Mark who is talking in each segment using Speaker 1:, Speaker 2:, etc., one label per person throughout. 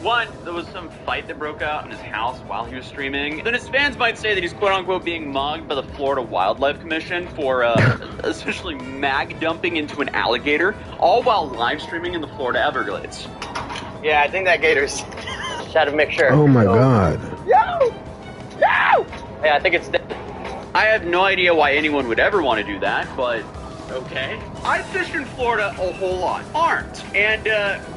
Speaker 1: One, there was some fight that broke out in his house while he was streaming. Then his fans might say that he's quote-unquote being mugged by the Florida Wildlife Commission for essentially mag dumping into an alligator, all while live streaming in the Florida Everglades.
Speaker 2: Yeah, I think that gator's had to make sure.
Speaker 3: Oh my god.
Speaker 2: Yo! Yeah, I think it's dead.
Speaker 1: I have no idea why anyone would ever want to do that, but okay. I fished in Florida a whole lot, armed, and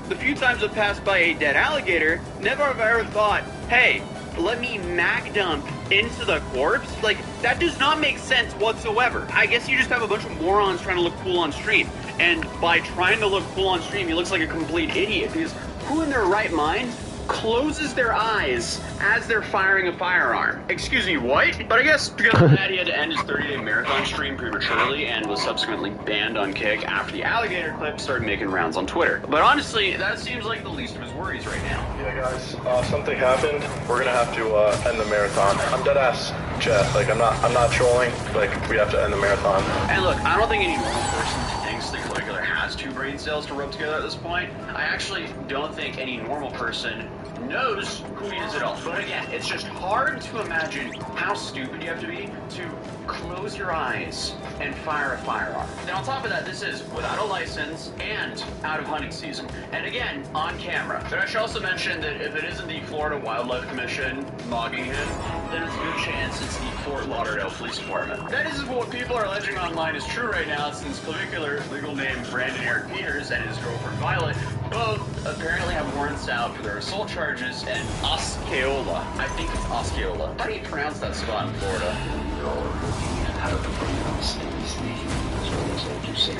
Speaker 1: the few times I've passed by a dead alligator, never have I ever thought, hey, let me mag dump into the corpse? Like, that does not make sense whatsoever. I guess you just have a bunch of morons trying to look cool on stream, and by trying to look cool on stream, he looks like a complete idiot, because who in their right mind closes their eyes as they're firing a firearm? Excuse me, what? But I guess because of that, he had to end his 30-day marathon stream prematurely and was subsequently banned on Kick after the alligator clip started making rounds on Twitter. But honestly, that seems like the least of his worries right now.
Speaker 4: Yeah, guys, something happened. We're gonna have to end the marathon. I'm dead ass, Jeff. Like, I'm not trolling. Like, we have to end the marathon.
Speaker 1: And look, I don't think any normal person thinks that Caligula has two brain cells to rub together at this point. I actually don't think any normal person knows who he is at all. But again, it's just hard to imagine how stupid you have to be to close your eyes and fire a firearm. Now on top of that, this is without a license and out of hunting season. And again, on camera. But I should also mention that if it isn't the Florida Wildlife Commission mogging him, then it's a good chance it's the Fort Lauderdale Police Department. That is what people are alleging online is true right now, since Clavicular, legal name Brandon Eric Peters, and his girlfriend Violet both apparently have warrants out for their assault charges and Osceola. I think it's Osceola. How do you pronounce that spot in Florida?
Speaker 5: How to pronounce his name as well as what you say.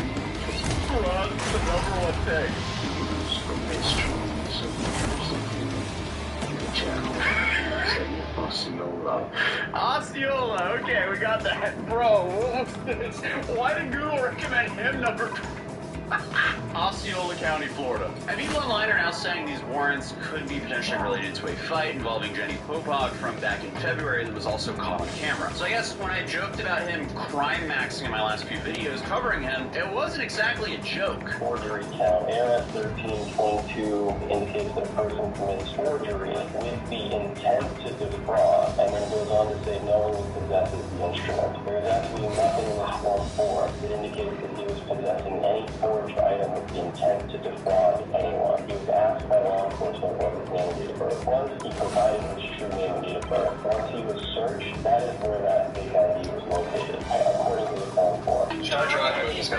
Speaker 1: Well, that's the number one thing.
Speaker 5: Use the mistrust of the channel. Osceola.
Speaker 1: Osceola, okay, we got that. Bro, what was this? Why did Google recommend him number 2? Osceola County, Florida. And people online are now saying these warrants could be potentially related to a fight involving Jenny Popok from back in February that was also caught on camera. So I guess when I joked about him crime maxing in my last few videos covering him, it wasn't exactly a joke.
Speaker 6: Forgery count. ARS 1322 indicates that a person commits forgery with the intent to defraud, and then it goes on to say knowingly possesses the instrument. There is absolutely nothing in this Form 4 that indicates that he was possessing any forged item with the intent to defraud anyone. He was asked by law enforcement what his name and date of birth was. He provided his true name and date of birth. Once he was searched, that is where that fake ID was located, according to the Form 4.
Speaker 4: Should I drive it? Just go.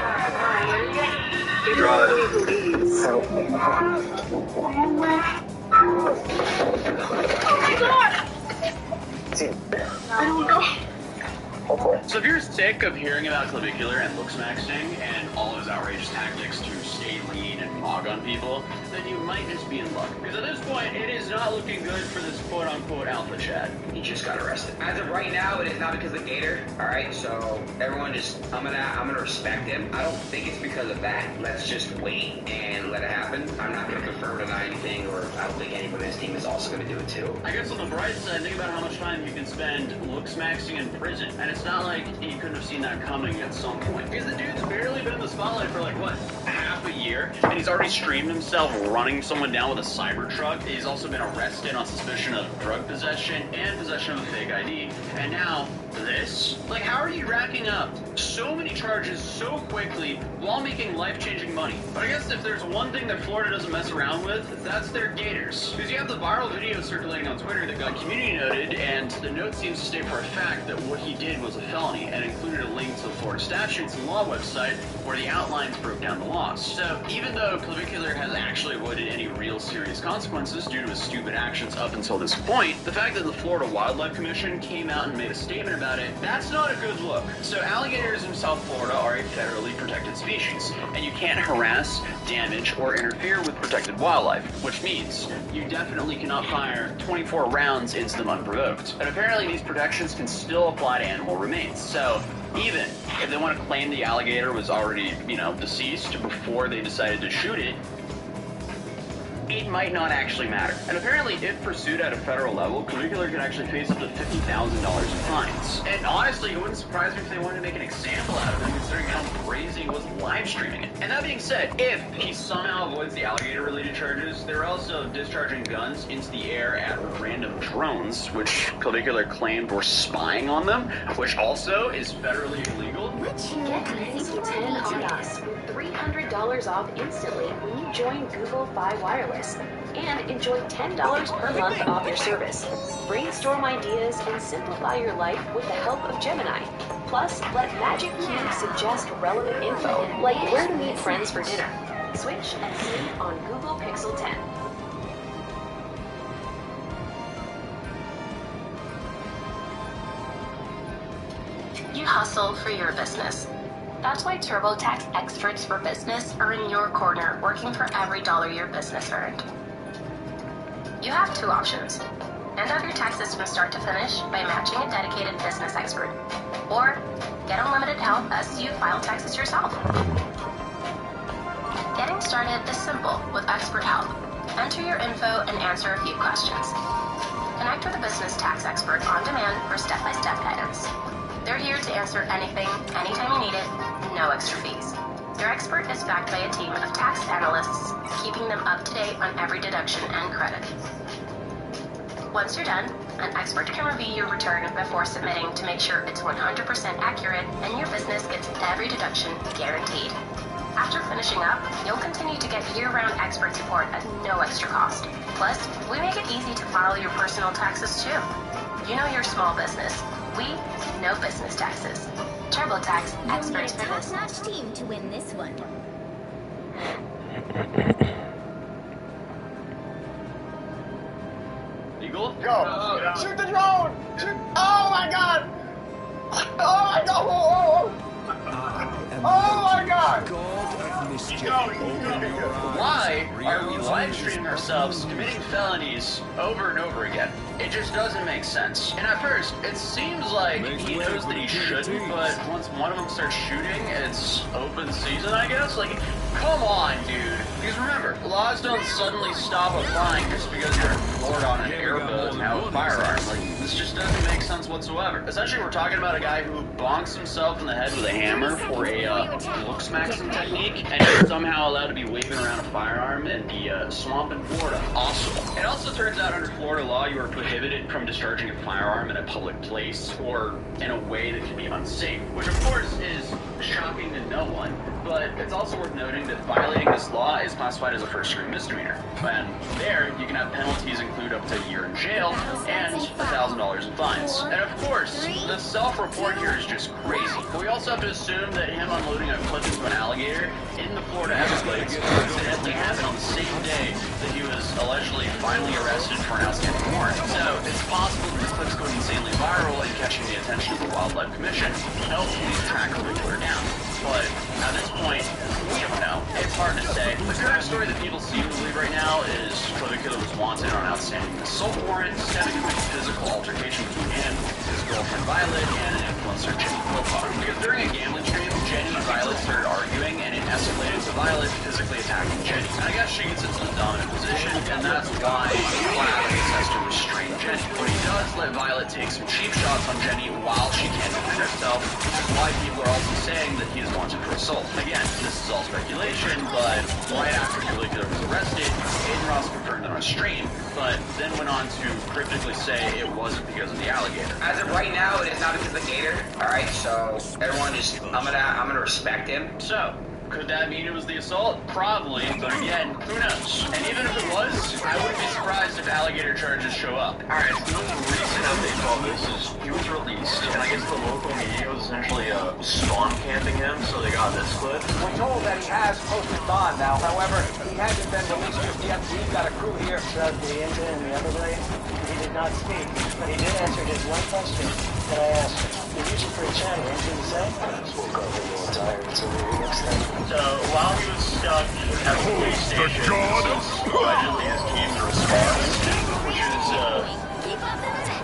Speaker 4: Drive.
Speaker 6: Help me.
Speaker 7: Oh my god! I don't know.
Speaker 1: So if you're sick of hearing about Clavicular and looks maxing and all his outrageous tactics to stay lean and mog on people, then you might just be in luck. Because at this point, it is not looking good for this quote-unquote alpha Chad.
Speaker 8: He just got arrested. As of right now, it is not because of Gator. All right, so everyone just, I'm gonna respect him. I don't think it's because of that. Let's just wait and let it happen. I'm not gonna confirm or deny anything, or I don't think anyone in his team is also gonna do it too.
Speaker 1: I guess on the bright side, think about how much time you can spend looks maxing in prison. And it's not like he couldn't have seen that coming at some point. Because the dude's barely been in the spotlight for like, what, half a year? And he's already streamed himself running someone down with a cyber truck. He's also been arrested on suspicion of drug possession and possession of a fake ID. And now, this? Like, how are you racking up so many charges so quickly while making life-changing money? But I guess if there's one thing that Florida doesn't mess around with, that's their gators. Because you have the viral video circulating on Twitter that got community noted, and the note seems to state for a fact that what he did was a felony, and included a link to the Florida Statutes and Law website where the outlines broke down the laws. So even though Clavicular has actually avoided any real serious consequences due to his stupid actions up until this point, the fact that the Florida Wildlife Commission came out and made a statement about it, that's not a good look. So alligators in South Florida are a federally protected species, and you can't harass, damage, or interfere with protected wildlife, which means you definitely cannot fire 24 rounds into them unprovoked. And apparently these protections can still apply to animal remains. So even if they want to claim the alligator was already, deceased before they decided to shoot it, it might not actually matter. And apparently, if pursued at a federal level, Caligula could actually face up to $50,000 in fines. And honestly, it wouldn't surprise me if they wanted to make an example out of him, considering how crazy he was live streaming it. And that being said, if he somehow avoids the alligator-related charges, they're also discharging guns into the air at random drones, which Caligula claimed were spying on them, which also is federally illegal.
Speaker 3: Get Easy 10 on us with $300 off instantly when you join Google Fi Wireless. And enjoy $10 per month off your service. Brainstorm ideas and simplify your life with the help of Gemini. Plus, let Magic Cube suggest relevant info, like where to meet friends for dinner. Switch and see on Google Pixel 10.
Speaker 9: You hustle for your business. That's why TurboTax experts for business are in your corner, working for every dollar your business earned. You have two options. End up your taxes from start to finish by matching a dedicated business expert, or get unlimited help as you file taxes yourself. Getting started is simple with expert help. Enter your info and answer a few questions. Connect with a business tax expert on demand for step-by-step guidance. They're here to answer anything, anytime you need it, no extra fees. Your expert is backed by a team of tax analysts, keeping them up to date on every deduction and credit. Once you're done, an expert can review your return before submitting to make sure it's 100% accurate and your business gets every deduction guaranteed. After finishing up, you'll continue to get year-round expert support at no extra cost. Plus, we make it easy to file your personal taxes too. You know your small business. We know business taxes. TurboTax, experts for business.
Speaker 10: Top-notch team to win this one.
Speaker 1: Eagle?
Speaker 2: Go! Shoot the drone! Shoot! Oh my god! Oh my god! Oh my god!
Speaker 1: Why are we live streaming ourselves committing felonies over and over again? It just doesn't make sense. And at first, it seems like he knows that he shouldn't, but once one of them starts shooting, it's open season, I guess? Like, come on, dude. Because remember, laws don't suddenly stop applying just because you're in Florida on an airboat and have a firearm. Like, this just doesn't make sense whatsoever. Essentially, we're talking about a guy who bonks himself in the head with a hammer for a looks maxing technique, and he's somehow allowed to be waving around a firearm in the swamp in Florida. Awesome. It also turns out under Florida law, you are prohibited from discharging a firearm in a public place or in a way that can be unsafe, which of course is shocking to no one, but it's also worth noting that violating this law is classified as a first-degree misdemeanor. And there, you can have penalties include up to a year in jail and $1,000 in fines. And of course, the self-report here is just crazy. But we also have to assume that him unloading a clip into an alligator in the Florida Everglades coincidentally happened on the same day that he was allegedly finally arrested for an outstanding warrant. So it's possible that this clip's going insanely viral and catching the attention of the Wildlife Commission helps police track Caligula down. But at this point, we don't know. It's hard to say. The current story that people seem to believe right now is Caligula was wanted on an outstanding assault warrant, stemming from a physical altercation between him, his girlfriend Violet, and an influencer, Jenny Wilcox. Because during a gambling stream, Jenny and Violet started arguing, and it escalated to Violet physically attacking Jenny. And I guess she gets into the dominant position, and that's why Violet has to restrain Jenny. But he does let Violet take some cheap shots on Jenny while she can't defend herself, which is why people are also saying that he is wanted for assault. Again, this is all speculation, but right after Caligula was arrested, Aiden Ross confirmed it on a stream, but then went on to cryptically say it wasn't because of the alligator.
Speaker 8: As of right now, it is not because of the gator. Alright, so everyone just, I'm gonna respect him.
Speaker 1: So, could that mean it was the assault? Probably, but again, who knows? And even if it was, I wouldn't be surprised if alligator charges show up. Alright, so the recent update to all this is he was released, and I guess the local media was essentially spawn camping him, so they got this clip.
Speaker 11: We're told that he has posted bond now. However, he hasn't been released just yet. We've got a crew here.
Speaker 12: Throughout the incident in the Everglades, he did not speak, but he did answer just one question that I asked him. You're using for a channel, anything to say?
Speaker 6: I just woke up a little tired, so maybe next time.
Speaker 1: So, while he was stuck at the police station, allegedly his team response, which is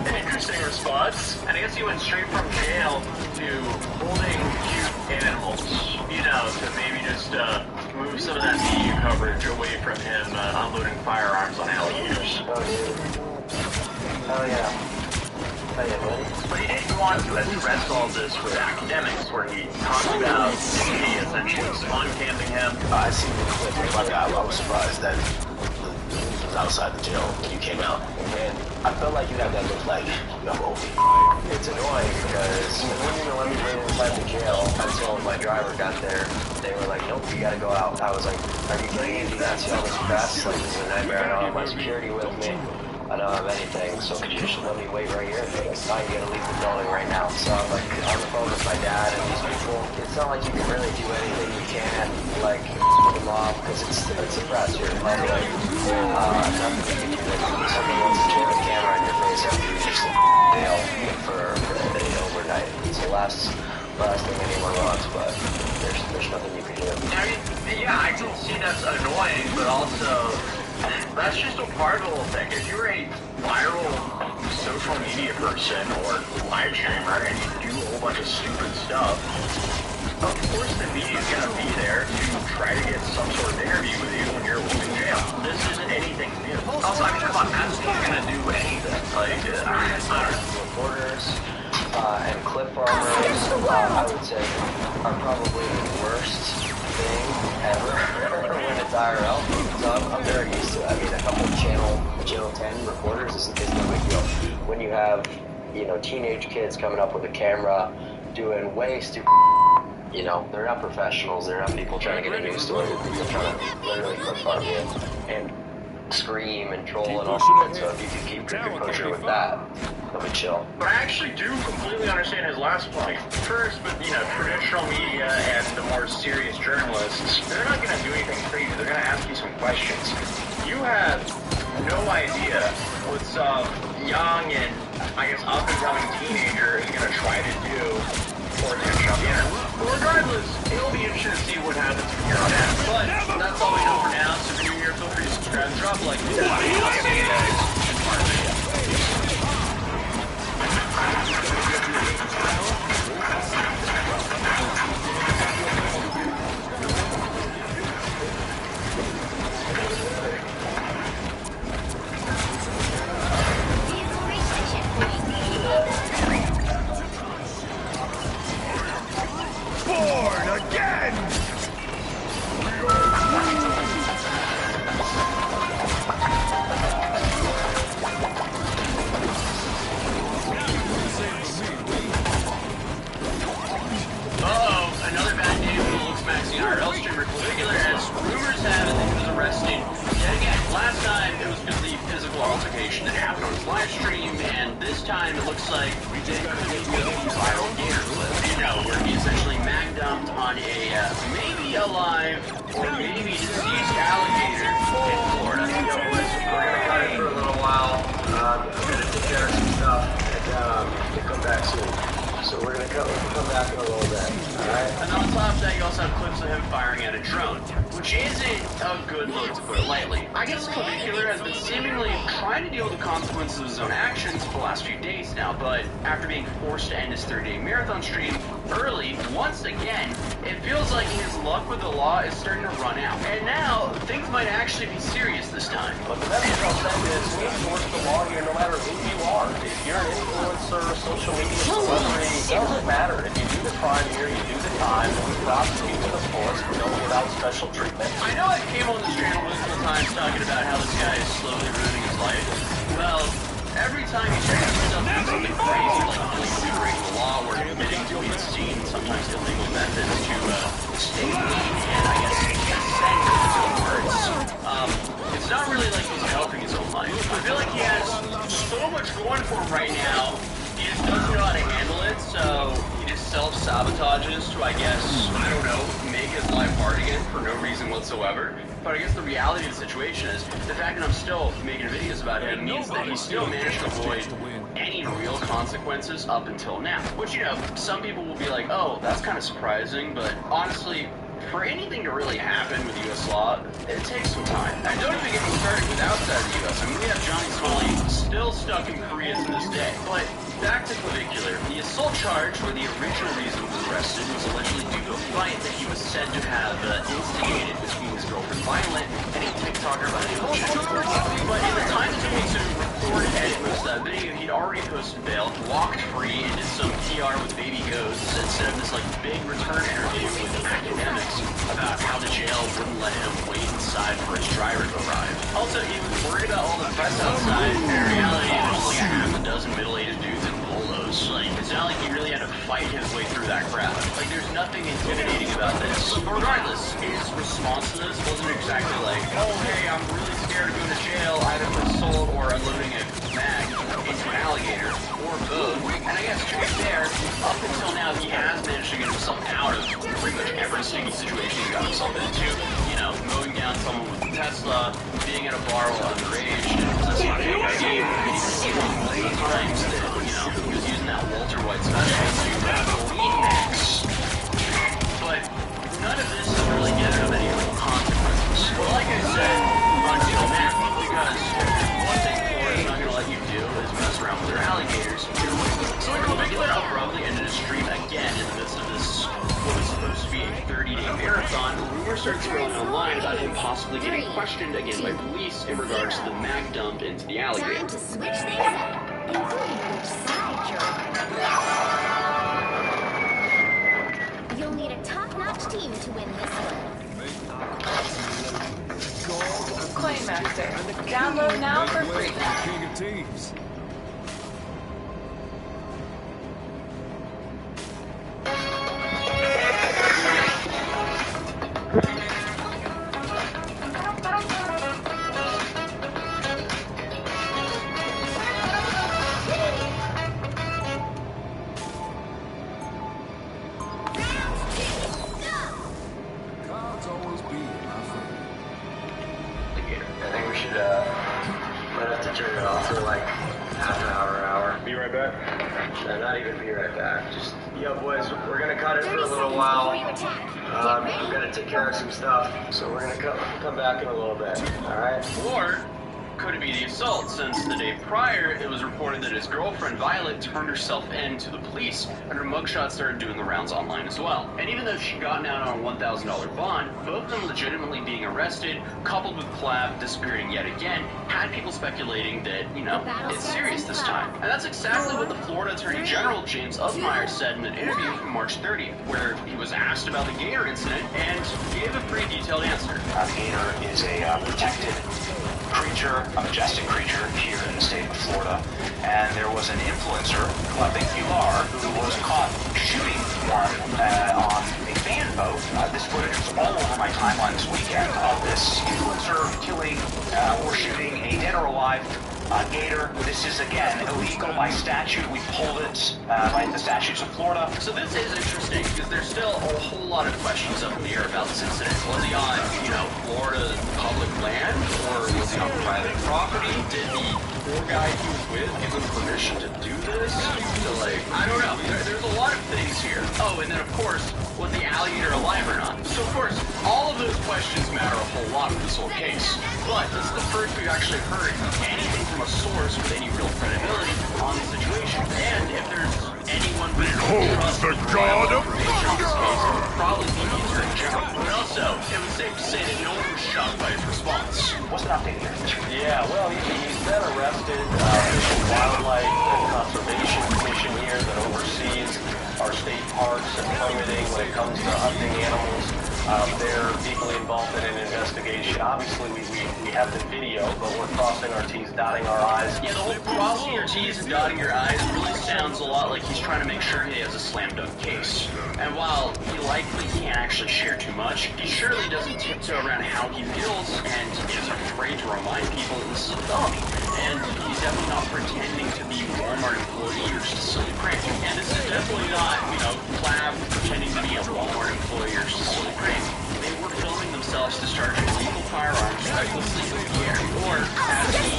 Speaker 1: an interesting response. And I guess he went straight from jail to holding cute animals, you know, to maybe just move some of that coverage away from him unloading firearms on alligators.
Speaker 6: Oh yeah. Oh yeah, buddy.
Speaker 1: But he didn't want to address all this with academics, where he talked about me essentially spawn camping him.
Speaker 5: I seen the clip. I was surprised that he was outside the jail when you came out. And I felt like you have that look like you have OP.
Speaker 6: It's annoying because they wouldn't even let me bring him inside the jail until my driver got there. They were like, nope, you gotta go out. I was like, are you kidding me? Do you not see all this press? Like, this is a nightmare. I don't have my security with me. I don't have anything, so could you just let me wait right here? It's not, you gotta leave the building right now. So I'm like on the phone with my dad and these people. It's not like you can really do anything. You can't, like, put them off because it's a press. You're in public. Nothing you can do. Like, someone wants to turn a camera in your face after you just bail for a day overnight. It's the last thing anyone wants, but there's nothing you can do.
Speaker 1: I mean, yeah, I can see that's annoying, but also that's just a part of the whole thing. If you're a viral social media person or live streamer and you do a whole bunch of stupid stuff, of course the media is going to be there to try to get some sort of interview with you when you're in jail. This isn't anything new. Also, I mean, come on, that's not going to do anything. Like, I don't know.
Speaker 6: Reporters and clip farmers, I would say, are probably the worst thing ever when it's IRL. So I'm very used to it. I mean, a couple of Channel 10 reporters is no big deal. When you have, you know, teenage kids coming up with a camera doing way stupid, you know, they're not professionals. They're not people trying to get a news story. They're trying to literally clip farm you and scream and troll and all that. So if you can keep your composure with that, it'll be chill.
Speaker 1: But I actually do completely understand his last point. First, with, you know, traditional media and the more serious journalists, they're not going to do anything crazy. They're going to ask you some questions. You have no idea what some young and, I guess, up-and-coming teenager is going to try to do for the internet. But regardless, it'll be interesting to see what happens from here on out. But that's all we know for now. So if you're new here, feel free to subscribe and drop a like. I'll see you guys in part of the video.
Speaker 13: Born again!
Speaker 1: Another bad day for the Looks Maxing IRL streamer, particular as rumors have it that he was arrested yet again. Last time it was because of the physical altercation that happened on his live stream, and this time it looks like we did the viral gator clip, you know, where he essentially mag dumped on a maybe alive or maybe deceased alligator in Florida.
Speaker 6: Yo, boys, we're gonna cut it for a little while. I'm gonna take care of some stuff, and we'll come back soon. So we're gonna come back in a little bit, alright?
Speaker 1: And on top of that, you also have clips of him firing at a drone, which isn't a good look, to put it lightly. I guess Clavicular has been seemingly trying to deal with the consequences of his own actions for the last few days now, but after being forced to end his 30-day marathon stream early, once again, it feels like his luck with the law is starting to run out. And now, things might actually be serious this time.
Speaker 6: But the message I'll send is, we enforce the law here no matter who you are. If you're an influencer, social media celebrity, it doesn't matter. If you do the crime here, you do the time, and we prosecute to the fullest. We don't give out special treatment.
Speaker 1: I know I came on this channel multiple times talking about how this guy is slowly ruining his life. Well, every time he tries to do something crazy, like breaking the law or admitting to obscene, sometimes illegal methods to stay clean and, I guess, consent to his own words. It's not really like he's helping his own life. I feel like he has so much going for him right now. He just doesn't know how to handle it, so he just self-sabotages to, I guess, I don't know, make his life hard again for no reason whatsoever. But I guess the reality of the situation is the fact that I'm still making videos about him means that he still managed to avoid any real consequences up until now. Which, you know, some people will be like, oh, that's kind of surprising, but honestly, for anything to really happen with U.S. law, it takes some time. And don't even get me started with outside the U.S. I mean, we have Johnny Smalley still stuck in Korea to this day. But back to Clavicular. The assault charge, where the original reason he was arrested, was allegedly due to a fight that he was said to have instigated between his girlfriend Violet and a TikToker by the name of Jen. But in the time it took me to record and edit most of that video, he'd already posted bail, walked free, and did some PR with Baby Ghosts instead of this like big return interview with academics about how the jail wouldn't let him wait inside for his driver to arrive. Also, he was worried about all the press outside. In reality, there's like a half a dozen middle-aged dudes in polos. Like, it's not like he really had to fight his way through that crowd. Like, there's nothing intimidating about this. But regardless, his response to this wasn't exactly like, oh, hey, I'm really scared of going to jail, either for assault or unloading a mag into an alligator, or both. And I guess, to be fair, up until now, he has managed to get himself out of pretty much every sticky situation he got himself into. You know, mowing down someone with a Tesla, being at a bar while underage, possessing a fake ID, multiple times that, you know, he was using that Walter White special to lead Max. But none of this has really gathered up any real consequences. Well, like I said, until now, because one thing Florida's not going to let you do is mess around with their alligators. So Clavicular abruptly ended his stream again in the midst of this, what was supposed to be a 30-day marathon. Rumors started swirling online about him possibly getting questioned again by police in regards to the mag dump into the alligator.
Speaker 10: Time to switch things up, including which side you're on. You'll need a top-notch team to win this one.
Speaker 14: Coinmaster. Download now for free.
Speaker 13: King of Teams. Cards always be my friend.
Speaker 6: I think we should might have to turn it off for like half an hour.
Speaker 4: Be right back.
Speaker 6: No, not even be right back. Just, yo boys, we're gonna cut it for a little while. I'm gonna take care of some stuff, so we're gonna come back in a little bit. Alright?
Speaker 1: Or could it be the assault, since the day prior it was reported that his girlfriend Violet turned herself in to the police and her mugshot started doing the rounds online as well. And even though she'd gotten out on a $1,000 bond, both of them legitimately being arrested, coupled with Clav disappearing yet again, had people speculating that, you know, it's serious this time. And that's exactly what the Florida Attorney General James Upmeyer said in an interview from March 30th, where he was asked about the gator incident and gave a pretty detailed answer.
Speaker 5: The gator is a protected creature, a majestic creature here in the state of Florida, and there was an influencer, who I think you are, who was caught shooting one on a fan boat. This footage was all over my timeline this weekend of this influencer killing or shooting a dead or alive gator. This is, again, illegal by statute. We pulled it by the statutes of Florida.
Speaker 1: So this is interesting because there's still a whole lot of questions up in the air about this incident. Was he on, you know, Florida public land, or was he on private property? Did the poor guy he was with give him permission to do this? So, like, I don't know. There's a lot of things here. Oh, and then of course, was the alligator alive or not? So of course, all of those questions matter a whole lot with this whole case. But this is the first we've actually heard anything from a source with any real credibility on the situation. And if there's anyone we can trust
Speaker 13: the god of
Speaker 1: information on this case, it would probably be the Attorney General. But also, it was safe to say that no one was shocked by his response.
Speaker 5: What's an update here?
Speaker 6: Yeah, well, he's been arrested. There's a wildlife and conservation commission here that oversees our state parks and permitting when it comes to hunting animals. They're deeply involved in an investigation. Obviously, we have the video, but we're crossing our T's, dotting our I's.
Speaker 1: Yeah, the whole crossing your T's and dotting your I's really sounds a lot like he's trying to make sure he has a slam dunk case. And while he likely can't actually share too much, he surely doesn't tiptoe around how he feels and isn't afraid to remind people that this is a felony. And he's definitely not pretending to be a Walmart employee or just a silly prank. And this is definitely not, you know, Clav pretending to be a Walmart employee or just a silly prank. They were filming themselves discharging illegal firearms recklessly in the air, or, as he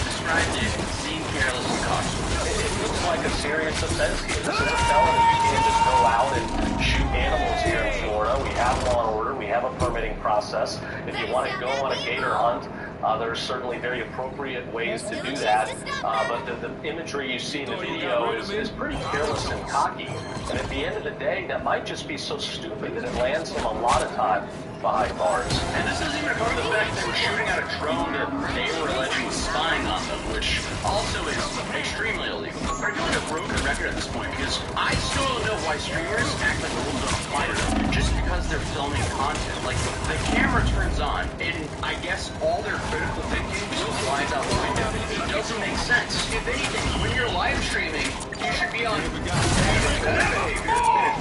Speaker 1: described it, being careless and cautious.
Speaker 6: It looks like a serious offense here. This is a felony. You can't just go out and shoot animals here in Florida. We have law and order. We have a permitting process. If you want to go on a gator hunt,
Speaker 15: There's certainly very appropriate ways to do that, but the imagery you see in the video is pretty careless and cocky. And at the end of the day, that might just be so stupid that it lands him a lot of time behind bars.
Speaker 1: And this isn't even cover the fact that they were shooting out a drone that they were allegedly spying on them, which also is extremely illegal. I feel like a broken record at this point, because I still don't know why streamers act like the rules don't apply to them just because they're filming content. Like, the camera turns on, and I guess all their critical thinking just flies out the window. It doesn't make sense. If anything, when you're live streaming, you should be on behavior,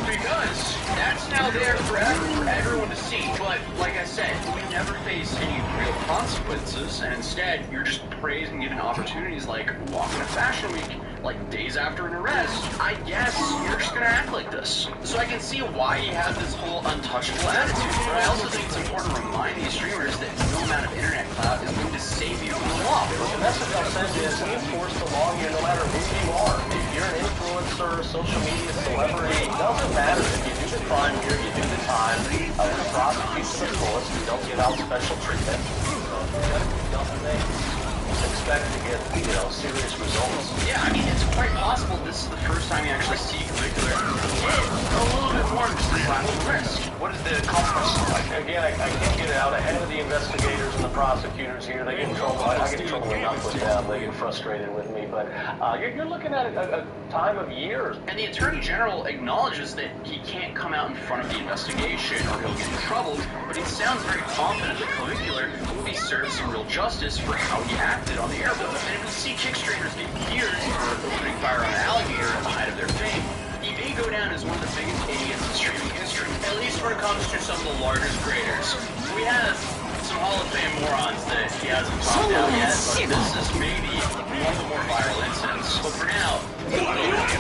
Speaker 1: because that's now there forever for everyone to see. But, like I said, we never face any real consequences, and instead, you're just praised and given opportunities like walking a fashion week, like days after an arrest. I guess you're just gonna act like this. So I can see why he has this whole untouchable attitude, but I also think it's important to remind these streamers that no amount of internet clout is going to save you from the law.
Speaker 15: The message I'll send is we enforce the law here no matter who you are. If you're an influencer, social media celebrity, it doesn't matter. If you do the crime here, you do the time. We're going to prosecute to the fullest. We don't give out special treatment. Expect to get, serious results.
Speaker 1: Yeah, I mean, it's quite possible this is the first time you actually see Caligula a little bit more than just a slap on the wrist. What is the consequence like?
Speaker 15: Again, I can't get out ahead of the investigators and the prosecutors here. They get in trouble. I get in trouble enough with them. They get frustrated with me. But you're looking at a time of years.
Speaker 1: And the Attorney General acknowledges that he can't come out in front of the investigation or he'll get in trouble, but he sounds very confident that Caligula will be served some real justice for how he acted on the airboat. And if we see kick streamers get years for opening fire on an alligator at the height of their fame, he may go down as one of the biggest idiots in streaming history, at least when it comes to some of the largest creators. We have some Hall of Fame morons that he hasn't talked out yet, but this is maybe one of the more viral incidents. But for now, we'll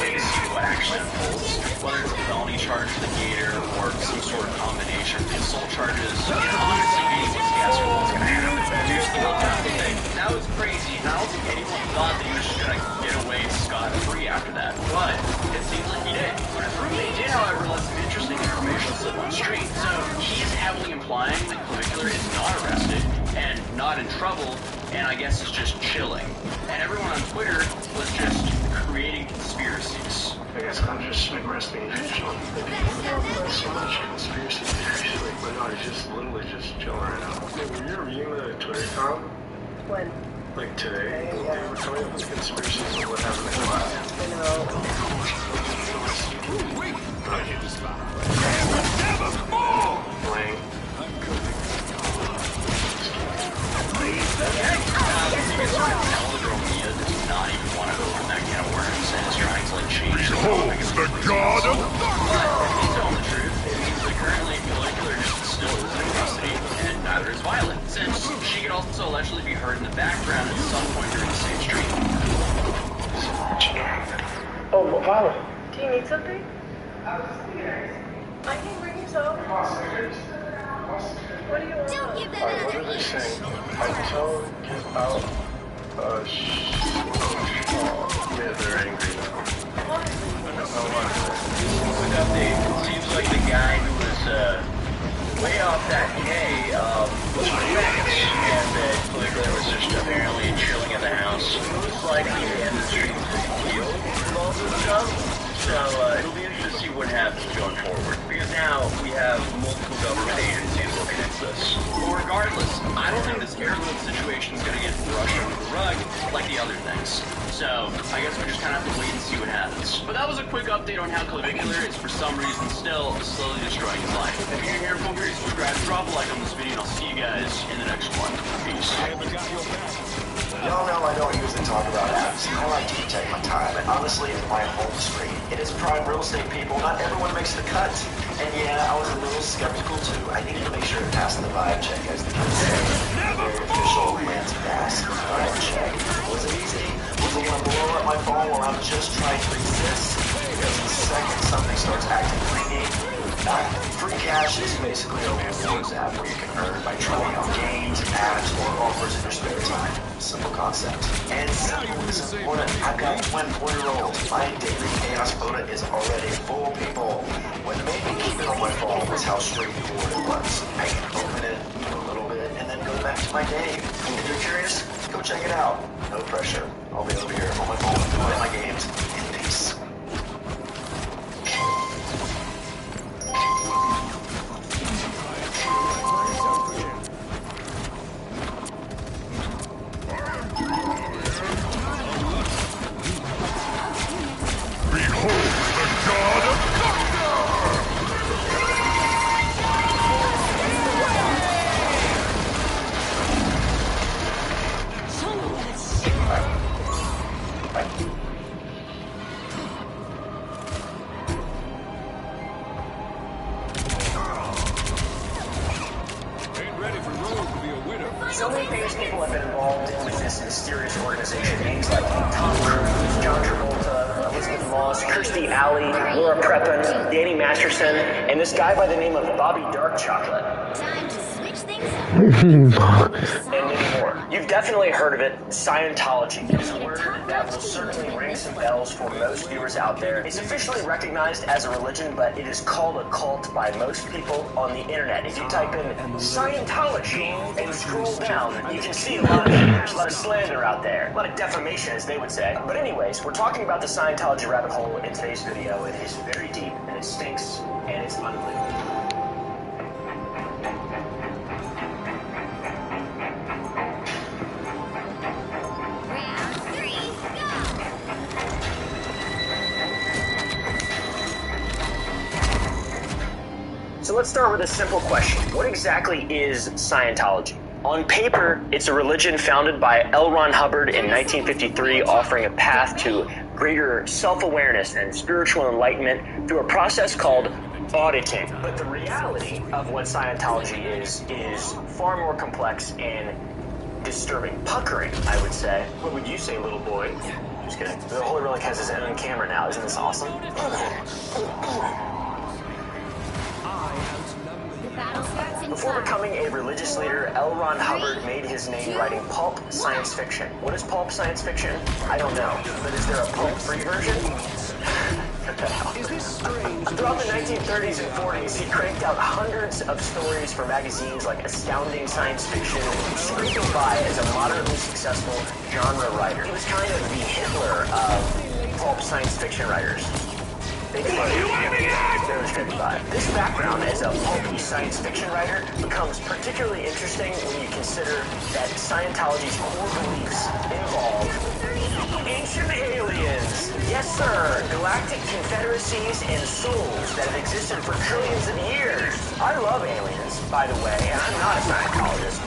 Speaker 1: wait to see what actually unfolds, whether it's a felony charge for the gator or some sort of combination of the assault charges. Honestly, anyone's guess for what's going to happen. Here's the whole thing. That was crazy, and I don't think anyone thought that he was just going to get away scot-free after that, but it seems like he did. His roommate did, however, let some interesting information slip on the street, so he's heavily implying that Caligula is not arrested and not in trouble, and I guess is just chilling. And everyone on Twitter was just creating conspiracies.
Speaker 6: I guess I'm just resting official. So much conspiracy theories, but no, he's just literally just chilling right now. Hey, were you reviewing the Twitter account?
Speaker 7: When?
Speaker 6: Like today? They were coming up with conspiracies of what happened in class.
Speaker 7: I know.
Speaker 6: Playing.
Speaker 1: Not even want to open that can of worms and is trying to change the
Speaker 13: Behold the god of
Speaker 1: But if he's telling the truth, it means that currently Caligula still isn't in custody, and neither is Violet, since she could also allegedly be heard in the background at some point during the same stream.
Speaker 6: Oh, Violet.
Speaker 14: Do you need something? I can bring you some. What do you want?
Speaker 10: Don't give them
Speaker 6: Alright, what
Speaker 10: another
Speaker 6: are they
Speaker 10: inch.
Speaker 6: saying? I tell about yeah, they're angry now.
Speaker 1: Quick update. It seems like the guy who was way off that K was correct, and that Caligula was just apparently chilling at the house. Most likely the industry was killed involved with stuff. So it'll be interesting to see what happens going forward. Because now we have multiple government agencies looking into this. But regardless, I don't think this airlift situation is going to get brushed under the rug like the other things. So I guess we just kind of have to wait and see what happens. But that was a quick update on how Caligula is for some reason still slowly destroying his life. If you're new here, feel free to subscribe, drop a like on this video, and I'll see you guys in the next one. Peace.
Speaker 16: Y'all know I don't usually talk about apps. I like to take my time, and honestly, it's my home screen. It is prime real estate, people. Not everyone makes the cut. And yeah, I was a little skeptical too. I needed to make sure it passed the vibe check, as the kids say. Very official Lance Bass vibe check. Was it easy? Was it gonna blow up my phone while I'm just trying to exist? Because the second something starts acting clingy, free cash is basically a rewards app where you can earn by trying out games, apps, or offers in your spare time. Simple concept. And simple is important. I've got 1-4-year-old. My daily chaos quota is already full, people. What made me keep it on my phone was how straightforward it was. I can open it, do a little bit, and then go back back to my day. If you're curious, go check it out. No pressure. I'll be over here on my phone playing my games in peace.
Speaker 12: So many famous people have been involved with this mysterious organization. Names like Tom Cruise, John Travolta, Elizabeth Moss, Kirstie Alley, Laura Prepon, Danny Masterson, and this guy by the name of Bobby Dark Chocolate.
Speaker 10: Time to switch things up.
Speaker 12: And many more. You've definitely heard of it, Scientology. It's a word that will certainly ring some bells for most viewers out there. It's officially recognized as a religion, but it is called a cult by most people on the internet. If you type in Scientology and scroll down, you can see a lot of haters, a lot of slander out there, a lot of defamation, as they would say. But anyways, we're talking about the Scientology rabbit hole in today's video. It is very deep, and it stinks, and it's unbelievable. So let's start with a simple question. What exactly is Scientology? On paper, it's a religion founded by L. Ron Hubbard in 1953, offering a path to greater self-awareness and spiritual enlightenment through a process called auditing. But the reality of what Scientology is far more complex and disturbing. Puckering, I would say. What would you say, little boy? Just kidding. The Holy Relic has his own camera now. Isn't this awesome? Before becoming a religious leader, L. Ron Hubbard made his name writing pulp science fiction. What is pulp science fiction? I don't know. But is there a pulp-free version? Throughout the 1930s and 40s, he cranked out hundreds of stories for magazines like Astounding Science Fiction, scraping by as a moderately successful genre writer. He was kind of the Hitler of pulp science fiction writers. This background as a pulpy science fiction writer becomes particularly interesting when you consider that Scientology's core beliefs involve ancient aliens. Yes, sir. Galactic confederacies and souls that have existed for trillions of years. I love aliens, by the way, and I'm not a Scientologist.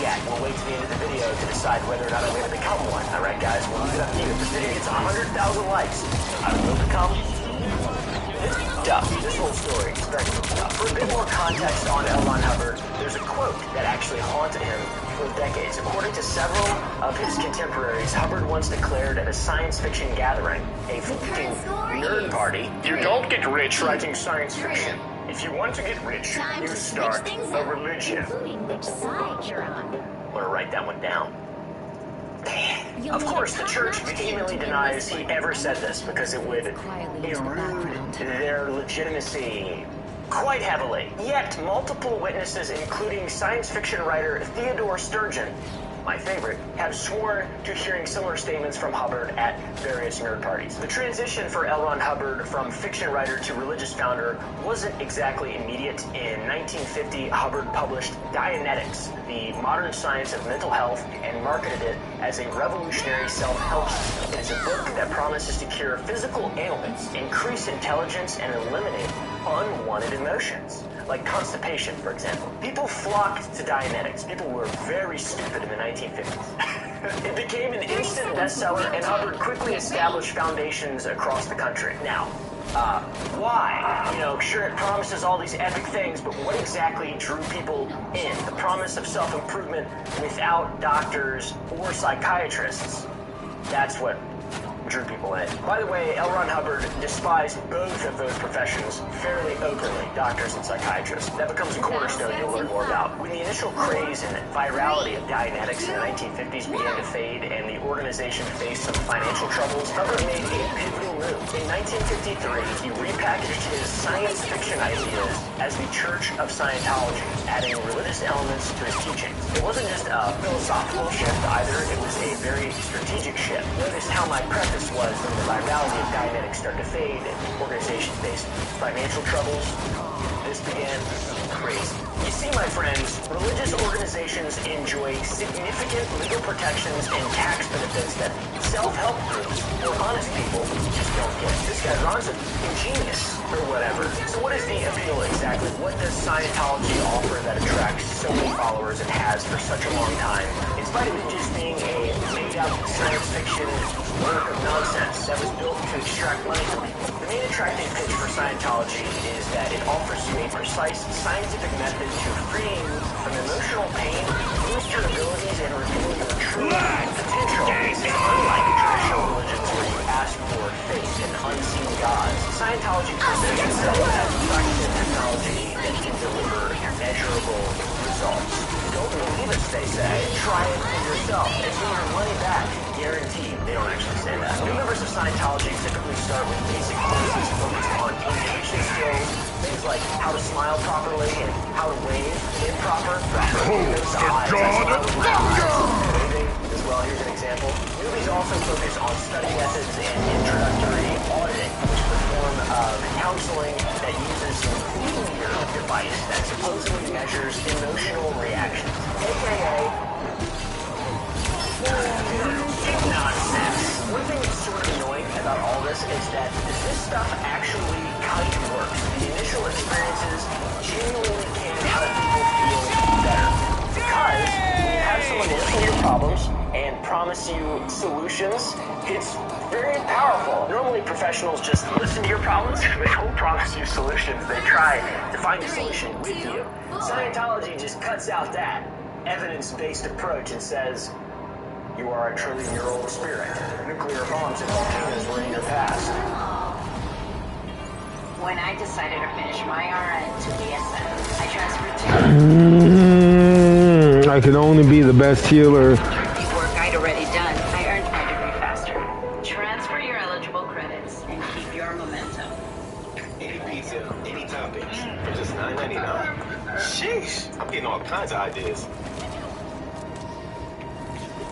Speaker 12: Yet, we'll wait to the end of the video to decide whether or not I'm going to become one. Alright guys, we'll leave it up to you. If this video gets 100,000 likes, I will become this whole story is very tough. For a bit more context on L. Ron Hubbard, there's a quote that actually haunted him for decades. According to several of his contemporaries, Hubbard once declared at a science fiction gathering, a fucking nerd party, "You don't get rich writing science fiction. If you want to get rich, you start a religion."
Speaker 10: Which side you're on?
Speaker 12: I'm gonna write that one down. Of course, the church vehemently denies he ever said this because it would erode their legitimacy quite heavily. Yet, multiple witnesses, including science fiction writer Theodore Sturgeon, my favorite, have sworn to hearing similar statements from Hubbard at various nerd parties. The transition for L. Ron Hubbard from fiction writer to religious founder wasn't exactly immediate. In 1950, Hubbard published Dianetics, the modern science of mental health, and marketed it as a revolutionary self-help system. It is a book that promises to cure physical ailments, increase intelligence, and eliminate unwanted emotions, like constipation, for example. People flocked to Dianetics. People were very stupid in the 1950s. It became an instant bestseller, and Hubbard quickly established foundations across the country. Now, why? You know, sure, it promises all these epic things, but what exactly drew people in? The promise of self-improvement without doctors or psychiatrists. That's what drew people in. By the way, L. Ron Hubbard despised both of those professions fairly openly, doctors and psychiatrists. That becomes a cornerstone you'll learn more about. When the initial craze and virality of Dianetics in the 1950s began to fade and the organization faced some financial troubles, Hubbard made a pivotal move. In 1953, he repackaged his science fiction ideas as the Church of Scientology, adding religious elements to his teachings. It wasn't just a philosophical shift either, it was a very strategic shift. Notice how my preface was when the virality of Dianetics started to fade and the organization faced financial troubles. This began crazy. You see, my friends, religious organizations enjoy significant legal protections and tax benefits that self-help groups or honest people just don't get. This guy Ron's ingenious or whatever. So what is the appeal exactly? What does Scientology offer that attracts so many followers and has for such a long time? In spite of it just being a made-up science fiction work of nonsense that was built to extract money from people, the main attracting pitch for Scientology is that it offers you a precise scientific method to free you from emotional pain, boost your abilities, and reveal your true potential. This is unlike traditional religions where you ask for faith in unseen gods. Scientology presents itself as practical technology that can deliver measurable results. Don't believe us, they say. Try it for yourself and get your money back. Guaranteed. They don't actually say that. New members of Scientology typically start with basic courses focused on communication skills, things like how to smile properly and how to wave improper. Waving as well. Here's an example. Newbies also focus on study methods and introductory auditing, which is a form of counseling that uses a Meteor device that supposedly measures emotional reactions, aka nonsense. One thing that's sort of annoying about all this is that this stuff actually kind of works. The initial experiences genuinely can help people feel better. Because when you have someone listen to your problems and promise you solutions, it's very powerful. Normally professionals just listen to your problems, they don't promise you solutions. They try to find a solution with you. Scientology just cuts out that evidence-based approach and says, you are a trillion-year-old spirit. Nuclear bombs and volcanoes were in your past.
Speaker 17: When I decided to finish my RN to BSN, I transferred to...
Speaker 18: I can only be the best healer.
Speaker 17: Work I'd already done, I earned my degree faster. Transfer your eligible credits and keep your momentum.
Speaker 16: Any pizza, any toppings, for just $9.99. Sheesh, I'm getting all kinds of ideas.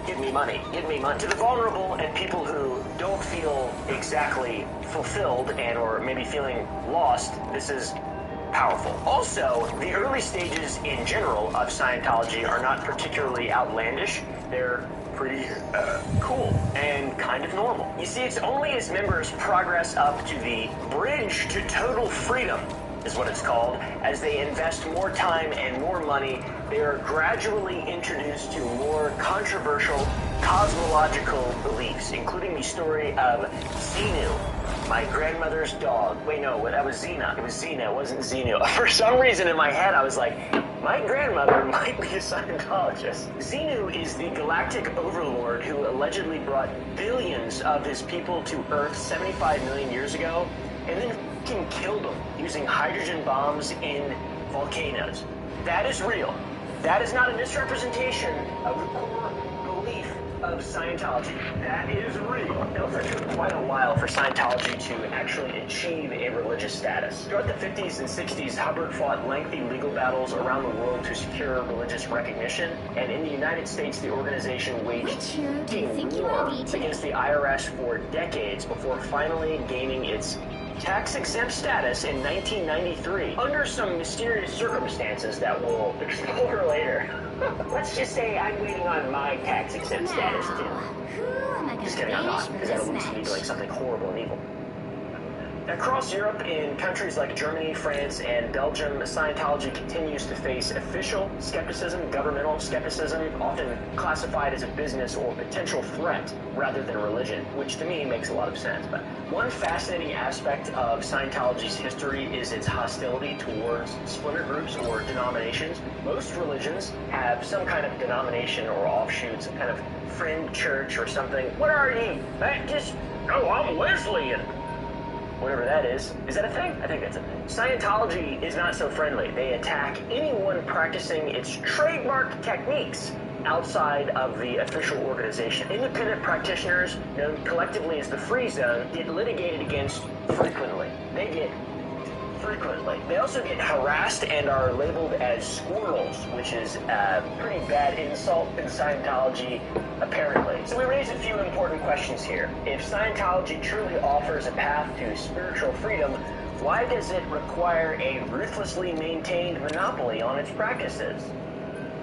Speaker 12: Give me money. Give me money. To the vulnerable and people who don't feel exactly fulfilled and or maybe feeling lost, this is powerful. Also, the early stages in general of Scientology are not particularly outlandish. They're pretty cool and kind of normal. You see, it's only as members progress up to the bridge to total freedom, is what it's called, as they invest more time and more money, they are gradually introduced to more controversial cosmological beliefs, including the story of Xenu, my grandmother's dog. Wait, no, that was Xena. It was Xena, it wasn't Xenu. For some reason in my head, I was like, my grandmother might be a Scientologist. Xenu is the galactic overlord who allegedly brought billions of his people to Earth 75 million years ago, and then killed them using hydrogen bombs in volcanoes. That is real. That is not a misrepresentation of the core belief of Scientology. That is real. It also took quite a while for Scientology to actually achieve a religious status. Throughout the 50s and 60s, Hubbard fought lengthy legal battles around the world to secure religious recognition, and in the United States, the organization waged war against the IRS for decades before finally gaining its tax-exempt status in 1993, under some mysterious circumstances that we'll explore later. Let's just say I'm waiting on my tax-exempt status, too. Just kidding, I'm not, because that alludes to me like something horrible and evil. Across Europe, in countries like Germany, France, and Belgium, Scientology continues to face official skepticism, governmental skepticism, often classified as a business or potential threat rather than religion, which to me makes a lot of sense. But one fascinating aspect of Scientology's history is its hostility towards splinter groups or denominations. Most religions have some kind of denomination or offshoots, kind of friend church or something. What are you? I'm Wesleyan. Whatever that is. Is that a thing? I think that's a thing. Scientology is not so friendly. They attack anyone practicing its trademark techniques outside of the official organization. Independent practitioners, known collectively as the Free Zone, get litigated against frequently. They also get harassed and are labeled as squirrels, which is a pretty bad insult in Scientology, apparently. So we raise a few important questions here. If Scientology truly offers a path to spiritual freedom, why does it require a ruthlessly maintained monopoly on its practices?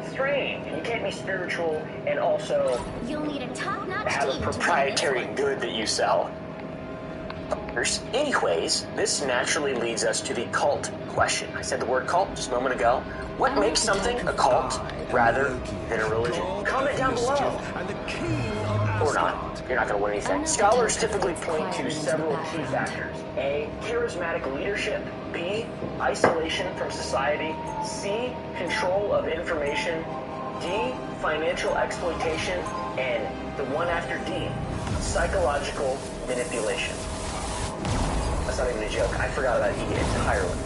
Speaker 12: Strange. You can't be spiritual and also
Speaker 10: You'll need a top-notch
Speaker 12: have a
Speaker 10: team
Speaker 12: proprietary good that you sell. Anyways, this naturally leads us to the cult question. I said the word cult just a moment ago. What makes something a cult rather than a religion? Comment down below. Or not. You're not going to win anything. Scholars typically point to several key factors. A, charismatic leadership. B, isolation from society. C, control of information. D, financial exploitation. And the one after D, psychological manipulation. That's not even a joke. I forgot about E entirely.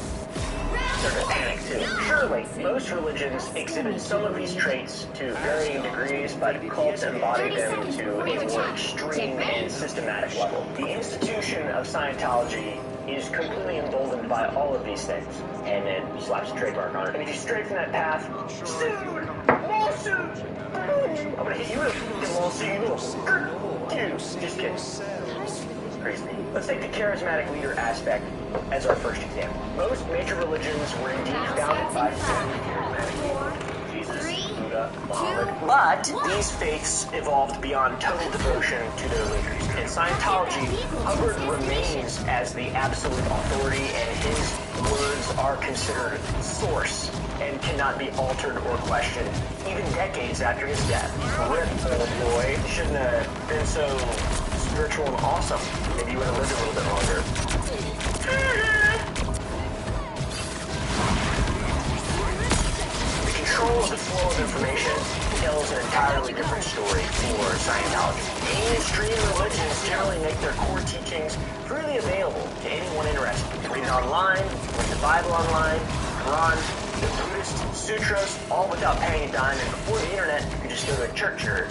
Speaker 12: Started to panic too. Surely, most religions exhibit some of these traits to varying degrees, but cults embody them to a more extreme and systematic level. The institution of Scientology is completely emboldened by all of these things, and then slaps a trademark on it. And if you stray from that path, sued! Lawsuit! I'm gonna hit you with a lawsuit, you little dude. Just kidding. Crazy. Let's take the charismatic leader aspect as our first example. Most major religions were indeed founded by charismatic Jesus, Buddha, Muhammad. But these faiths evolved beyond total devotion to their leaders. In Scientology, Hubbard remains as the absolute authority, and his words are considered source and cannot be altered or questioned, even decades after his death. Rip, old boy, shouldn't have been so spiritual and awesome. Maybe you would have lived a little bit longer. The control of the flow of information tells an entirely different story for Scientology. Mainstream religions generally make their core teachings freely available to anyone interested. You can read it online, read the Bible online, Quran, the Buddhist sutras, all without paying a dime. And before the internet, you could just go to a church or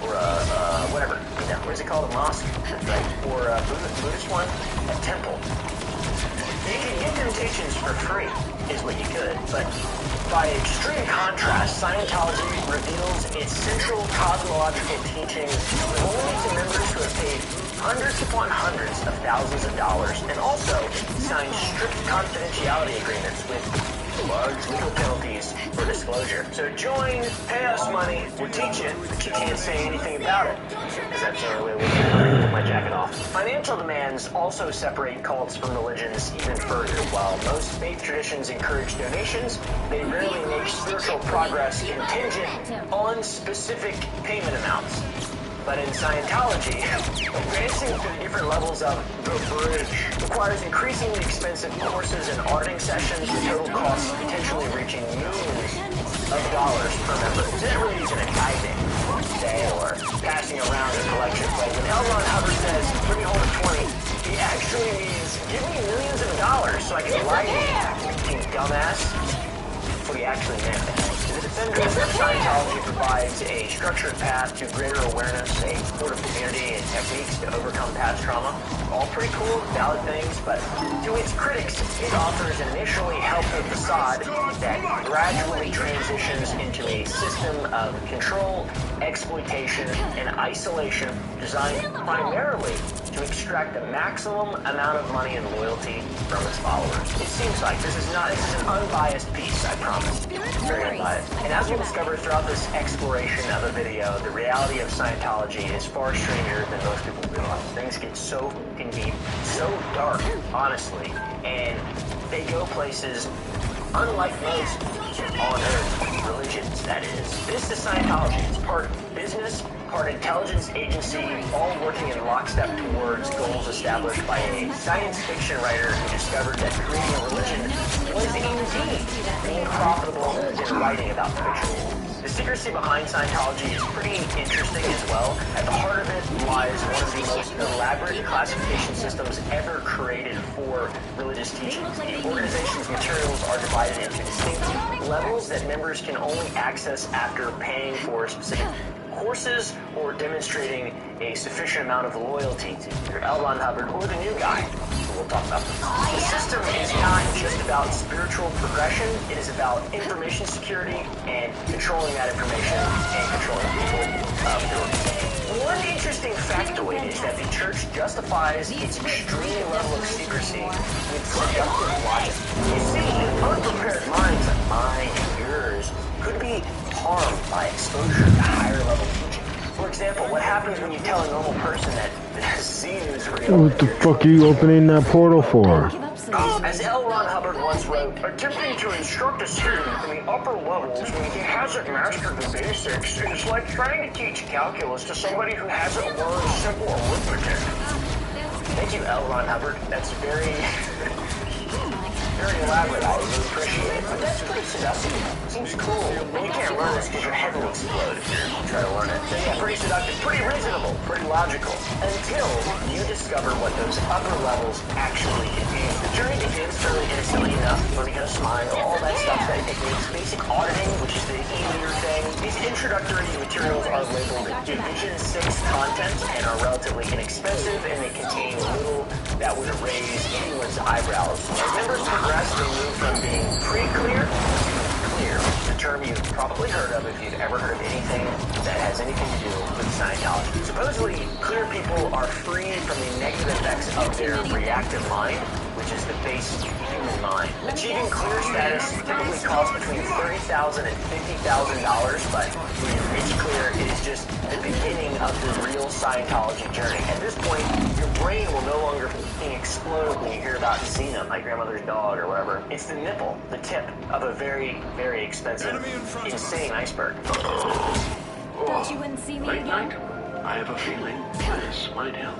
Speaker 12: whatever. You know, what is it called? A mosque, right? Or a Buddhist one? A temple. You could get their teachings for free, is what you could. But by extreme contrast, Scientology reveals its central cosmological teachings only to members who have paid hundreds upon hundreds of thousands of dollars, and also signed strict confidentiality agreements with large legal penalties for disclosure. So join, pay us money, we'll teach it, but you can't say anything about it, because that's the only way we can put my jacket off. Financial demands also separate cults from religions even further. While most faith traditions encourage donations, they rarely make spiritual progress contingent on specific payment amounts. But in Scientology, advancing through different levels of the bridge requires increasingly expensive courses and auditing sessions with total costs potentially reaching millions of dollars per member. So they're really using a tithing, say, or passing around a collection plate. When L. Ron Hubbard says, bring me home at 20, he actually means, give me millions of dollars so I can lie to you, dumbass. That's what he actually meant. The Defenders of Scientology provides a structured path to greater awareness, a supportive community, and techniques to overcome past trauma. All pretty cool, valid things, but to its critics, it offers an initially helpful facade that gradually transitions into a system of control, exploitation, and isolation designed primarily to extract the maximum amount of money and loyalty from its followers. It seems like this is an unbiased piece, I promise. Very unbiased. And as we'll discover throughout this exploration of a video, the reality of Scientology is far stranger than most people realize. Things things get so fucking deep, so dark, honestly, and they go places unlike most on Earth, religions, that is. This is Scientology. It's part business, part intelligence agency, all working in lockstep towards goals established by a science fiction writer who discovered that creating a religion was indeed being profitable in writing about fiction. The secrecy behind Scientology is pretty interesting as well. At the heart of it lies one of the most elaborate classification systems ever created for religious teachings. The organization's materials are divided into distinct levels that members can only access after paying for specific courses or demonstrating a sufficient amount of loyalty to either L. Ron Hubbard or the new guy, who we'll talk about. The system is not just about spiritual progression, it is about information security and controlling that information and controlling people. One interesting factoid is that the church justifies its extreme level of secrecy with seductive logic. You see, unprepared minds like mine and yours could be harmed by exposure to higher level teaching. For example, what happens when you tell a normal person that Z is real?
Speaker 18: What the fuck are you opening that portal for?
Speaker 12: As L. Ron Hubbard once wrote, attempting to instruct a student in the upper levels when he hasn't mastered the basics is like trying to teach calculus to somebody who hasn't learned simple arithmetic. Thank you, L. Ron Hubbard. That's very elaborate. I really appreciate it, but that's pretty seductive. Seems cool. And you can't learn this because your head will explode if you try to learn it. So yeah, pretty seductive, pretty reasonable, pretty logical. Until you discover what those upper levels actually contain. The journey begins fairly innocently enough, learning how to smile, all that stuff, that techniques, basic auditing, which is the easier thing. These introductory materials are labeled Division 6 content and are relatively inexpensive, and they contain little that would raise anyone's eyebrows. As members progress, they move from being pre-clear to clear, the term you've probably heard of if you've ever heard of anything that has anything to do with Scientology. Supposedly, clear people are free from the negative effects of their reactive mind, which is the base human mind. Achieving clear status typically costs between $30,000 and $50,000, but when you reach clear, it is just the beginning of the real Scientology journey. At this point, your brain will no longer explode when you hear about Xena, my grandmother's dog, or whatever. It's the nipple, the tip of a very, very expensive, insane iceberg.
Speaker 10: Thought you wouldn't see me again?
Speaker 6: I have a feeling this might help.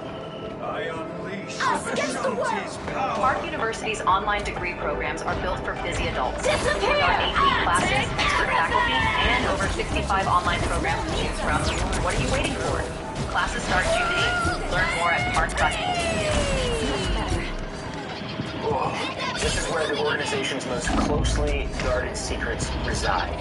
Speaker 13: I unleash
Speaker 10: Us against the world!
Speaker 17: Park University's online degree programs are built for busy adults.
Speaker 10: Disappear!
Speaker 17: With our 8-week classes, expert faculty, and over 65 online programs to choose from. What are you waiting for? Classes start June 8th. Learn more at park.edu.
Speaker 12: This is where the organization's most closely guarded secrets reside.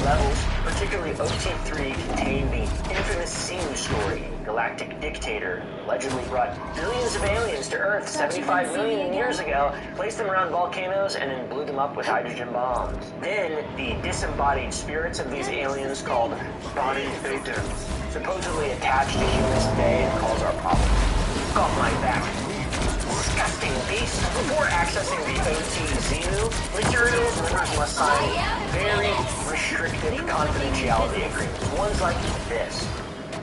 Speaker 12: Levels, particularly OT3, contain the infamous Simu story. Galactic dictator allegedly brought billions of aliens to Earth 75 million years ago, placed them around volcanoes, and then blew them up with hydrogen bombs. Then, the disembodied spirits of these aliens, called Body Phantoms, supposedly attach to humans today and cause our problems. Off my back. Disgusting beast. Before accessing the OT Xenu materials, members must sign very restrictive confidentiality agreements. Ones like this.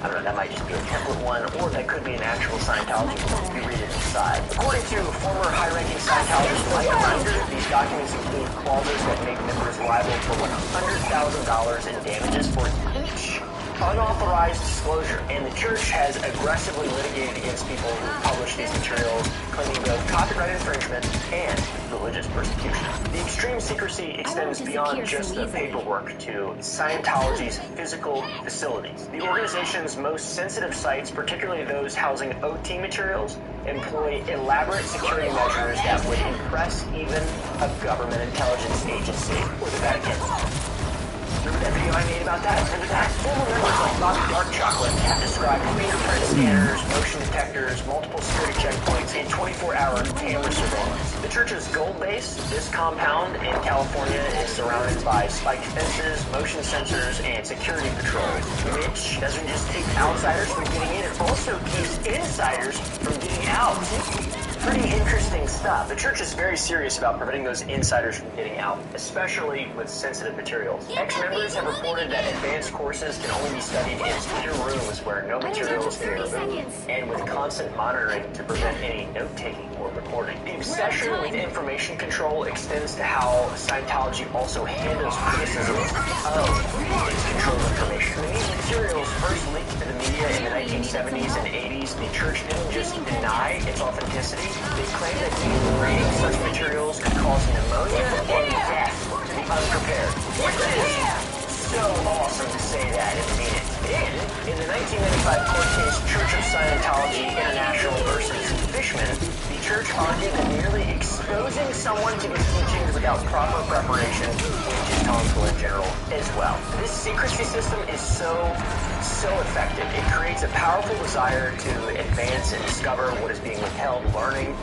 Speaker 12: I don't know, that might just be a template one, or that could be an actual Scientology book if you read it inside. According to former high-ranking Scientologist Mike Rinder, these documents include clauses that make members liable for $100,000 in damages for each unauthorized disclosure, and the church has aggressively litigated against people who publish these materials, claiming both copyright infringement and religious persecution. The extreme secrecy extends beyond just the paperwork to Scientology's physical facilities. The organization's most sensitive sites, particularly those housing OT materials, employ elaborate security measures that would impress even a government intelligence agency or the Vatican. Remember that video I made about that? Remember that? Former members like Dr. Dark Chocolate have described fingerprint scanners, motion detectors, multiple security checkpoints, and 24-hour camera surveillance. The church's gold base, this compound in California, is surrounded by spiked fences, motion sensors, and security patrols, which doesn't just keep outsiders from getting in, it also keeps insiders from getting out. Pretty interesting stuff. The church is very serious about preventing those insiders from getting out, especially with sensitive materials. Ex-members have reported that advanced courses can only be studied in secure rooms where no materials can be removed, and with constant monitoring to prevent any note-taking or recording. The obsession with information control extends to how Scientology also handles criticisms of its controlled information. When these materials first leaked to the media in the 1970s and 80s, the church didn't just deny its authenticity, they claimed that reading such materials could cause pneumonia and death to the unprepared. Which is so awesome to say that and mean it. Then, in the 1995 court case Church of Scientology International versus Fishman, the church argued that merely exposing someone to these teachings without proper preparation is harmful in general as well. This secrecy system is so effective. It creates a powerful desire to advance and discover what is being withheld, learning,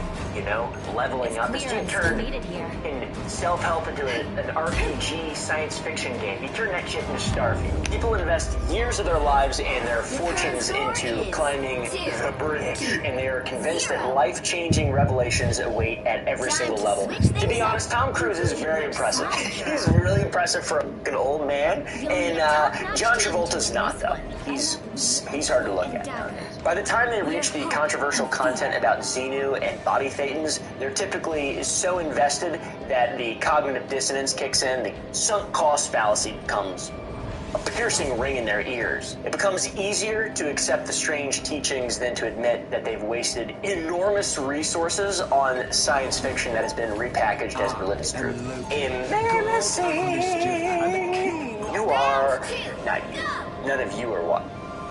Speaker 12: leveling up. This dude turned in self-help into an RPG science fiction game. He turned that shit into Starfield. People invest years of their lives and their fortunes into climbing the bridge, and they are convinced that life-changing revelations await at every single level. To be honest, Tom Cruise is very impressive. He's really impressive for an old man, and John Travolta's not, though. He's hard to look at. By the time they reach the controversial content about Xenu and body thetans, they're typically so invested that the cognitive dissonance kicks in, the sunk cost fallacy becomes a piercing ring in their ears. It becomes easier to accept the strange teachings than to admit that they've wasted enormous resources on science fiction that has been repackaged as religious truth. You are not you. None of you are what?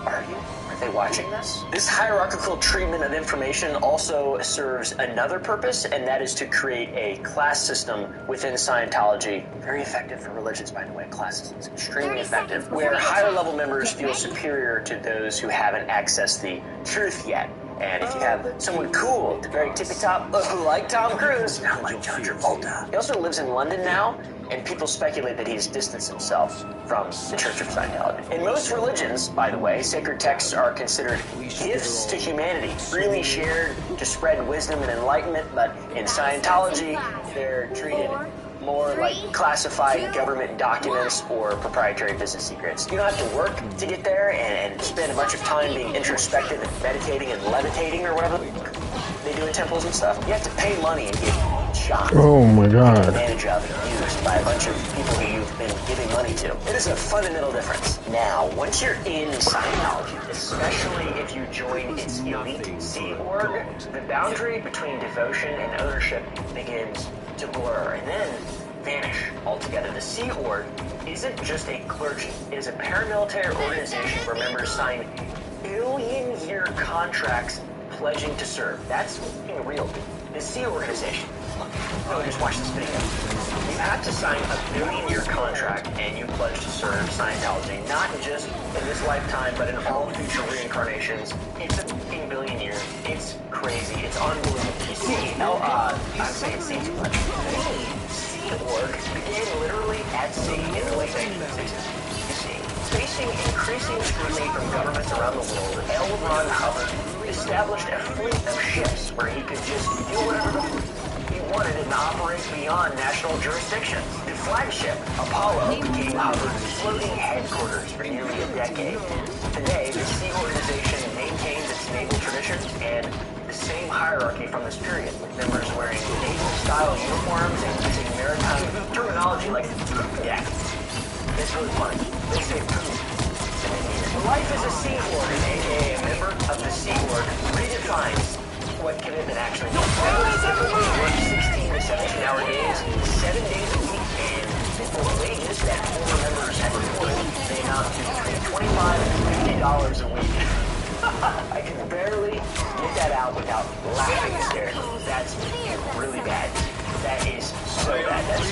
Speaker 12: Are you? Are they watching this? This hierarchical treatment of information also serves another purpose, and that is to create a class system within Scientology. Very effective for religions, by the way. Class systems extremely effective, where higher level members feel superior to those who haven't accessed the truth yet. And if you have someone cool at the very tippy top, like Tom Cruise, not like John Travolta. He also lives in London now, and people speculate that he's distanced himself from the Church of Scientology. In most religions, by the way, sacred texts are considered gifts to humanity, freely shared to spread wisdom and enlightenment, but in Scientology, they're treated more like classified government documents or proprietary business secrets. You don't have to work to get there and spend a bunch of time being introspective and meditating and levitating or whatever they do in temples and stuff. You have to pay money and get shot.
Speaker 18: Oh my God.
Speaker 12: Taken advantage of and used by a bunch of people who you've been giving money to. It is a fundamental difference. Now, once you're in Scientology, especially if you join its elite Sea Org, the boundary between devotion and ownership begins to blur and then vanish altogether. The Sea Org isn't just a clergy. It is a paramilitary organization where members sign billion-year contracts pledging to serve. That's fucking real. The Sea Organization. Look, just watch this video. You have to sign a billion-year contract and you pledge to serve Scientology, not just in this lifetime, but in all future reincarnations. It's a fucking billion years. It's crazy. It's unbelievable. You see, I'm saying sea too much. Sea Org began literally at sea in the late 1960s. You see, facing increasing scrutiny from governments around the world, L. Ron Hubbard established a fleet of ships where he could just do whatever he wanted and operate beyond national jurisdiction. The flagship, Apollo, became Hubbard's floating headquarters for nearly a decade. Today, the Sea Organization maintains its naval tradition and the same hierarchy from this period, with members wearing naval-style uniforms and using maritime terminology like poop deck. It's really funny. They say poop. Life as a Sea Org, aka a member of the Sea Org, redefines what commitment actually means. Members typically work 16 to 17-hour days, 7 days a week, and the wages that former members have reported, they amount to between $25 and $50 a week. I can barely get that out without laughing hysterically. That's really bad. That is so bad. That's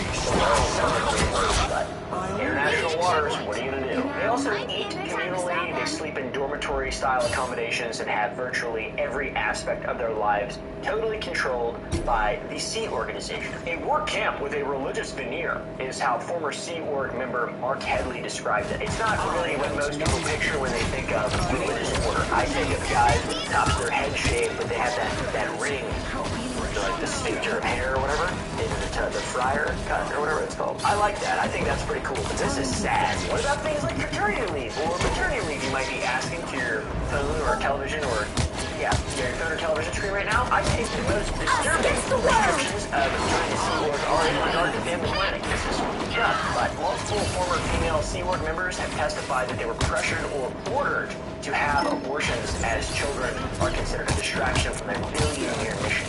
Speaker 12: international waters, what are you going to do? They also eat communally, they sleep in dormitory-style accommodations, and have virtually every aspect of their lives totally controlled by the Sea Organization. A work camp with a religious veneer is how former Sea Org member Mark Headley described it. It's not really what most people picture when they think of religious order. I think of guys with the tops of their head shaved, but they have that ring the sphincter of hair or whatever, into the friar cut or whatever it's called. I like that. I think that's pretty cool. But this is sad. What about things like fraternity leave or maternity leave? You might be asking to your phone or television or your phone or television screen right now. I think the most disturbing restrictions of joining the Sea Org are in regard to family planning. This is tough, but multiple former female Sea Org members have testified that they were pressured or ordered to have abortions as children are considered a distraction from their billion-year mission.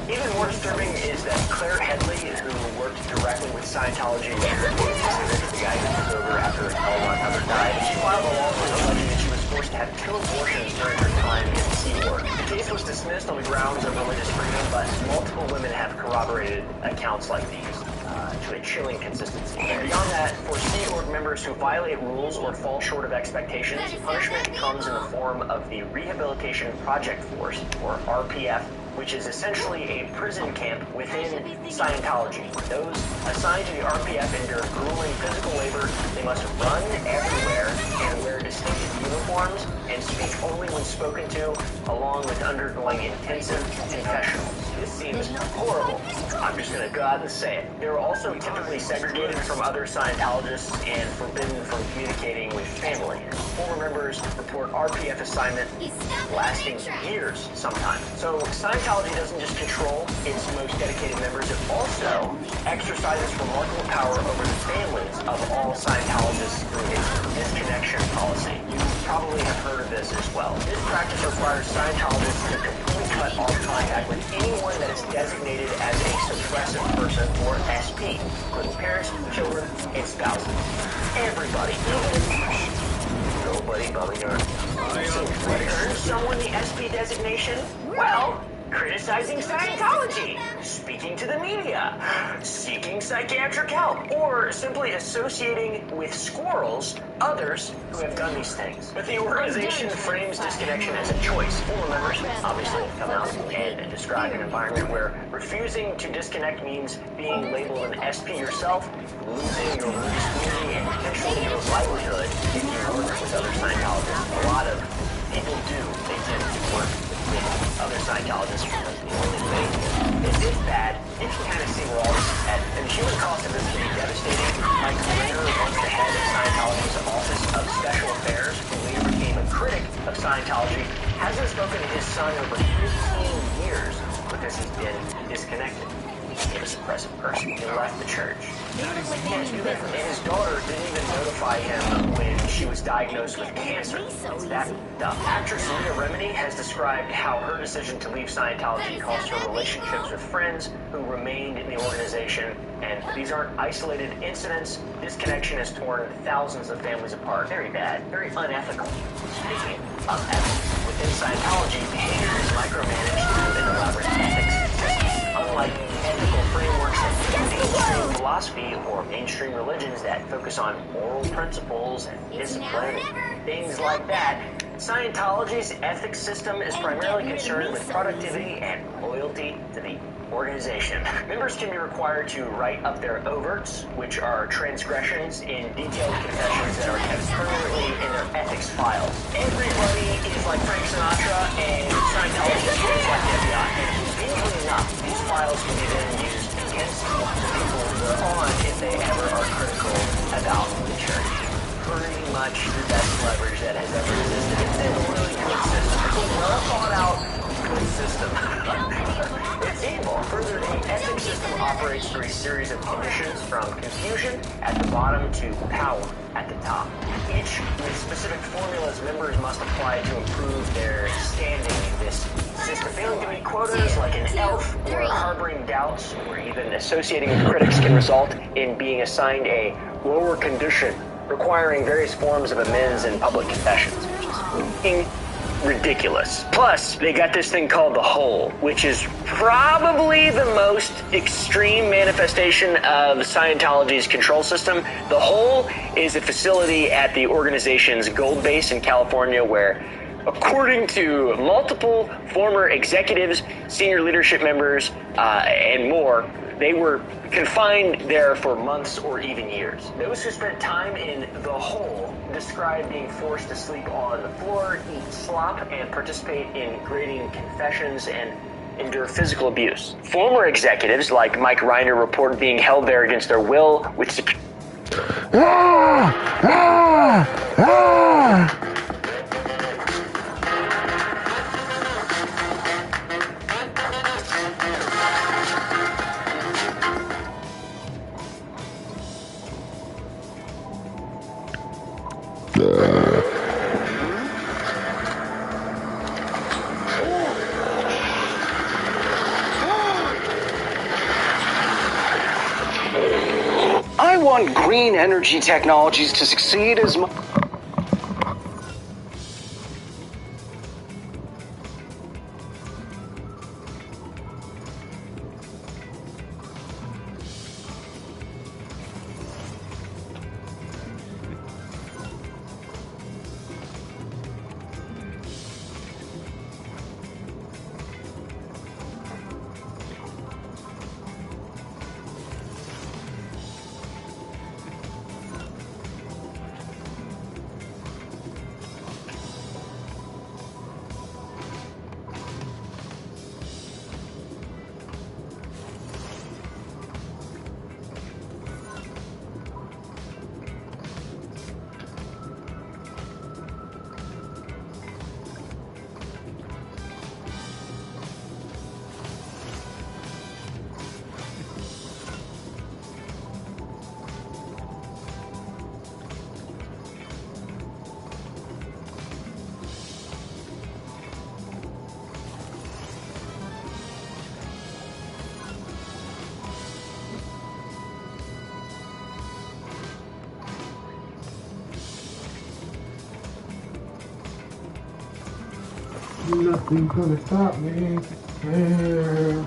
Speaker 12: Even more disturbing is that Claire Headley, who worked directly with Scientology, the guy who took over after L1 Hubbard died, she filed a lawsuit alleging that she was forced to have 2 abortions during her time in Sea Org. The case was dismissed on the grounds of religious freedom, but multiple women have corroborated accounts like these. To a chilling consistency. Beyond that, for Sea Org members who violate rules or fall short of expectations, punishment comes in the form of the Rehabilitation Project Force, or RPF, which is essentially a prison camp within Scientology. Those assigned to the RPF endure grueling physical labor. They must run everywhere and wear distinctive uniforms and speak only when spoken to, along with undergoing intensive confessionals. This seems horrible. I'm just going to go out and say it. They're also typically segregated from other Scientologists and forbidden from communicating with family. Former members report RPF assignment lasting years sometimes. So Scientology doesn't just control its most dedicated members, it also exercises remarkable power over the families of all Scientologists through its disconnection policy. You probably have heard of this as well. This practice requires Scientologists to completely cut off contact with anyone that is designated as a suppressive person, or SP, including parents, children, and spouses. Everybody, nobody but your. So what earns someone the SP designation? Well, criticizing Scientology, speaking to the media, seeking psychiatric help, or simply associating with squirrels others who have done these things. But the organization frames disconnection as a choice. Former members obviously have come out and describe an environment where refusing to disconnect means being labeled an SP yourself, losing your religious community, and potentially your livelihood if you work with other Scientologists. A lot of people do. They tend to work with other Scientologists because the only way is this bad. You can kind of see where all this is headed. And the human cost of this can be devastating. Mike Ritter, once the head of Scientology's Office of Special Affairs, who later became a critic of Scientology, hasn't spoken to his son over 15 years because he's been disconnected. He's a suppressive person. He left the church. And his daughter didn't even notify him when she was diagnosed with cancer. It's that dumb. Actress Leah Remini has described how her decision to leave Scientology cost her relationships with friends who remained in the organization. And these aren't isolated incidents. Disconnection has torn thousands of families apart. Very bad. Very unethical. Speaking of ethics, within Scientology, behavior is micromanaged through an elaborate ethics system. Unlike ethical frameworks that mainstream philosophy or mainstream religions that focus on moral principles and discipline and things like that, Scientology's ethics system is primarily concerned with productivity and loyalty to the organization. Members can be required to write up their overts, which are transgressions in detailed confessions that are kept permanently in their ethics files. Everybody is like Frank Sinatra, and Scientology is like the FBI. Conveniently enough, these files can be then used against the people they're on if they ever are critical about the church. Pretty much the best leverage that has ever existed. It's a really good system. It's a well thought out good system. It's evil. Further, the ethics system operates through a series of conditions from confusion at the bottom to power at the top. Each with specific formulas members must apply to improve their standing in this system. Failing to meet quotas like an elf or harboring doubts or even associating with critics can result in being assigned a lower condition, requiring various forms of amends and public confessions, which is ridiculous. Plus, they got this thing called the Hole, which is probably the most extreme manifestation of Scientology's control system. The Hole is a facility at the organization's Gold Base in California where, according to multiple former executives, senior leadership members, and more, they were confined there for months or even years. Those who spent time in the Hole describe being forced to sleep on the floor, eat slop, and participate in grading confessions and endure physical abuse. Former executives like Mike Reiner report being held there against their will, with security.
Speaker 19: I want green energy technologies to succeed as much.
Speaker 18: Nothing's gonna stop me. Yeah.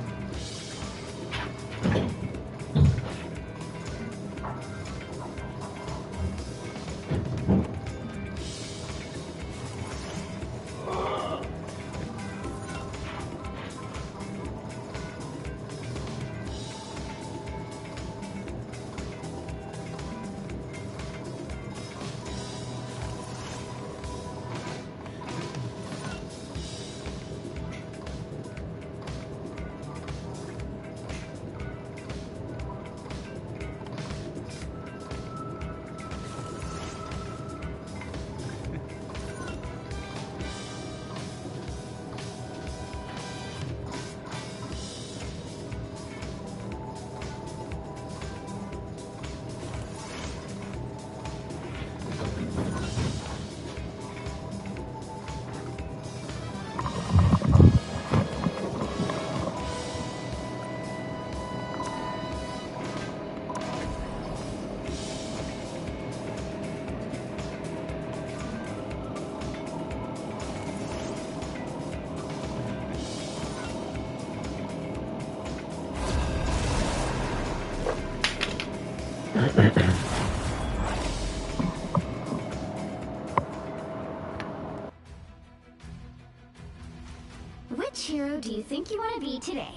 Speaker 10: Which hero do you think you want to be today?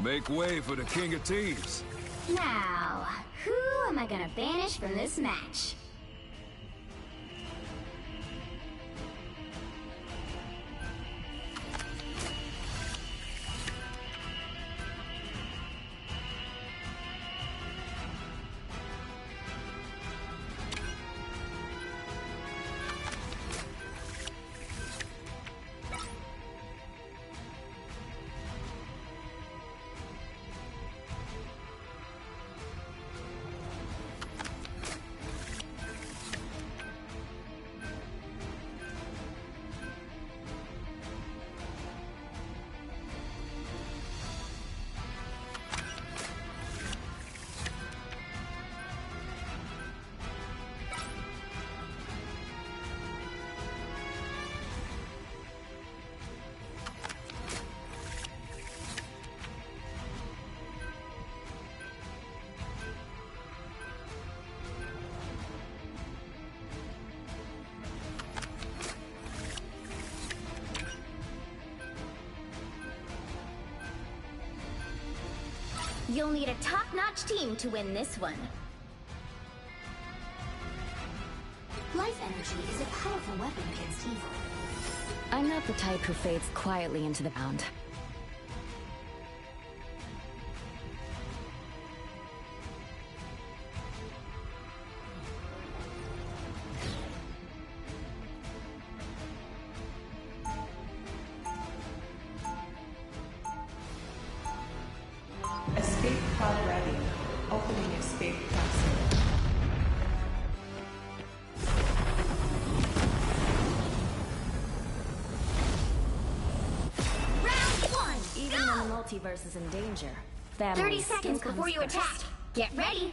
Speaker 13: Make way for the King of Teams.
Speaker 10: Now, who am I gonna banish from this match? You'll need a top-notch team to win this one.
Speaker 20: Life energy is a powerful weapon against evil.
Speaker 21: I'm not the type who fades quietly into the ground.
Speaker 22: Escape pod ready. Opening escape capsule.
Speaker 21: Even when the multiverse is in danger,
Speaker 10: 30 seconds before you attack. Get ready.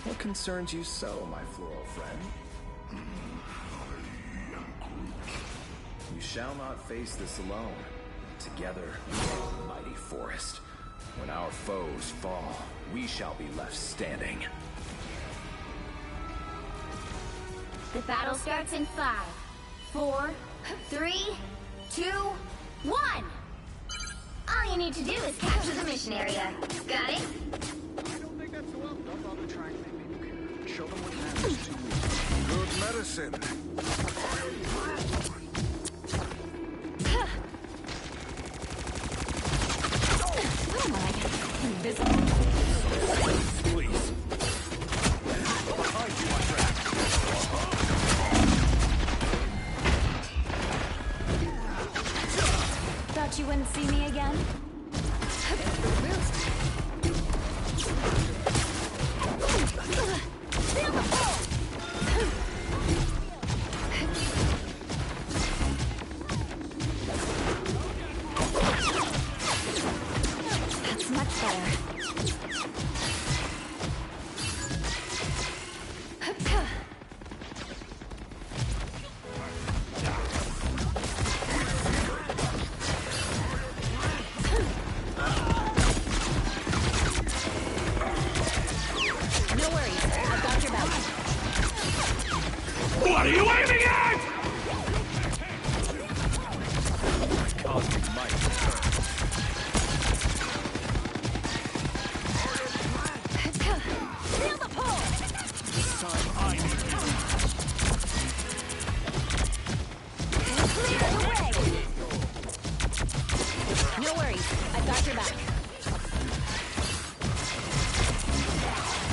Speaker 23: What concerns you so, my floral friend? You shall not face this alone. Together, we are the mighty forest. When our foes fall, we shall be left standing.
Speaker 10: The battle starts in 5, 4, 3, 2, 1. All you need to do is capture the mission area. Got it?
Speaker 23: I don't think that's so up. Don't bother trying to make people care. Show them what matters to you. Good medicine.
Speaker 21: Oh my, invisible.
Speaker 23: Please. Behind you, my friend.
Speaker 21: Thought you wouldn't see me again? That's much better. No worries, I've got your back.
Speaker 13: What are you aiming at?
Speaker 23: Cosmic might.
Speaker 21: Feel the pull!
Speaker 23: This time I need you.
Speaker 21: Clear the way! No worries, I've got your back.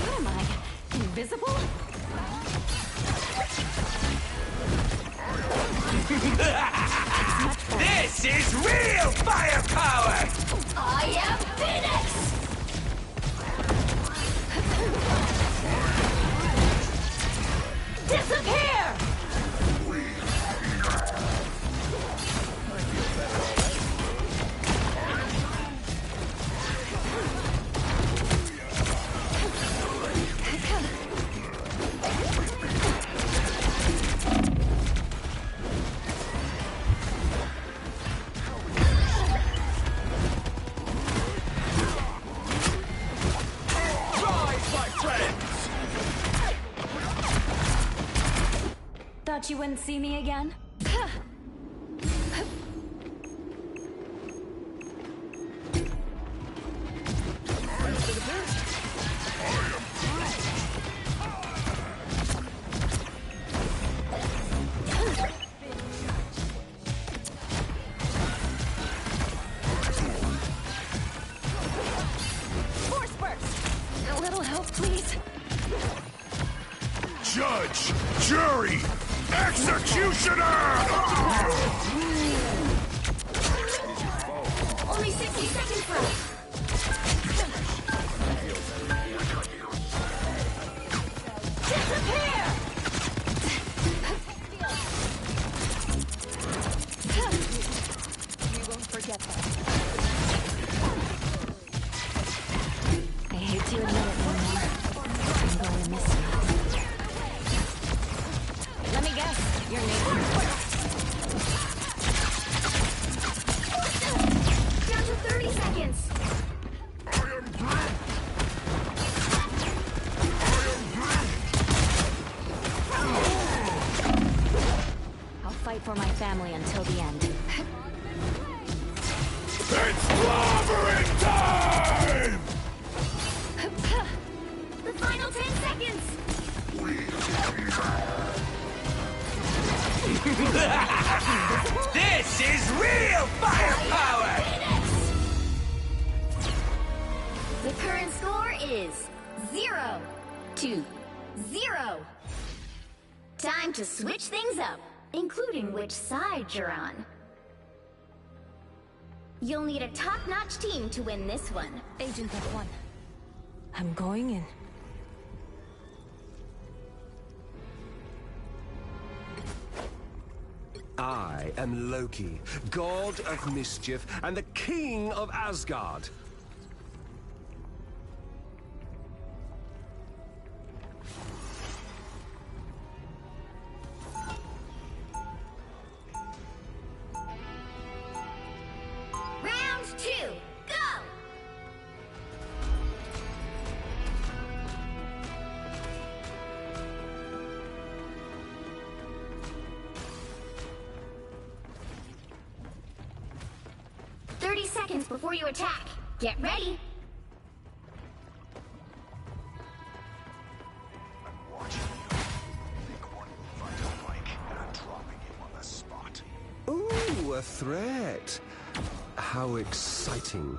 Speaker 21: What am I? Invisible?
Speaker 13: This is real firepower!
Speaker 10: I am Phoenix!
Speaker 21: Disappear!
Speaker 13: Rise, my friends!
Speaker 21: Thought you wouldn't see me again? Force burst! A little help, please.
Speaker 13: Judge, jury, executioner!
Speaker 10: Only 60 seconds left.
Speaker 21: Disappear! You won't forget that. I hate to admit it, Mona. I'm going to miss you. Let me guess, your name
Speaker 10: Down to 30 seconds. The current score is 0-0. Time to switch things up, including which side you're on. You'll need a top-notch team to win this one.
Speaker 21: Agent F1. I'm going in.
Speaker 2: I am Loki, god of mischief and the king of Asgard.
Speaker 10: Round 2, go! Seconds before you attack. Get ready.
Speaker 13: I'm watching you. Pick one move I don't like, and I'm dropping him on the spot.
Speaker 2: Ooh, a threat. How exciting.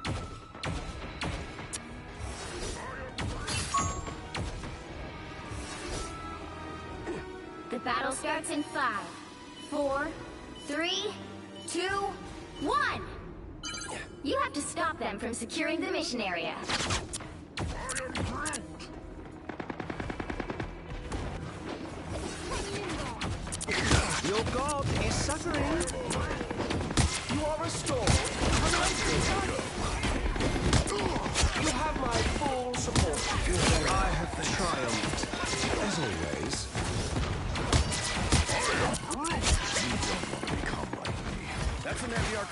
Speaker 10: The battle starts in 5, 4, 3, 2, 1. You have to stop them from securing the mission area.
Speaker 2: Your god is suffering. You are restored. You have my full support. I have triumphed, as always.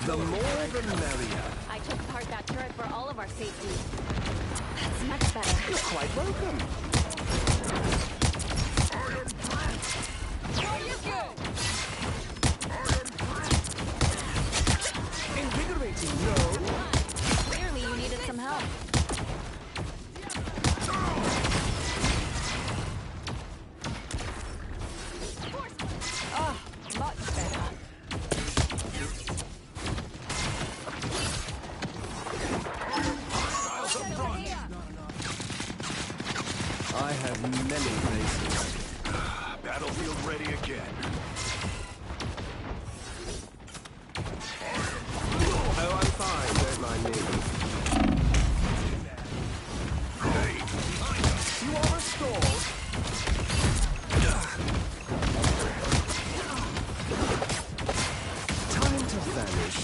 Speaker 2: The more the merrier.
Speaker 21: I took apart that turret for all of our safety. That's much better.
Speaker 2: You're quite welcome.
Speaker 21: There you go!
Speaker 2: Invigorating, no?
Speaker 21: Clearly you needed some help. Ah, much better.
Speaker 2: I have many places.
Speaker 13: Battlefield ready again.
Speaker 2: Oh, I'm fine. Don't mind me. You are restored. Time to vanish.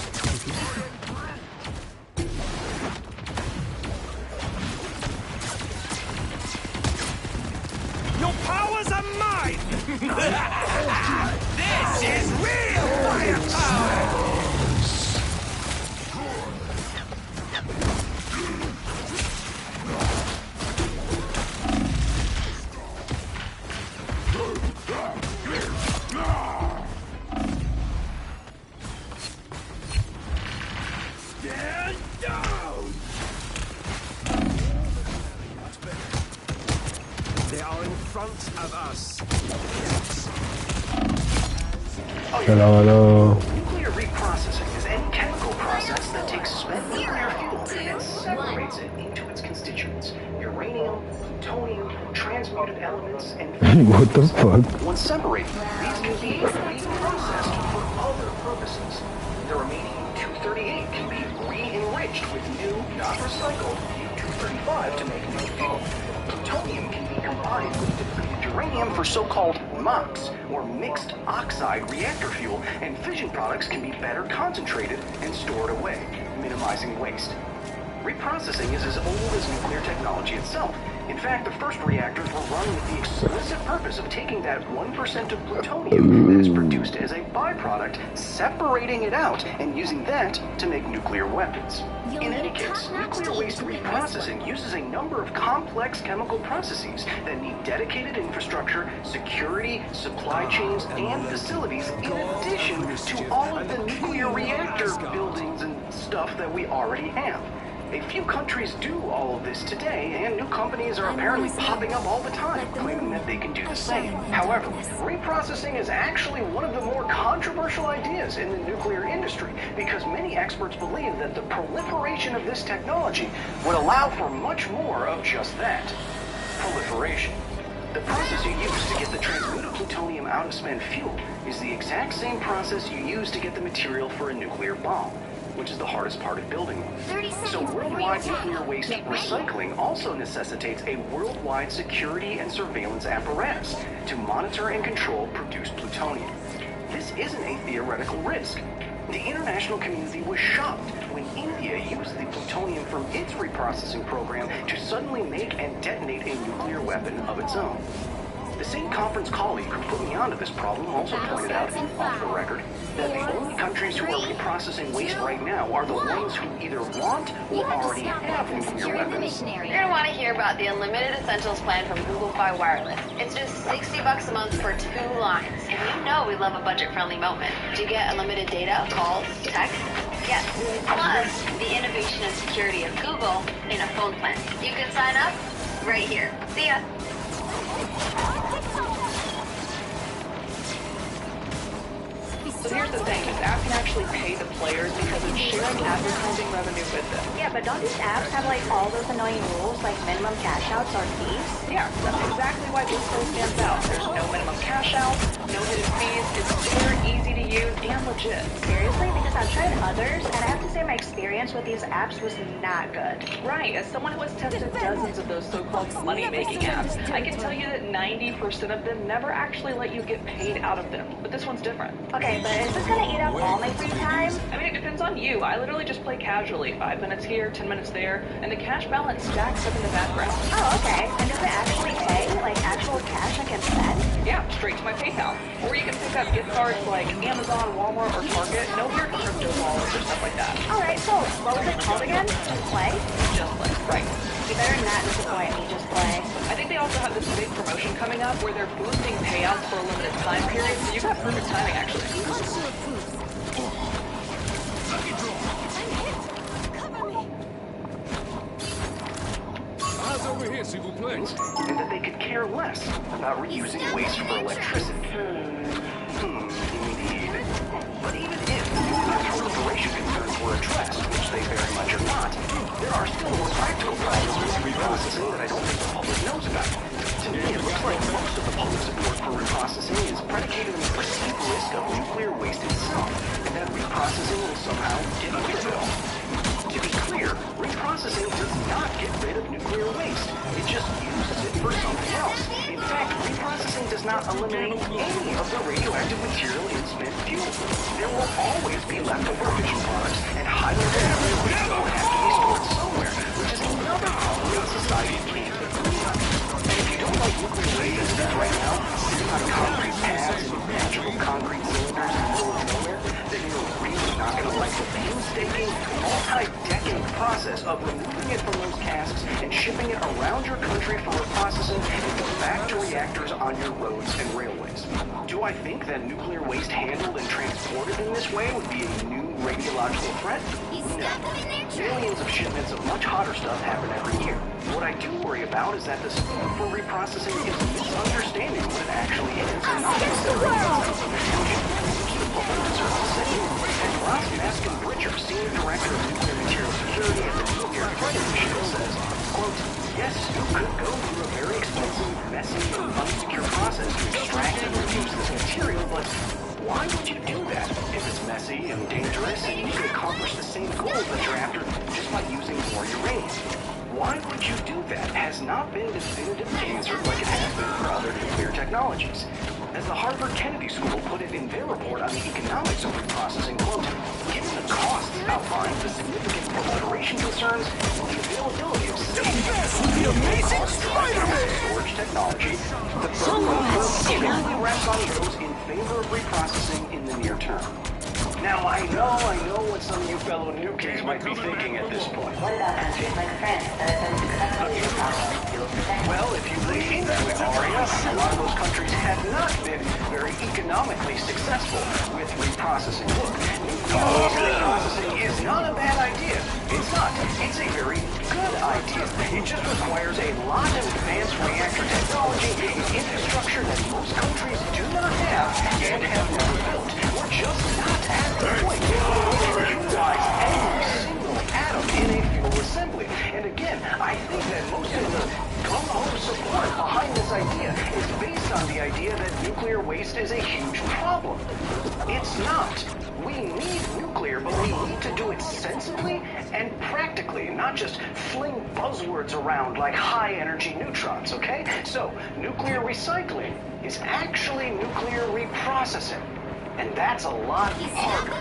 Speaker 13: Your powers are mine! This is real firepower! Stand down!
Speaker 2: They are in front of us.
Speaker 19: Hello.
Speaker 16: Nuclear reprocessing is any chemical process that takes spent nuclear fuel and separates it into its constituents. Uranium, plutonium, transmuted elements, and
Speaker 19: What the fuck?
Speaker 16: Once separated, these can be reprocessed for other purposes. The remaining 238 can be re-enriched with new, not recycled, U-235 to make new fuel. Plutonium can be combined with depleted uranium for so-called MOX, or mixed oxide reactor fuel, and fission products can be better concentrated and stored away, minimizing waste. Reprocessing is as old as nuclear technology itself. In fact, the first reactors were run with the explicit purpose of taking that 1% of plutonium that is produced as a byproduct, separating it out, and using that to make nuclear weapons. In any case, nuclear waste reprocessing uses a number of complex chemical processes that need dedicated infrastructure, security, supply chains, and facilities, in addition to all of the nuclear reactor buildings and stuff that we already have.
Speaker 3: A few countries do all of this today, and new companies are apparently popping up all the time, claiming that they can do the same. However, reprocessing is actually one of the more controversial ideas in the nuclear industry, because many experts believe that the proliferation of this technology would allow for much more of just that. Proliferation. The process you use to get the transmuted plutonium out of spent fuel is the exact same process you use to get the material for a nuclear bomb, which is the hardest part of building one. So worldwide nuclear waste recycling also necessitates a worldwide security and surveillance apparatus to monitor and control produced plutonium. This isn't a theoretical risk. The international community was shocked when India used the plutonium from its reprocessing program to suddenly make and detonate a nuclear weapon of its own. The same conference colleague who put me onto this problem also pointed out, off the record, that the only countries who are reprocessing waste right now are the ones who either want or already have nuclear weapons.
Speaker 8: You're gonna want to hear about the Unlimited Essentials plan from Google Fi Wireless. It's just $60 a month for 2 lines. And you know we love a budget-friendly moment. Do you get unlimited data, calls, text? Yes. Plus, the innovation and security of Google in a phone plan. You can sign up right here. See ya.
Speaker 9: So here's the thing, this app can actually pay the players because it's sharing advertising revenue with them.
Speaker 24: Yeah, but don't these apps have like all those annoying rules like minimum cash outs or fees?
Speaker 9: Yeah, that's exactly why this phone stands out. There's no minimum cash out, no hidden fees, it's super easy to use and legit.
Speaker 24: Seriously? Because I've tried others and I have to say my experience with these apps was not good.
Speaker 9: Right, as someone who has tested dozens of those so-called money-making apps, I can tell you that 90% of them never actually let you get paid out of them. But this one's different.
Speaker 24: Okay, but is this gonna eat up all my free time?
Speaker 9: I mean, it depends on you. I literally just play casually. 5 minutes here, 10 minutes there, and the cash balance stacks up in the background.
Speaker 24: Oh, okay. And does it actually pay? Like actual cash I can spend?
Speaker 9: Yeah, straight to my PayPal. Or you can pick up gift cards like Amazon, Walmart, or Target. No weird crypto wallets or stuff like that.
Speaker 24: Alright, so what was it called again? Just Play?
Speaker 9: Just Play, right.
Speaker 24: You better not disappoint me, Just Play.
Speaker 9: I think they also have this big promotion coming up where they're boosting payouts for a limited time period, so you got perfect timing actually.
Speaker 3: Over here, s'il vous plaît. And that they could care less about reusing waste for electricity. Indeed. But even if proliferation concerns were addressed, which they very much are not, there are still more practical problems with reprocessing that I don't think the public knows about. To me, it looks like most of the public support for reprocessing is predicated on the perceived risk of nuclear waste itself, and that reprocessing will somehow get rid of it all. To be clear, reprocessing does not get rid of nuclear waste. It just uses it for something else. In fact, reprocessing does not eliminate any of the radioactive material in spent fuel. There will always be leftover fission products, and highly radioactive waste will have to be stored somewhere, which is another problem that society can't agree on. And if you don't like nuclear waste as it is right now, sitting on concrete pads and magical concrete cylinders in the middle of nowhere, then you're really not going to like the painstaking, multi-decade process of removing it from those casks and shipping it around your country for reprocessing and go back to reactors on your roads and railways. Do I think that nuclear waste handled and transported in this way would be a new radiological threat? No. Millions of shipments of much hotter stuff happen every year. What I do worry about is that the support for reprocessing is misunderstanding what it actually is and not necessarily sense of attention, which the public deserves to say. As Ross Maskin-Bridger, Senior Director of Nuclear Material Security at the Nuclear Threat Initiative says, quote, yes, you could go through a very expensive, messy, and unsecure process to extract and reduce this material, but why would you do that if it's messy and dangerous and you can accomplish the same goals that you're after just by using more uranium? Why would you do that has not been definitively answered like it has been for other nuclear technologies. As the Harvard Kennedy School put it in their report on the economics of reprocessing, quote, given the costs outlined, the significant proliferation concerns, the availability of safe, storage technology, the clearly rests on those in favor of reprocessing in the near term. Now, I know what some of you fellow nukies might be thinking at this point.
Speaker 24: What about countries like France that have been successfully reprocessed fuel for decades?
Speaker 3: Well, if you leave, we already have
Speaker 12: A lot of those countries have not been very economically successful with reprocessing. Look, nuclear reprocessing is not a bad idea. It's not. It's a very good idea. It just requires a lot of advanced reactor technology and infrastructure that most countries do not have and have never built. We're just not at the point where we utilize every single atom in a fuel assembly. And again, I think that most of the gung-ho support behind this idea is based on the idea that nuclear waste is a huge problem. It's not. We need nuclear, but we need to do it sensibly and practically, not just fling buzzwords around like high-energy neutrons, okay? So, nuclear recycling is actually nuclear reprocessing. And that's a lot harder.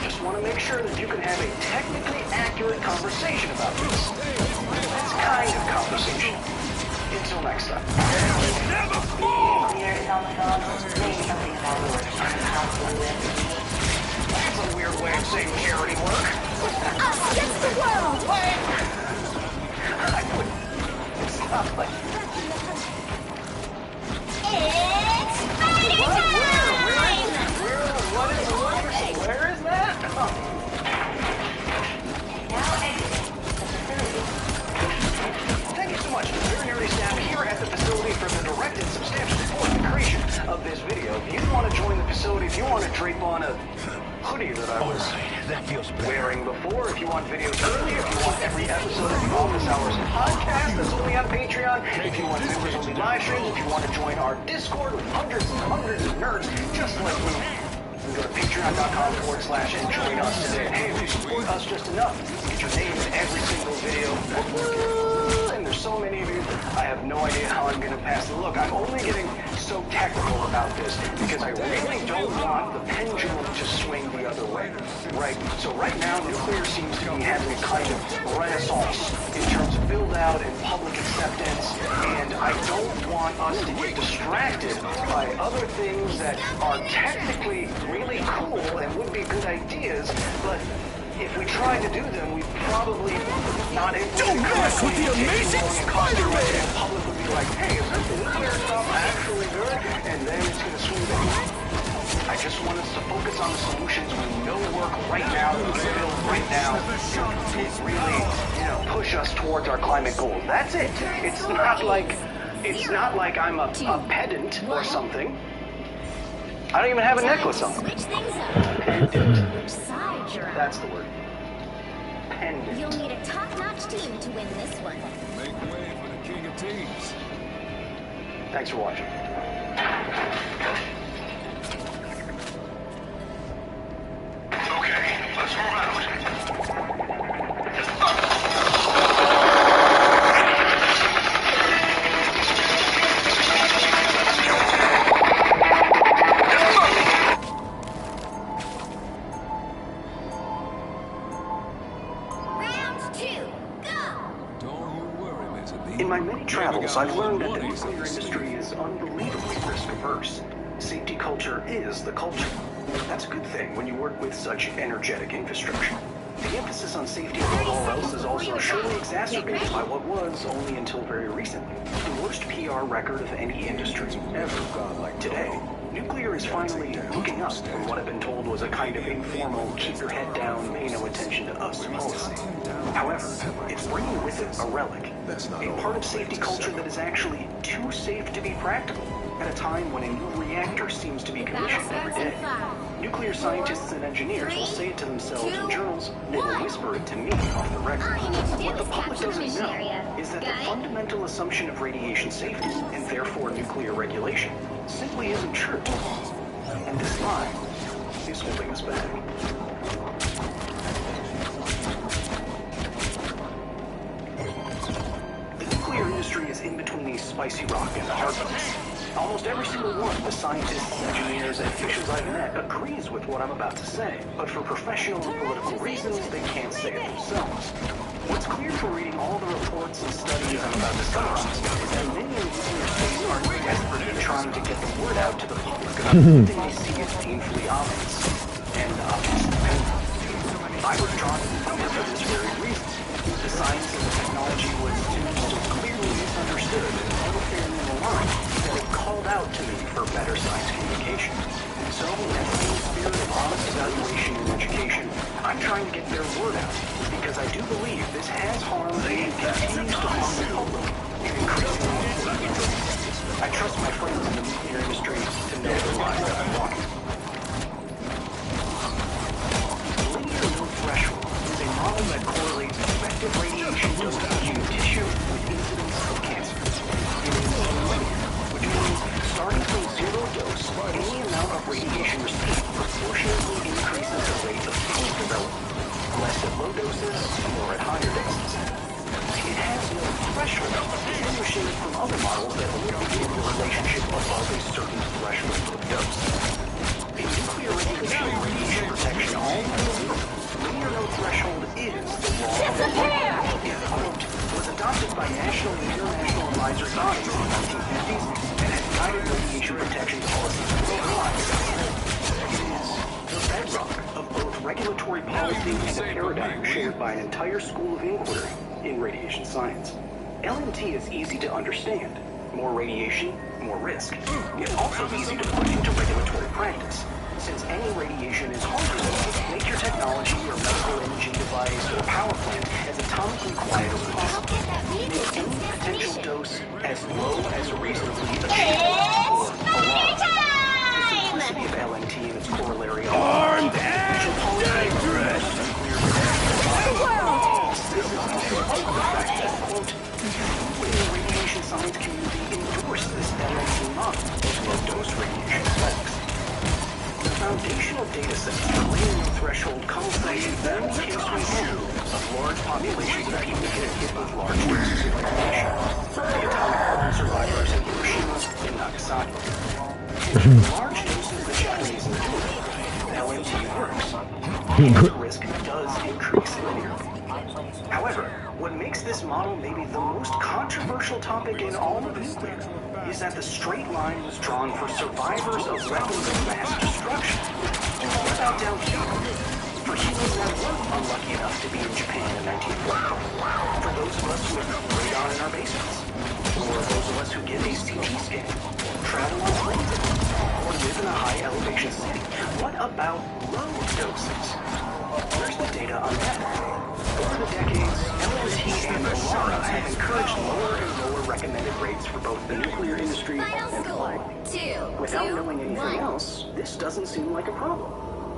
Speaker 12: Just want to make sure that you can have a technically accurate conversation about this. This kind of conversation. Until next time. Never fall! That's a weird way of saying charity work.
Speaker 10: Us against the world!
Speaker 12: I wouldn't stop like that.
Speaker 10: It's fighting time!
Speaker 12: Where is that? Thank you so much to the veterinary staff here at the facility for the direct and substantial support in the creation of this video. If you want to join the facility, if you want to drape on a hoodie that I was wearing before, if you want videos early, if you want every episode of the Office Hours podcast that's only on Patreon, if you want members-only live streams, if you want to join our Discord with hundreds and hundreds of nerds just like me, you can go to patreon.com/and join us today. And hey, if you support us just enough, get your name in every single video. And there's so many of you, I have no idea how I'm going to pass the look. I'm only getting so technical about this because I really don't want the pendulum to swing the other way, right? So right now, nuclear seems to be having a kind of renaissance in terms of build-out and public acceptance, and I don't want us to get distracted by other things that are technically really cool and would be good ideas, but if we try to do them, we probably not able to mess with the amazing Spider-Man! The public would be like, hey, is this nuclear stuff actually good? And then it's going to swing back. I just want us to focus on the solutions we know work right now, that we can build right now, to really, push us towards our climate goals. That's it. It's not like I'm a pedant or something. I don't even have a necklace on. Pendant. That's the word. Pendant.
Speaker 10: You'll need a top-notch team to win this one.
Speaker 13: Make way for the king of teams.
Speaker 12: Thanks for watching.
Speaker 13: Okay, let's move out.
Speaker 12: In my many travels, I've learned that the nuclear industry is unbelievably risk-averse. Safety culture is the culture. That's a good thing when you work with such energetic infrastructure. The emphasis on safety above all else is also surely exacerbated by what was, only until very recently, the worst PR record of any industry ever. Today, nuclear is finally looking up from what I've been told was a kind of informal, keep your head down, pay no attention to us policy. However, it's bringing with it a relic, a part of safety culture that is actually too safe to be practical, at a time when a new reactor seems to be commissioned every day. Nuclear scientists and engineers will say it to themselves in journals, and will whisper it to me off the record. What the public doesn't know is that the fundamental assumption of radiation safety, and therefore nuclear regulation, simply isn't true. And this lie is holding us back. The nuclear industry is in between a spicy rock and a hard place. Almost every single one of the scientists, engineers, and officials I've met agrees with what I'm about to say, but for professional and political reasons, they can't say it themselves. What's clear from reading all the reports and studies I'm about to summarize is that many nuclear states are desperate in trying to get the word out to the public about something they see as painfully obvious. And I was drawn to nuclear for this very reason. The science and the technology was so clearly misunderstood and unfairly maligned that it
Speaker 3: human tissue with incidence of cancer. It is unlimited, which means starting from zero dose, any amount of radiation received proportionately increases the rate of tumor development. Less at low doses, more at higher doses. It has no threshold, distinguishing it from other models that only begin the relationship above a certain threshold of dose. In nuclear regulatory radiation protection all over the world, linear no threshold is the law of the land. It, quote, was adopted by national and international advisory bodies in the 1950s and has guided radiation protection policies worldwide. It is the bedrock of both regulatory policy and a paradigm shared by an entire school of inquiry in radiation science. LNT is easy to understand. More radiation, more risk. It's also easy to put into regulatory practice. Since any radiation is harmful, make your technology, your medical imaging device, or power plant as atomically quiet as possible. Make any potential dose as low as reasonably achievable or alarmed. The simplicity of LNT and its corollary
Speaker 2: Armed and dangerous!
Speaker 3: Radiation science community endorsed this LNT model of low-dose radiation effects. The foundational data sets for linear threshold come from the only case we have of large populations of people getting hit with large doses of radiation. The atomic bomb survivors in Hiroshima and Nagasaki. With large doses the Japanese endured, LNT works. The risk does increase linearly. However, what makes this model maybe the most controversial topic in all of nuclear is that the straight line was drawn for survivors of weapons of mass destruction. What about down here? For humans that weren't unlucky enough to be in Japan in 1940. For those of us with radon in our basements. Or those of us who get a CT scan, travel on planes, or live in a high elevation city. What about low doses? Where's the data on that? Over the decades, LNT and OLARA have encouraged lower and lower recommended rates for both the nuclear industry and public. Without knowing anything else, this doesn't seem like a problem.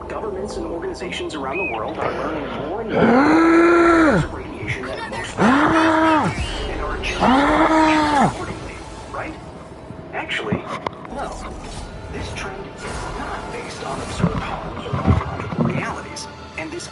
Speaker 3: Governments and organizations around the world are learning more and more about radiation at most and are adjusting accordingly, right? Actually, no. This trend is not based on observed harms or biological realities, and this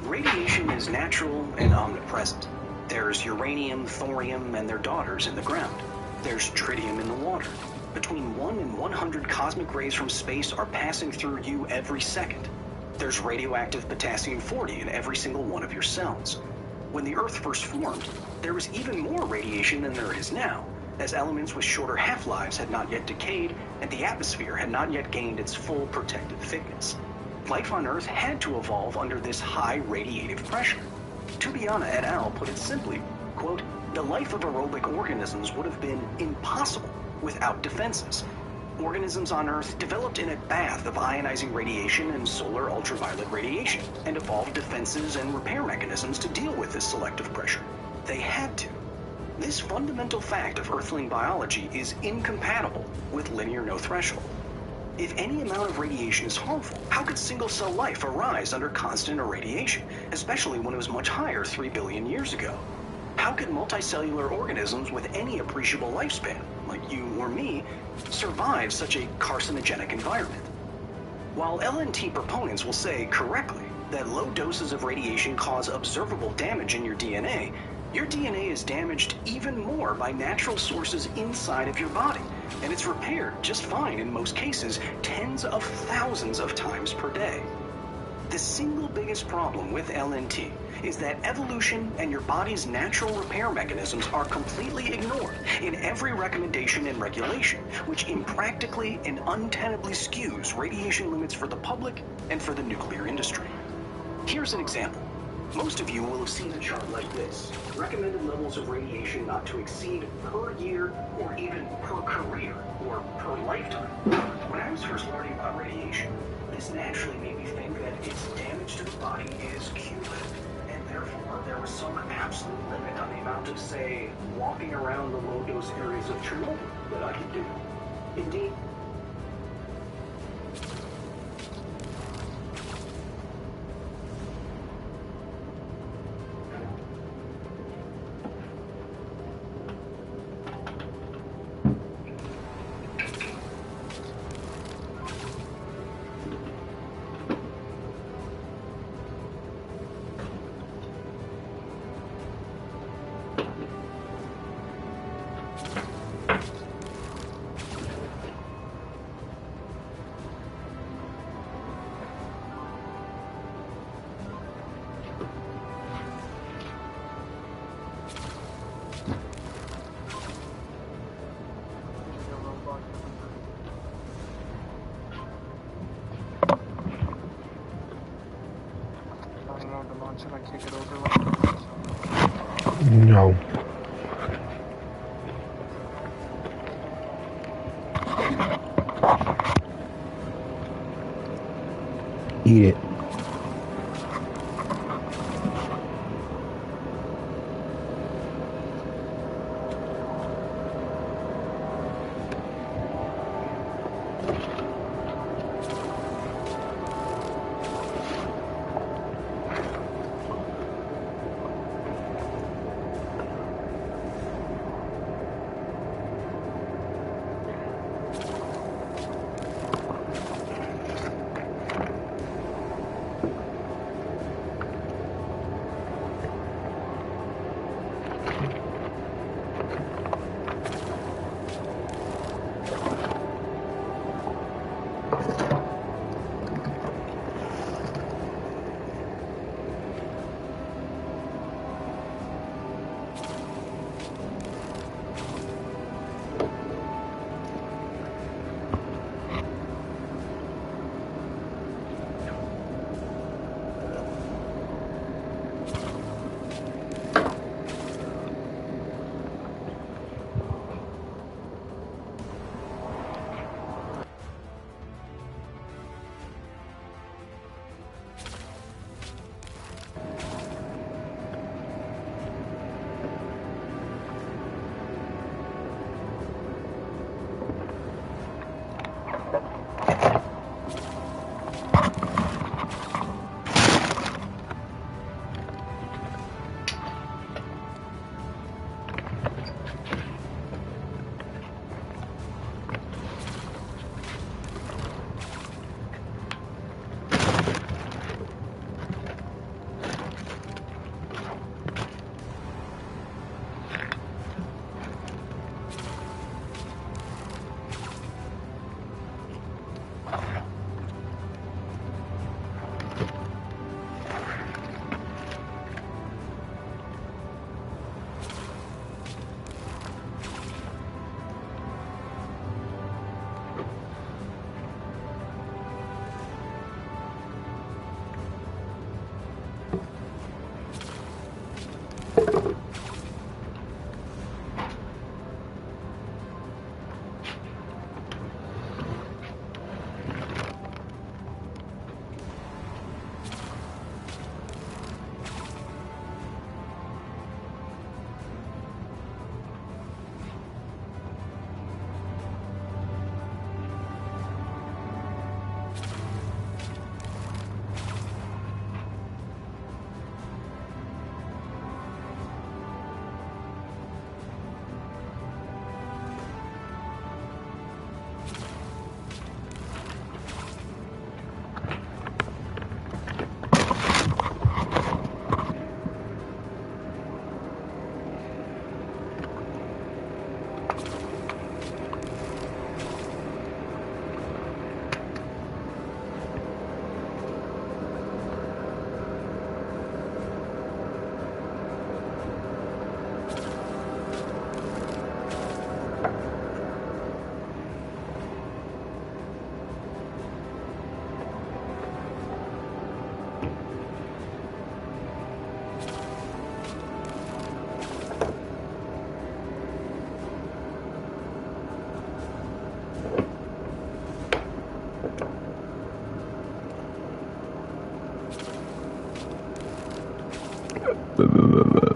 Speaker 3: radiation is natural and omnipresent. There's uranium, thorium, and their daughters in the ground. There's tritium in the water. Between 1 and 100 cosmic rays from space are passing through you every second. There's radioactive potassium-40 in every single one of your cells. When the Earth first formed, there was even more radiation than there is now, as elements with shorter half-lives had not yet decayed and the atmosphere had not yet gained its full protective thickness. Life on Earth had to evolve under this high radiative pressure. Tubiana et al. Put it simply, quote, the life of aerobic organisms would have been impossible without defenses. Organisms on Earth developed in a bath of ionizing radiation and solar ultraviolet radiation, and evolved defenses and repair mechanisms to deal with this selective pressure. They had to. This fundamental fact of Earthling biology is incompatible with linear no threshold. If any amount of radiation is harmful, how could single-cell life arise under constant irradiation, especially when it was much higher 3 billion years ago? How could multicellular organisms with any appreciable lifespan, like you or me, survive such a carcinogenic environment? While LNT proponents will say, correctly, that low doses of radiation cause observable damage in your DNA is damaged even more by natural sources inside of your body, and it's repaired just fine in most cases, tens of thousands of times per day. The single biggest problem with LNT is that evolution and your body's natural repair mechanisms are completely ignored in every recommendation and regulation, which impractically and untenably skews radiation limits for the public and for the nuclear industry. Here's an example. Most of you will have seen a chart like this. Recommended levels of radiation not to exceed per year or even per career or per lifetime. When I was first learning about radiation, this naturally made me think that if money is cute, and therefore there was some absolute limit on the amount of, say, walking around the low-dose areas of Chernobyl that I could do. Indeed.
Speaker 18: No. Eat it. Hallelujah.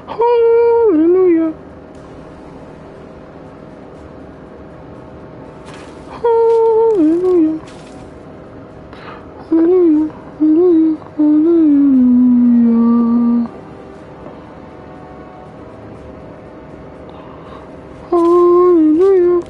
Speaker 18: Hallelujah. Hallelujah. Hallelujah. Hallelujah.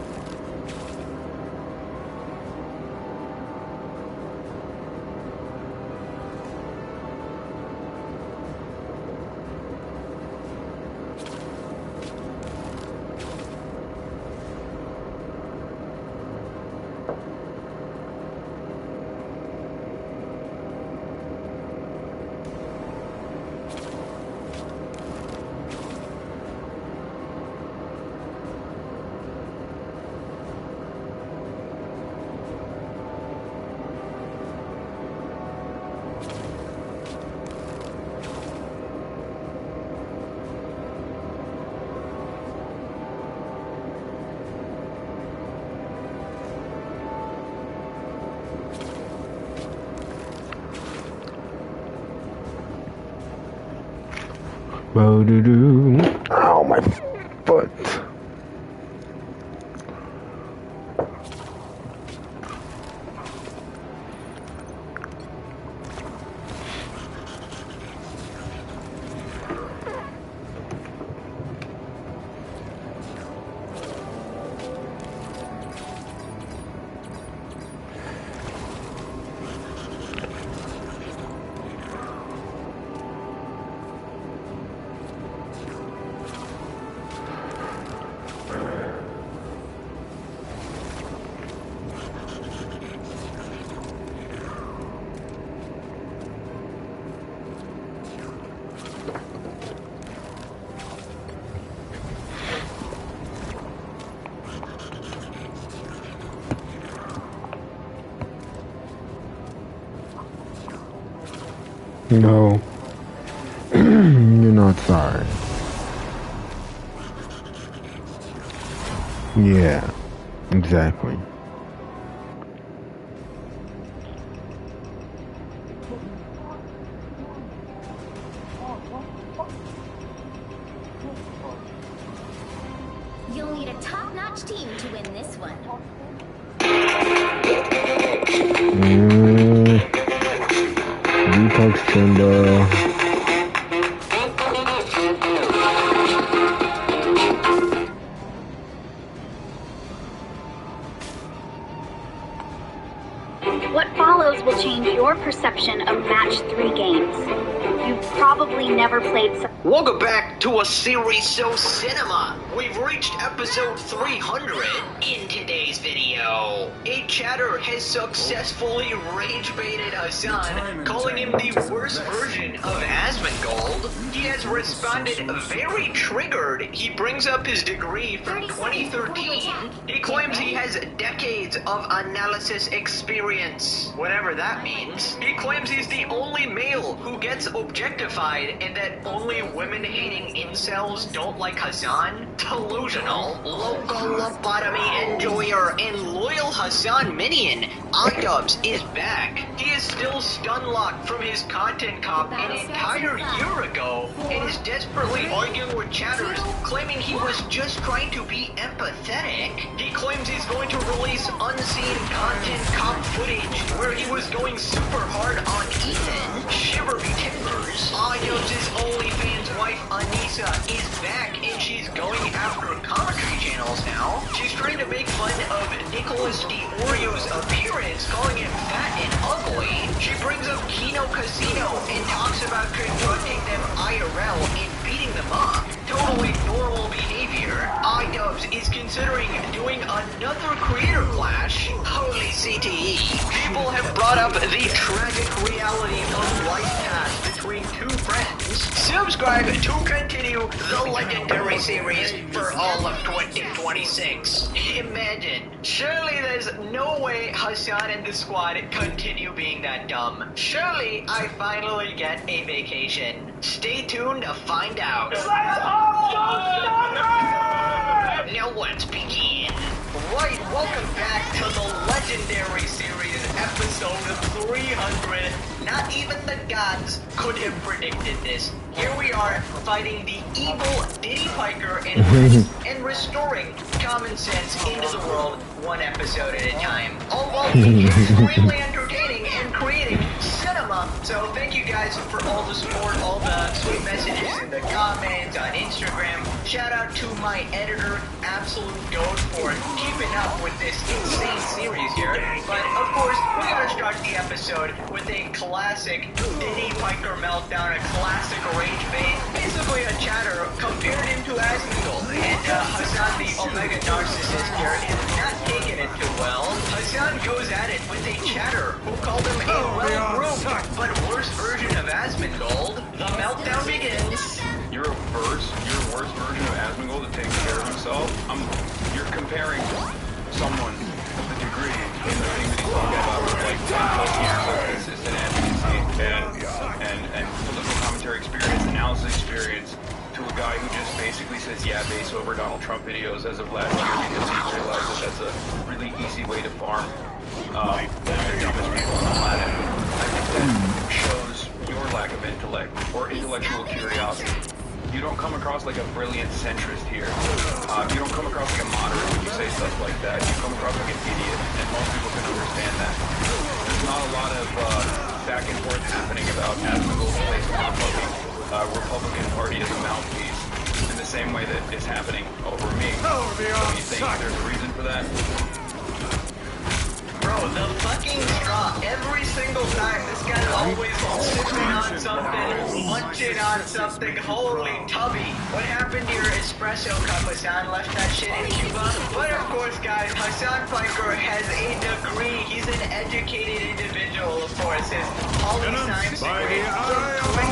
Speaker 18: Hallelujah. Ow, my foot. No, you're not sorry. Yeah, exactly.
Speaker 10: You'll need a top-notch team to win this one.
Speaker 18: Detox Timber.
Speaker 24: What follows will change your perception of Match 3 games. You've probably never played some...
Speaker 4: Welcome back to a series so cinema. We've reached episode 300. In today's video, a chatter has successfully rage-baited Hassan, calling him the worst version of Asmongold. He has responded very triggered. He brings up his degree from 2013. He claims he has decades of analysis experience, whatever that means. He claims he's the only male who gets objectified and that only women-hating incels don't like Hassan. Delusional. Local lobotomy, enjoy your Piker and loyal Hassan minion, Idubbbz, is back. He is still stun-locked from his content cop an entire year ago and is desperately arguing with chatters, claiming he was just trying to be empathetic. He claims he's going to release unseen content cop footage where he was going super hard on Ethan. Shiver me timbers. Idubbbz's OnlyFans wife, Anissa, is back and she's going after commentary channels now. She's trying to make fun of Nicholas DiOrio's appearance, calling him fat and ugly. She brings up Kino Casino and talks about confronting them IRL and beating them up. Totally normal behavior. Idubbbz is considering doing another creator clash. Holy CTE. People have brought up the tragic reality of life path between two friends. Subscribe to continue the legendary series for all of 2026. Imagine. Surely there's no way Hassan and the squad continue being that dumb. Surely I finally get a vacation. Stay tuned to find out. Now let's begin. Right, welcome back to the legendary series, episode 300. Not even the gods could have predicted this. Here we are, fighting the evil Diddy Piker and restoring common sense into the world one episode at a time. All while being extremely entertaining and creating cinema. So thank you guys for all the support, all the sweet messages in the comments, on Instagram. Shout out to my editor, Absolute Goat, for keeping up with this insane series here. But of course, we gotta start the episode with a classic Diddy Piker meltdown, a classic rage bait. Basically a chatter compared him to Asmongold. And Hassan, the Omega narcissist here, is not taking it too well. Hassan goes at it with a chatter who called him a well-groomed but worse version of Asmongold. The meltdown begins.
Speaker 1: You're a worse version of Asmongold that takes care of himself. You're comparing someone with a degree in the thing that he's talking about with like 10 plus years of consistent advocacy and political commentary experience, analysis experience, to a guy who just basically says yeah base over Donald Trump videos as of last year because he realized that that's a really easy way to farm the dumbest people on the planet. I think that shows your lack of intellect or intellectual curiosity. You don't come across like a brilliant centrist here. You don't come across like a moderate when you say stuff like that. You come across like an idiot, and most people can understand that. There's not a lot of back and forth happening about Asmongold's place in the Republican Party as a mouthpiece in the same way that is happening over me. So you think there's a reason for that?
Speaker 4: Bro, the fucking straw, every single time, this guy's always sipping on something, munching on something, holy tubby. What happened to your espresso cup? Hassan left that shit in Cuba? But of course, guys, Hassan Piker has a degree. He's an educated individual, of course. His poli-science degree from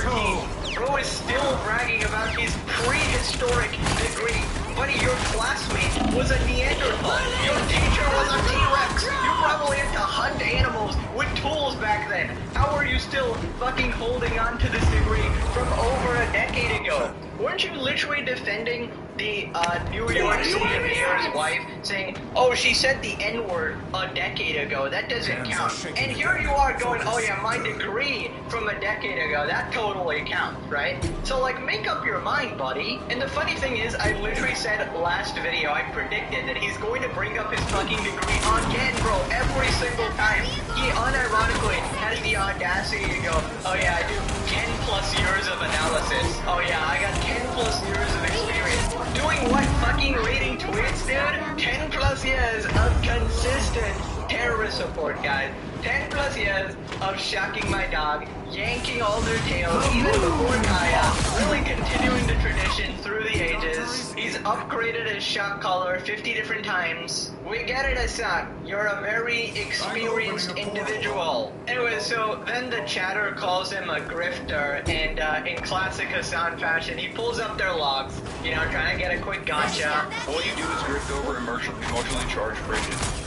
Speaker 4: 2013. Bro is still bragging about his prehistoric degree. Buddy, your classmate was a Neanderthal. Your teacher was a T-Rex. You probably had to hunt animals with tools back then. How are you still fucking holding on to this degree from over a decade ago? Weren't you literally defending the New York City mayor's wife, saying, oh, she said the N-word a decade ago, that doesn't count. And here you are going, oh yeah, my degree from a decade ago, that totally counts, right? So like, make up your mind, buddy. And the funny thing is, I literally said last video, I predicted that he's going to bring up his fucking degree again, bro, every single time. He unironically has the audacity to go, oh yeah, I do 10 plus years of analysis. Oh yeah, I got 10 plus years of experience. Doing what? Fucking reading tweets, dude? 10 plus years of consistent terrorist support, guys. 10 plus years of shocking my dog, yanking all their tails, even before Kaya, really continuing the tradition through the ages. He's upgraded his shock collar 50 different times. We get it, Hassan. You're a very experienced individual. Anyway, so then the chatter calls him a grifter, and in classic Hassan fashion, he pulls up their logs, you know, trying to get a quick gotcha.
Speaker 1: All you do is grift over emotionally charged fridges.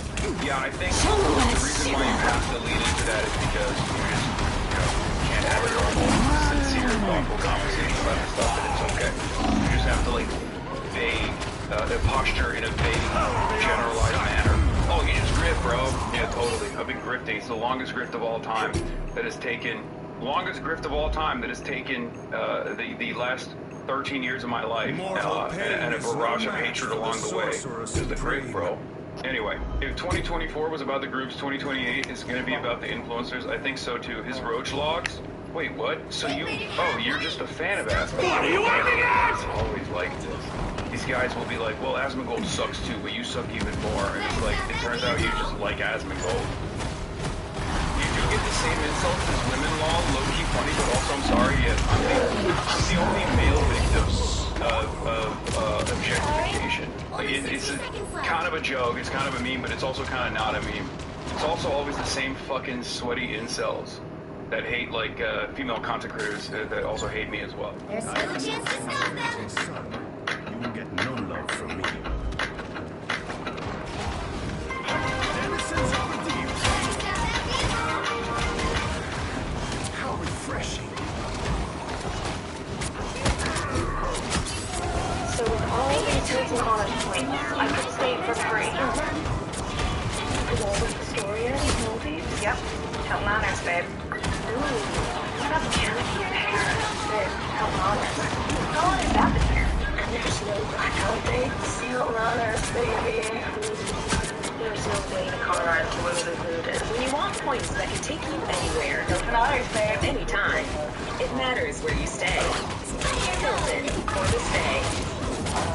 Speaker 1: Yeah, I think the reason why you have to lean into that is because you just, can't have a normal, sincere, thoughtful conversation about the stuff, and it's okay. You just have to, like, posture in a vague, generalized manner.
Speaker 5: been grifting. It's the longest grift of all time that has taken the last 13 years of my life, and a barrage of hatred along the way. It's the grift, bro. Anyway, if 2024 was about the groups, 2028 is going to be about the influencers. I think so too. His roach logs. Wait, what? So you're just a fan of Asmongold. What are you aiming at? It's always like this. These guys will be like, well, Asmongold sucks too, but you suck even more. And it's like, it turns out you just like Asmongold. You do get the same insults as women, lol, low-key funny, but also I'm sorry, yes, I'm the only male victim of objectification. Like, it's kind of a joke, it's kind of a meme, but it's also kind of not a meme. It's also always the same fucking sweaty incels that hate, like, female content creators that also hate me as well.
Speaker 10: There's still a chance to stop them.
Speaker 13: You will get no love from me. Innocence of the deep. How refreshing.
Speaker 9: So with all these total knowledge points, I could stay for free. With all the Historia and movies? Yep. Help Honors, babe. Ooh, what about the canopy of hair? Babe, Help Honors. How long has that been there? And there's no blackout dates. Help Honors, baby. There's no way to colorize the way they moved it. When you want points that can take you anywhere, Help Honors, babe, anytime. It matters where you stay. Hilton, or the stay.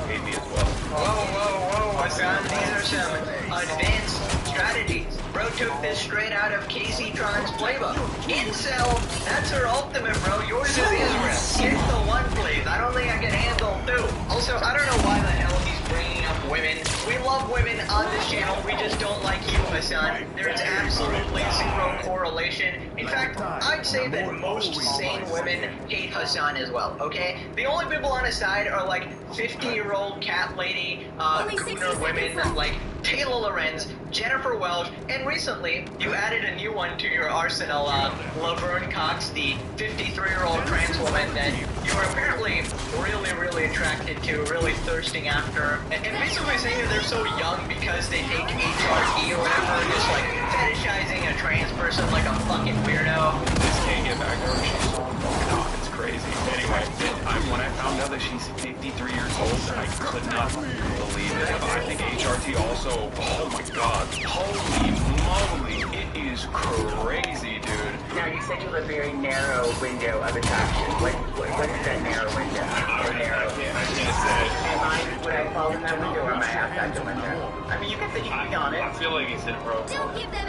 Speaker 5: Hate me as well.
Speaker 4: Whoa, Hassan, these are some advanced strategies. Bro took this straight out of Casey Tron's playbook. Incel, that's her ultimate, bro. Yours is Israel. Get the one, please. I don't think I can handle two. Also, I don't know why the hell he's bringing up women. We love women on this channel. We just don't like you, Hassan. There's absolutely zero correlation. In fact, I'd say that most sane women hate Hassan as well, okay? The only people on his side are like 50-year-old cat lady, gooner women like Taylor Lorenz, Jennifer Welch, and recently you added a new one to your arsenal, Laverne Cox, the 53-year-old trans woman that you are apparently really attracted to, really thirsting after, and basically saying that they're so young because they take HRT or whatever, just like fetishizing a trans person like a fucking weirdo.
Speaker 5: This can't get back to her. She's so fucking off. It's crazy. Anyway, when I found out that she's 53 years old, I could not believe it. I think HRT also, oh my god, holy moly, it is crazy, dude.
Speaker 12: Now, you said you have a very narrow window of attraction. What is that narrow window?
Speaker 5: I can't say.
Speaker 12: Would I fall in that window or am I outside the window? I mean, you can say you can be on it.
Speaker 5: I feel like he's in, bro.
Speaker 10: Don't give them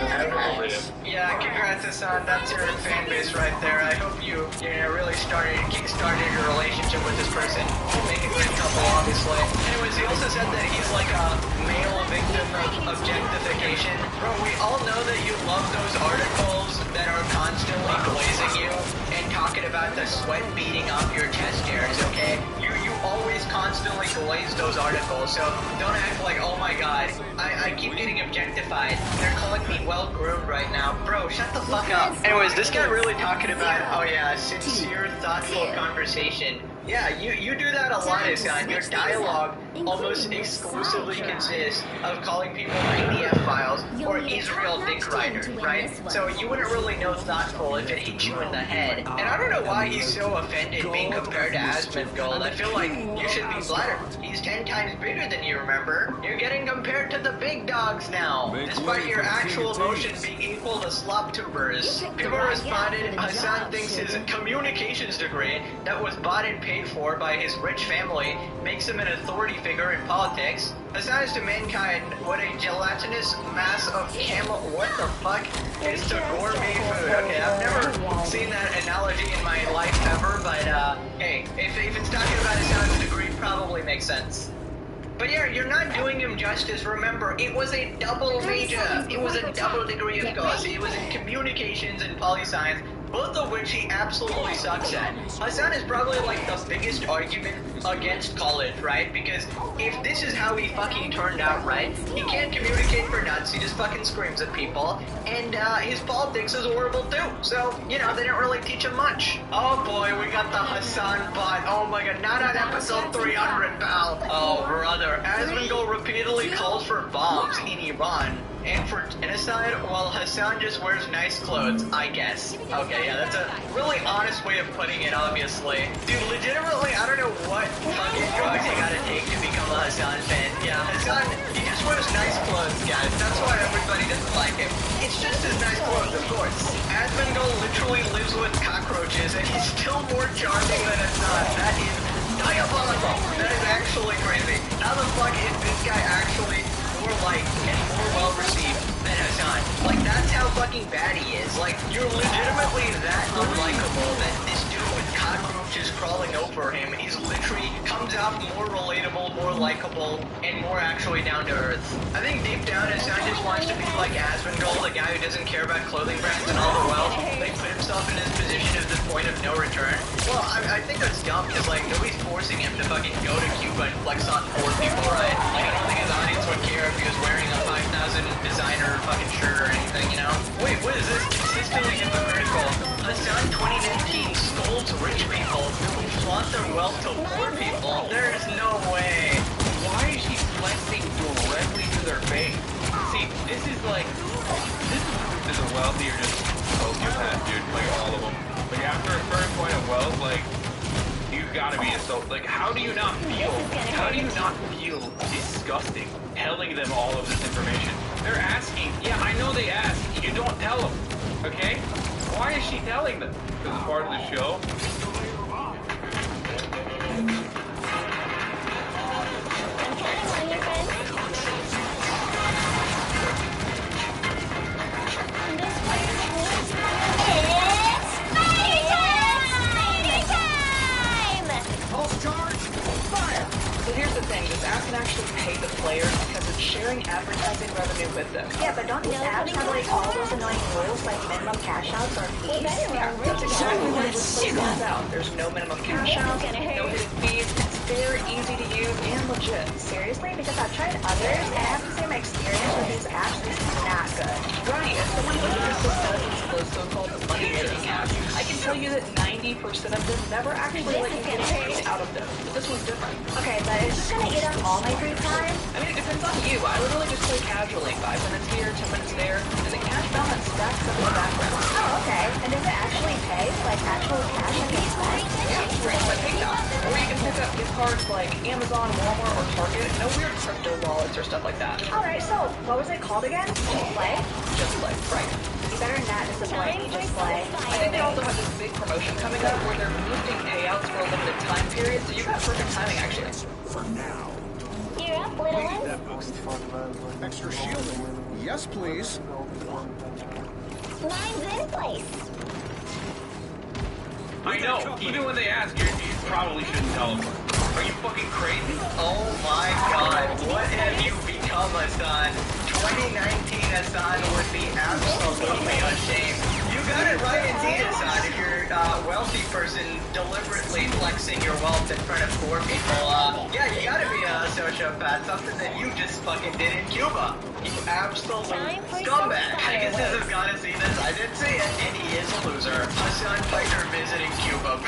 Speaker 4: Yeah, congrats, Hassan. That's your fan base right there. I hope you really kickstarted your relationship with this person. Make a great couple, obviously. Anyways, he also said that he's like a male victim of objectification. Bro, we all know that you love those articles that are constantly glazing you and talking about the sweat beating up your chest hairs, okay? You always constantly glaze those articles, so don't act like, oh my god, I keep getting objectified. They're calling me well-groomed right now. Bro, shut the fuck up. Anyways, this guy really talking about, oh yeah, sincere, thoughtful conversation. Yeah, you do that a lot, Hassan. Your dialogue almost exclusively consists of calling people PDF files or Israel dick riders, right? So you wouldn't really know thoughtful if it hit you in the head. And I don't know why he's so offended being compared to Asmongold. I feel like you should be flattered. He's 10 times bigger than you, remember? You're getting compared to the big dogs now, despite your actual emotion being equal to slop tubers. People responded, Hassan thinks his communications degree that was bought and paid for by his rich family makes him an authority figure in politics. Hassan is to mankind what a gelatinous mass of camel. What the fuck is to gourmet food? Okay, I've never seen that analogy in my life ever, but hey, if it's talking about Hassan's degree, it probably makes sense. But yeah, you're not doing him justice. Remember, it was a double major. It was a double degree of course. It was in communications and poli-science, both of which he absolutely sucks at. Hassan is probably like the biggest argument against college, right? Because if this is how he fucking turned out, right? He can't communicate for nuts, he just fucking screams at people, and his politics is horrible too. So, you know, they didn't really teach him much. Oh boy, we got the Hassan bot. Oh my god, not on episode 300, pal. Oh brother, Asmongold repeatedly calls for bombs in Iran. and for genocide, well, Hassan just wears nice clothes, I guess. Okay, yeah, that's a really honest way of putting it, obviously. Dude, legitimately, I don't know what fucking drugs you gotta take to become a Hassan fan. Yeah, Hassan, he just wears nice clothes, guys. That's why everybody doesn't like him. It's just his nice clothes, of course. Asmongold literally lives with cockroaches, and he's still more charming than Hassan. That is diabolical. That is actually crazy. How the fuck is this guy actually more liked and more well received than Hassan? Like, that's how fucking bad he is. Like, you're legitimately that unlikable that this dude with cockroaches crawling over him, he's literally comes out more relatable, more likable, and more actually down to earth. I think deep down Hassan just wants to be like Asmongold, a guy who doesn't care about clothing brands and all the wealth, but he put himself in his position of the point of no return. Well, I think that's dumb because, like, nobody's forcing him to fucking go to Cuba and flex on poor people, right? Like, I don't think his audience would care if he was wearing a 5,000 designer fucking shirt or anything, you know? Wait, what is this? Consistently hypocritical. Hassan 2019 scolds rich people who flaunt their wealth to poor people. There's no way.
Speaker 5: Why is she flexing directly to their face? See, this is like, this is a wealthy or just sociopath, dude. Like, all of them. Like, after a certain point of wealth, like, you've got to be like, how do you not feel disgusting telling them all of this information? They're asking. Yeah, I know they ask. You don't tell them, okay? Why is she telling them? Because it's part of the show.
Speaker 17: So here's the thing, this app can actually pay the players because it's sharing advertising revenue with them.
Speaker 9: Yeah, but don't these apps have like all those annoying rules like minimum cash outs or fees?
Speaker 17: Yeah, that's exactly what this place is out. There's no minimum cash out, no hidden fees, it's very easy to use and legit.
Speaker 9: Seriously? Because I've tried others and I have to say my experience with these apps is not good.
Speaker 17: Right, as someone who uses those so-called money-making apps, I can tell you that 90% of them never actually let you get paid out of them. But this one's different.
Speaker 9: Okay, but is this gonna eat up all my free time?
Speaker 17: I mean, it depends on you. I literally just play casually. 5 minutes here, 10 minutes there, and the cash balance stacks up in the background.
Speaker 9: Oh, okay. And does it actually pay? Like actual cash and get spent?
Speaker 17: Yeah, straight by PayPal. Or you can pick up gift cards like Amazon, Walmart, or Target. No weird crypto wallets or stuff like that.
Speaker 9: Alright, so what was it called again? Just Play?
Speaker 17: Just Play, right.
Speaker 9: You better not disappoint me, Just Play.
Speaker 17: I think they also have this big promotion coming up where they're boosting payouts for a limited time period, so you got perfect timing actually.
Speaker 13: For now.
Speaker 10: You're up, little one.
Speaker 13: That boost. Extra shielding. Yes, please.
Speaker 10: Mine's in place.
Speaker 5: I know. Even when they ask, you probably shouldn't tell them. Are you fucking crazy?
Speaker 4: Oh my god, what have you become, Hassan? 2019 Hassan would be absolutely ashamed. You got it right indeed, Hassan. If you're a wealthy person deliberately flexing your wealth in front of poor people, yeah, you gotta be a sociopath. Something that you just fucking did in Cuba. You absolute scumbag. I guess this has gotta see this. I didn't see it, and he is a loser. Hassan Piker visiting Cuba.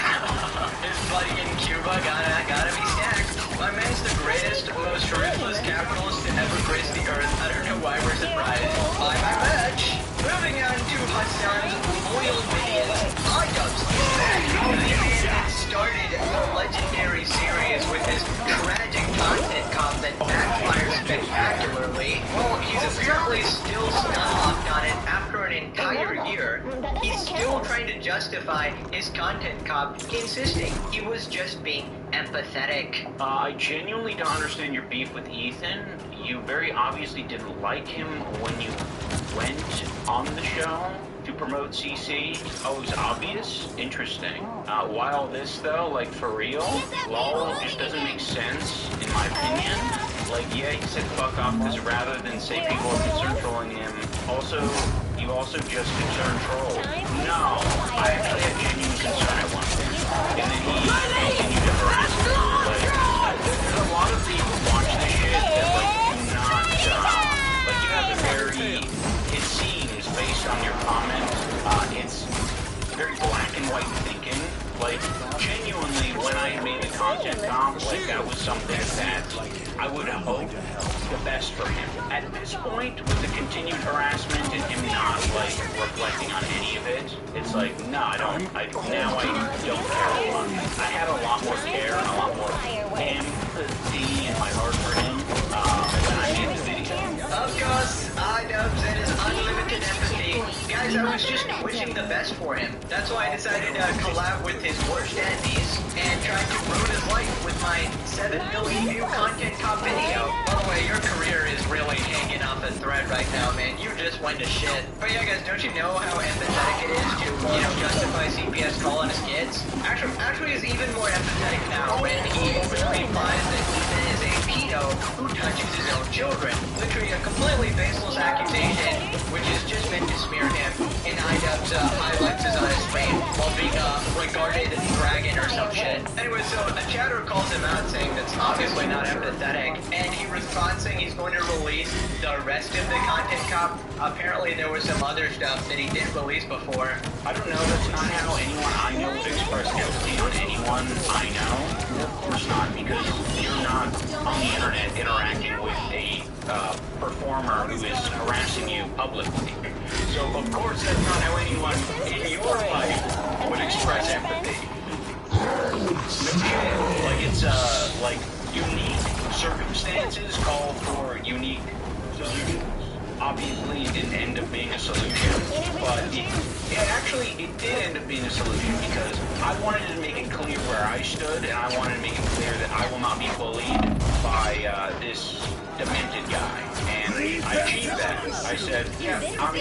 Speaker 4: His buddy in Cuba gotta be stacked. My man's the greatest, most ruthless capitalist to ever grace the earth. I don't know why we're surprised. Buy my badge. Moving on to Hassan's loyal minions, iDubbbz is back. The man that started the legendary series with his tragic content cop that backfires spectacularly. Well, he's apparently still snubbed on it after an entire year. He's still trying to justify his content cop, insisting he was just being empathetic.
Speaker 1: I genuinely don't understand your beef with Ethan. You very obviously didn't like him when you went on the show to promote CC. Oh, it was obvious? Interesting. Why all this though? Like, for real? LOL just doesn't make sense, in my opinion. Like, yeah, he said fuck off because rather than say people are concerned trolling him, you also just concerned troll. No, I actually had genuine concern at one point. And then he continued to harass me. Like, there's a lot of people who watch this shit that, like, do not, like, you have a very, it seems, based on your comment, it's very black and white thinking. Like, genuinely, when I made the content comp, like, that was something that I would hope the best for him. At this point, with the continued harassment and him not, like, reflecting on any of it, it's like, no, I don't care a lot. I had a lot more care and a lot more empathy in my heart for him when I made the video.
Speaker 4: Of course, iDubbbz and his unlimited empathy. Guys, I was just wishing the best for him. That's why I decided to collab with his worst enemies and try to ruin his life with my 7 million view content cop video. By the way, your career is really hanging off a thread right now, man. You just went to shit. But yeah, guys, don't you know how empathetic it is to, justify CPS calling his kids? Actually, he's even more empathetic now when he openly implies that Ethan is a pedo who touches his own children. Literally a completely baseless accusation, which is just meant to smear him, and iDubbbz highlights his honest fame while being regarded as a dragon or some shit. Anyway, so a chatter calls him out saying that's obviously not empathetic, and he responds saying he's going to release the rest of the content cop. Apparently there was some other stuff that he didn't release before.
Speaker 1: I don't know, that's not how anyone I know would express empathy on anyone I know. Of course not, because you're not on the internet interacting with a performer who is harassing you publicly. So, of course, that's not how anyone in your life would express empathy. Like, it's, like, unique circumstances call for unique solutions. Obviously, it didn't end up being a solution, but it did end up being a solution because I wanted to make it clear where I stood, and I wanted to make it clear that I will not be bullied by this demented guy, and I achieved that. I said, yeah, I'm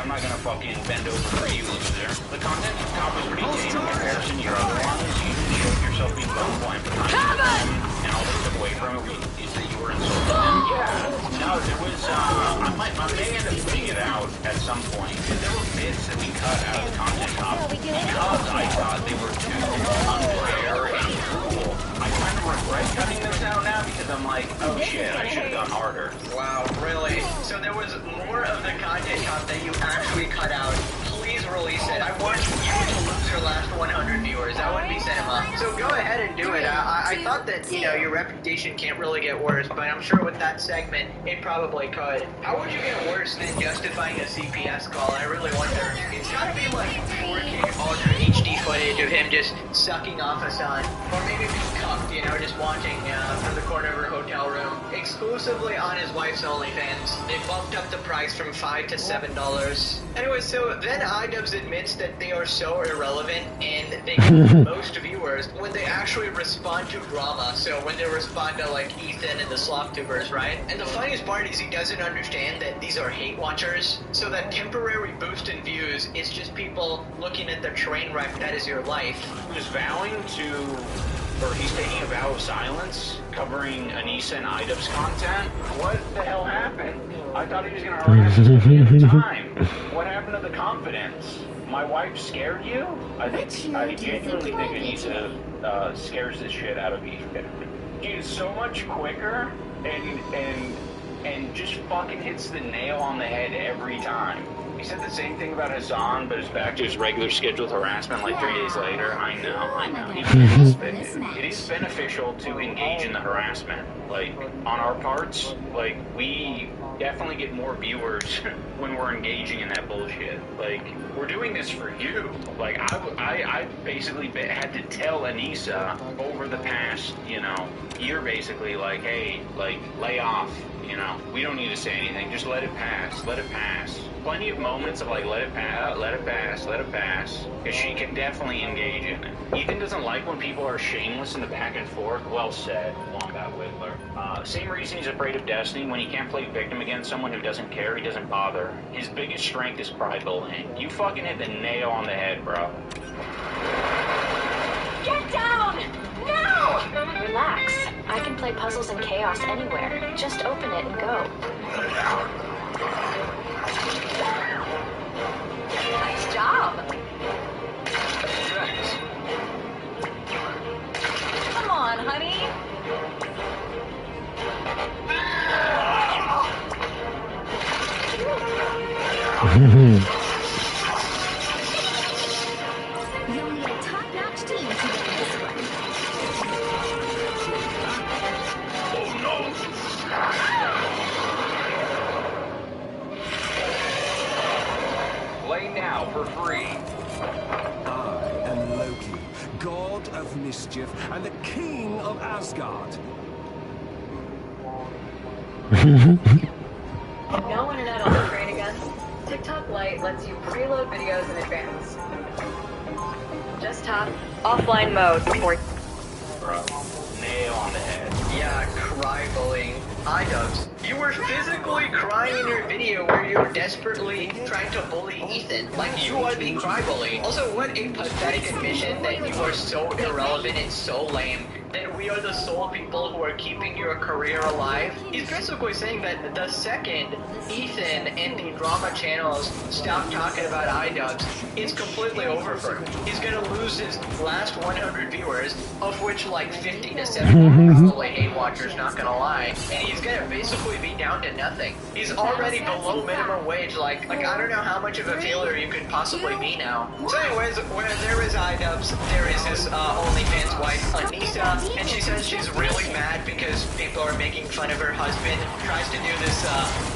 Speaker 1: not going to fucking bend over for you, loser. The content cop was pretty tame in comparison to your other ones. You showed yourself being vulnerable and and all that took away from it is that you were insulting him. Yeah. No, there was, I may end up putting it out at some point. There were bits that we cut out of the content cop because I thought they were too unfair and cruel. I kind of regret cutting those out now because I'm like, oh shit, I should have gone harder.
Speaker 4: Wow, really? So there was more of the content cop that you actually cut out. Please release it. I want you to lose your last 100 viewers. That would be cinema. So go ahead and do it. I thought that, your reputation can't really get worse, but I'm sure with that segment, it probably could. How would you get worse than justifying a CPS call? I really wonder. It's gotta be like 4K Ultra HD footage of him just sucking off a son. Or maybe being cuffed, just watching from the corner of her hotel room. Exclusively on his wife's OnlyFans. They bumped up the price from $5 to $7. Anyway, so then iDubbbz admits that they are so irrelevant and they get the most viewers when they actually respond to drama. So when they respond to like Ethan and the SlothTubers, right? And the funniest part is he doesn't understand that these are hate watchers. So that temporary boost in views is just people looking at the train wreck that is your life.
Speaker 1: He's taking a vow of silence, covering Anissa and iDubbbz content. What the hell happened? I thought he was going to harass us at the time. What happened to the confidence? My wife scared you? I genuinely think Anissa scares the shit out of Ethan. She is so much quicker and just fucking hits the nail on the head every time. He said the same thing about Hassan, but it's back to his regular scheduled harassment like 3 days later. I know. It is beneficial to engage in the harassment. Like, on our parts, like, we definitely get more viewers when we're engaging in that bullshit. Like, we're doing this for you. Like, I basically had to tell Anissa over the past, year basically, like, hey, like, lay off. We don't need to say anything. Just let it pass. Let it pass. Plenty of moments of like, let it pass, let it pass, let it pass. Because she can definitely engage in it. Ethan doesn't like when people are shameless in the back and forth. Well said, Wombat Whittler. Same reason he's afraid of Destiny. When he can't play victim against someone who doesn't care, he doesn't bother. His biggest strength is pride bullying. You fucking hit the nail on the head, bro.
Speaker 9: Get down! No!
Speaker 21: Relax. I can play puzzles in chaos anywhere. Just open it and go.
Speaker 9: Nice job! Come on, honey!
Speaker 10: You'll need a top-notch
Speaker 3: Play now for free.
Speaker 2: I am Loki, god of mischief and the king of Asgard.
Speaker 17: No internet on the train again. TikTok Lite lets you preload videos in advance. Just tap offline mode before.
Speaker 3: Bro, nail on the head.
Speaker 4: Yeah, cry bullying. iDubbbz, you were physically crying in your video where you were desperately trying to bully Ethan. Like, you are the cry bully. Also, what a pathetic admission that you are so irrelevant and so lame that we are the sole people who are keeping your career alive. He's basically saying that the second Ethan and the drama channels stop talking about iDubbbz, it's completely over for him. He's gonna lose his last 100 viewers, of which like 50 to 70 are probably hate watchers, not gonna lie. And he's gonna basically be down to nothing. He's already below minimum wage, like I don't know how much of a failure you could possibly be now. So anyways, where there is iDubbbz, there is his OnlyFans wife, Anissa, and she says she's really mad because people are making fun of her husband, tries to do this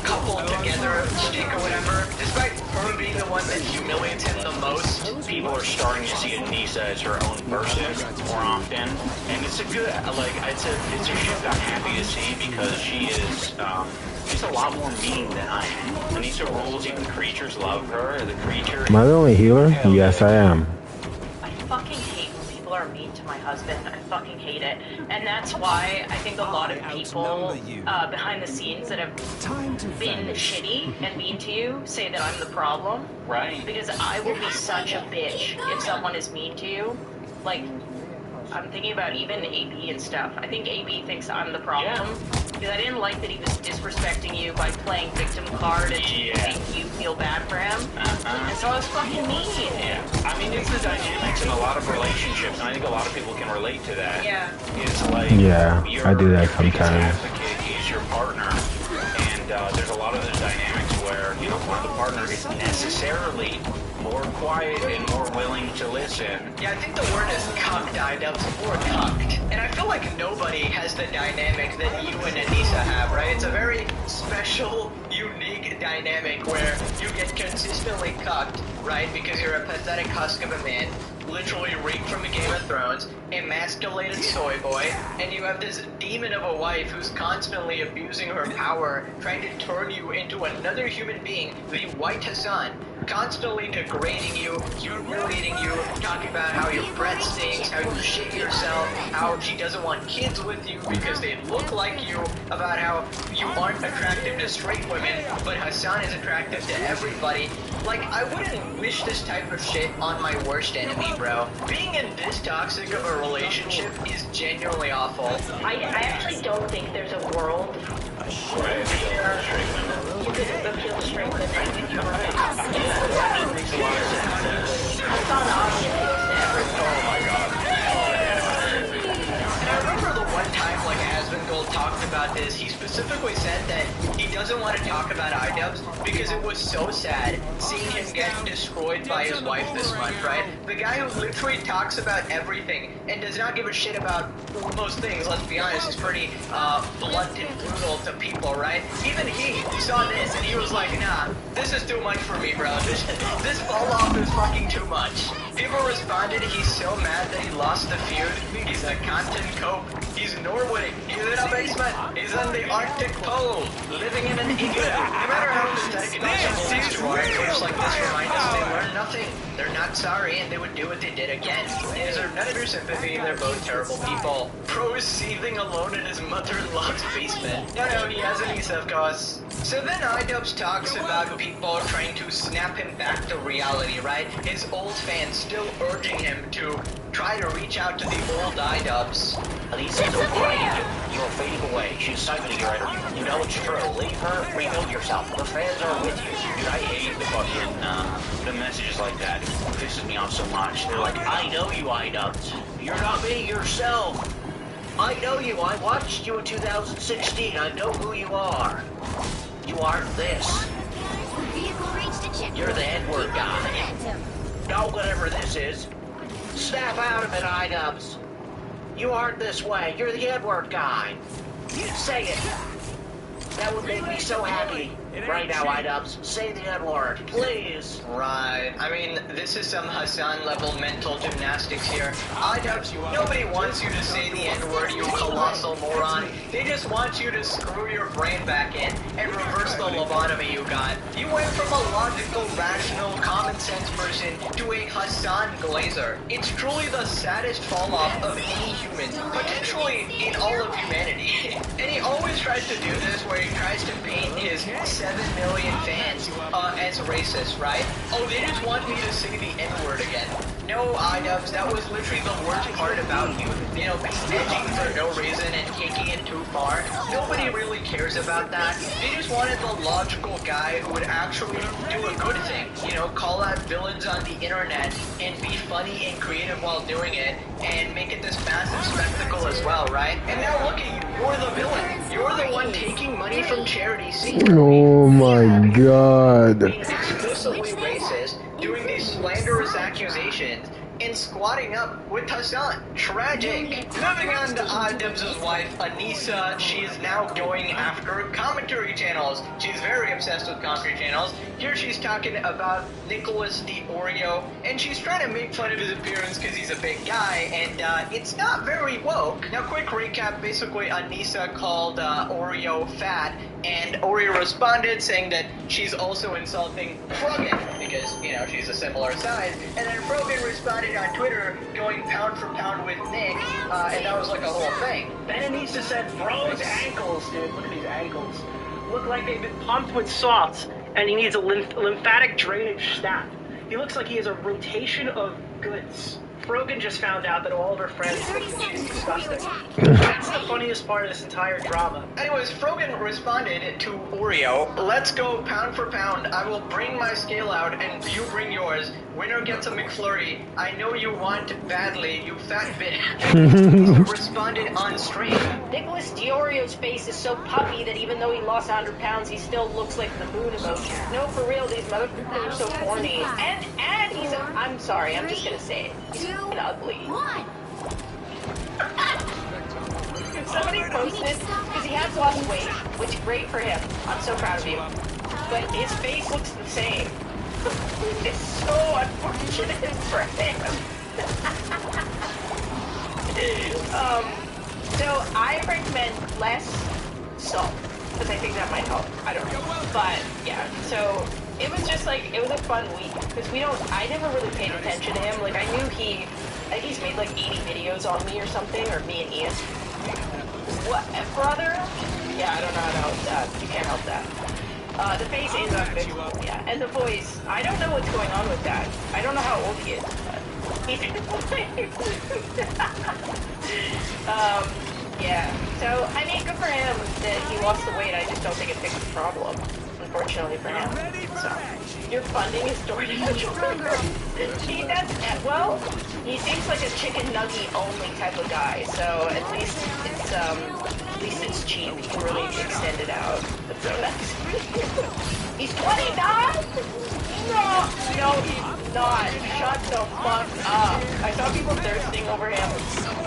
Speaker 4: couple together shtick or whatever, despite her being the one that humiliates him the most.
Speaker 1: People are starting to see Anissa as her own person more often, and it's a good, like, it's a shift I'm happy to see because she is, she's a lot more mean than I am. Anissa rules, even the creatures love her, the creature...
Speaker 18: Am I the only healer? Yes, I am.
Speaker 17: I fucking hate when people are mean to my husband. I fucking hate it. And that's why I think a lot of people behind the scenes that have been shitty and mean to you say that I'm the problem.
Speaker 1: Right.
Speaker 17: Because I will be such a bitch if someone is mean to you. Like, I'm thinking about even AB and stuff. I think AB thinks I'm the problem. Because I didn't like that he was disrespecting you by playing victim card and making you feel bad for him. And so I was fucking mean.
Speaker 1: Yeah. I mean, it's the dynamics in a lot of relationships, and I think a lot of people can relate to that.
Speaker 17: Yeah.
Speaker 1: It's like,
Speaker 18: Yeah, I do that sometimes.
Speaker 1: advocate, he's your partner, and there's a lot of those dynamics where, you know, one of the partners is necessarily more quiet and more willing to listen.
Speaker 4: Yeah, I think the word is cucked, iDubbbz, or cucked. And I feel like nobody has the dynamic that you and Anissa have, right? It's a very special, unique dynamic where you get consistently cucked, right? Because you're a pathetic husk of a man, literally raped from the Game of Thrones, emasculated soy boy, and you have this demon of a wife who's constantly abusing her power, trying to turn you into another human being, the White Hassan, constantly degrading you, humiliating you, talking about how your breath stinks, how you shit yourself, how she doesn't want kids with you because they look like you, about how you aren't attractive to straight women, but Hassan is attractive to everybody. Like, I wouldn't wish this type of shit on my worst enemy, bro. Being in this toxic of a relationship is genuinely awful.
Speaker 17: I actually don't think there's a world where you could appeal to strength and with your I saw the audience ever.
Speaker 4: Oh my god. And I remember the one time, like, Asmongold talked about this, he specifically said that he doesn't want to talk about iDubbbz because it was so sad seeing him get destroyed by his wife this month, right? The guy who literally talks about everything and does not give a shit about most things, let's be honest, is pretty blunt and brutal to people, right? Even he saw this and he was like, nah, this is too much for me, bro. This fall off is fucking too much. People responded, he's so mad that he lost the feud. He's a content cope. He's Norway. He's in a basement. He's on the Arctic Pole, living in an igloo. No matter how pathetic and awful these two are, clips like this remind us they learned nothing. They're not sorry, and they would do what they did again. They deserve none of your sympathy. They're both terrible people. Pro is seething alone in his mother-in-law's basement. No, he has Anissa, of course. So then iDubbbz talks about people trying to snap him back to reality, right? His old fans still urging him to try to reach out to the old iDubbbz.
Speaker 3: Anissa, don't cry. You're fading away. She's siphoning your energy. You know it's true. Leave her. Rebuild yourself. The fans are with you.
Speaker 1: Dude, I hate the fucking, the messages like that. It pisses me off so much. They're like, I know you, iDubbbz. You're not being yourself.
Speaker 3: I know you. I watched you in 2016. I know who you are. You aren't this. You're the N-word guy. No, whatever this is. Snap out of it, iDubbbz. You aren't this way. You're the N-word guy. Say it. That would make me so happy
Speaker 12: Right now, Idubbbz, say the N-word, please.
Speaker 4: Right. I mean, this is some Hassan-level mental gymnastics here. Idubbbz, nobody wants you to say the N-word, you colossal moron. They just want you to screw your brain back in and reverse the lobotomy you got. You went from a logical, rational, common-sense person to a Hassan Glazer. It's truly the saddest fall-off of any human, potentially in all of humanity. And he always tries to do this where he tries to paint his 7 million fans as racist, right? Oh, they just want me to say the N-word again. No, Idubbbz, that was literally the worst part about you. You know, edging for no reason and taking it too far. Nobody really cares about that. They just wanted the logical guy who would actually do a good thing. You know, call out villains on the internet and be funny and creative while doing it and make it this massive spectacle as well, right? And now look at you. You're the villain. You're the one taking money from charity secretly.
Speaker 18: Oh my god.
Speaker 4: Being exclusively racist, doing these slanderous accusations, and squatting up with Hassan. Tragic. Moving on to Idubbbz' wife, Anissa. She is now going after commentary channels. She's very obsessed with commentary channels. Here she's talking about Nicholas the Oreo, and she's trying to make fun of his appearance because he's a big guy, and it's not very woke. Now, quick recap. Basically, Anissa called Oreo fat, and Oreo responded saying that she's also insulting Frogan because, you know, she's a similar size, and then Frogan responded on Twitter going pound for pound with Nick, and that was like a whole thing.
Speaker 12: Then Anissa said, bro's ankles, dude, look at these ankles. Look like they've been pumped with salts, and he needs a lymphatic drainage snap. He looks like he has a rotation of goods. Frogan just found out that all of her friends think that she's disgusting. That's the funniest part of this entire drama.
Speaker 4: Anyways, Frogan responded to Oreo, let's go pound for pound. I will bring my scale out and you bring yours. Winner gets a McFlurry. I know you want badly, you fat bitch. Responded on stream.
Speaker 17: Nicholas Dioreo's face is so puffy that even though he lost 100 pounds, he still looks like the moon emoji. No, for real, these motherfuckers are so corny. And he's I'm sorry, I'm just gonna say it. He's ugly. Somebody posted, because he has lost weight, which great for him. I'm so proud of you. But his face looks the same. It's so unfortunate for him. So I recommend less salt, because I think that might help. I don't know. But yeah, so it was just like, it was a fun week, because I never really paid attention to him. Like, I knew I think he's made like 80 videos on me or something, or me and Ian. What, brother? Yeah, I don't know how to help that. You can't help that. The face is unfixable, yeah. And the voice, I don't know what's going on with that. I don't know how old he is, but he's yeah. So, I mean, good for him that he lost the weight. I just don't think it fixed the problem, unfortunately for him. So, you're funding his DoorDash order. He does, well, he seems like a chicken nugget only type of guy, so at least it's cheap. He can really extend it out. That's so nice. He's 29? No, he's not. Shut the fuck up. I saw people thirsting over him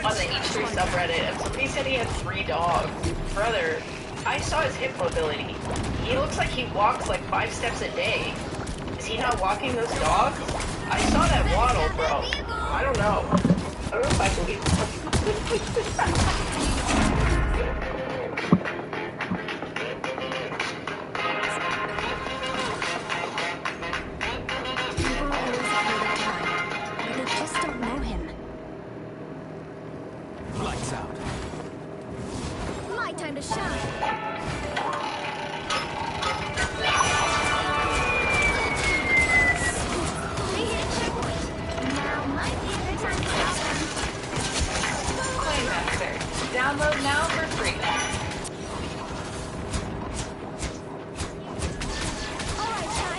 Speaker 17: on the H3 subreddit, and somebody said he had 3 dogs. Brother, I saw his hip mobility. He looks like he walks like 5 steps a day. Is he not walking those dogs? I saw that waddle, bro. I don't know. I don't know if I believe it.
Speaker 10: Lights out. My time to shine. They hit a checkpoint. Now might be a good time to stop.
Speaker 17: Claim Master. Download now for free.
Speaker 10: Alright, Ty.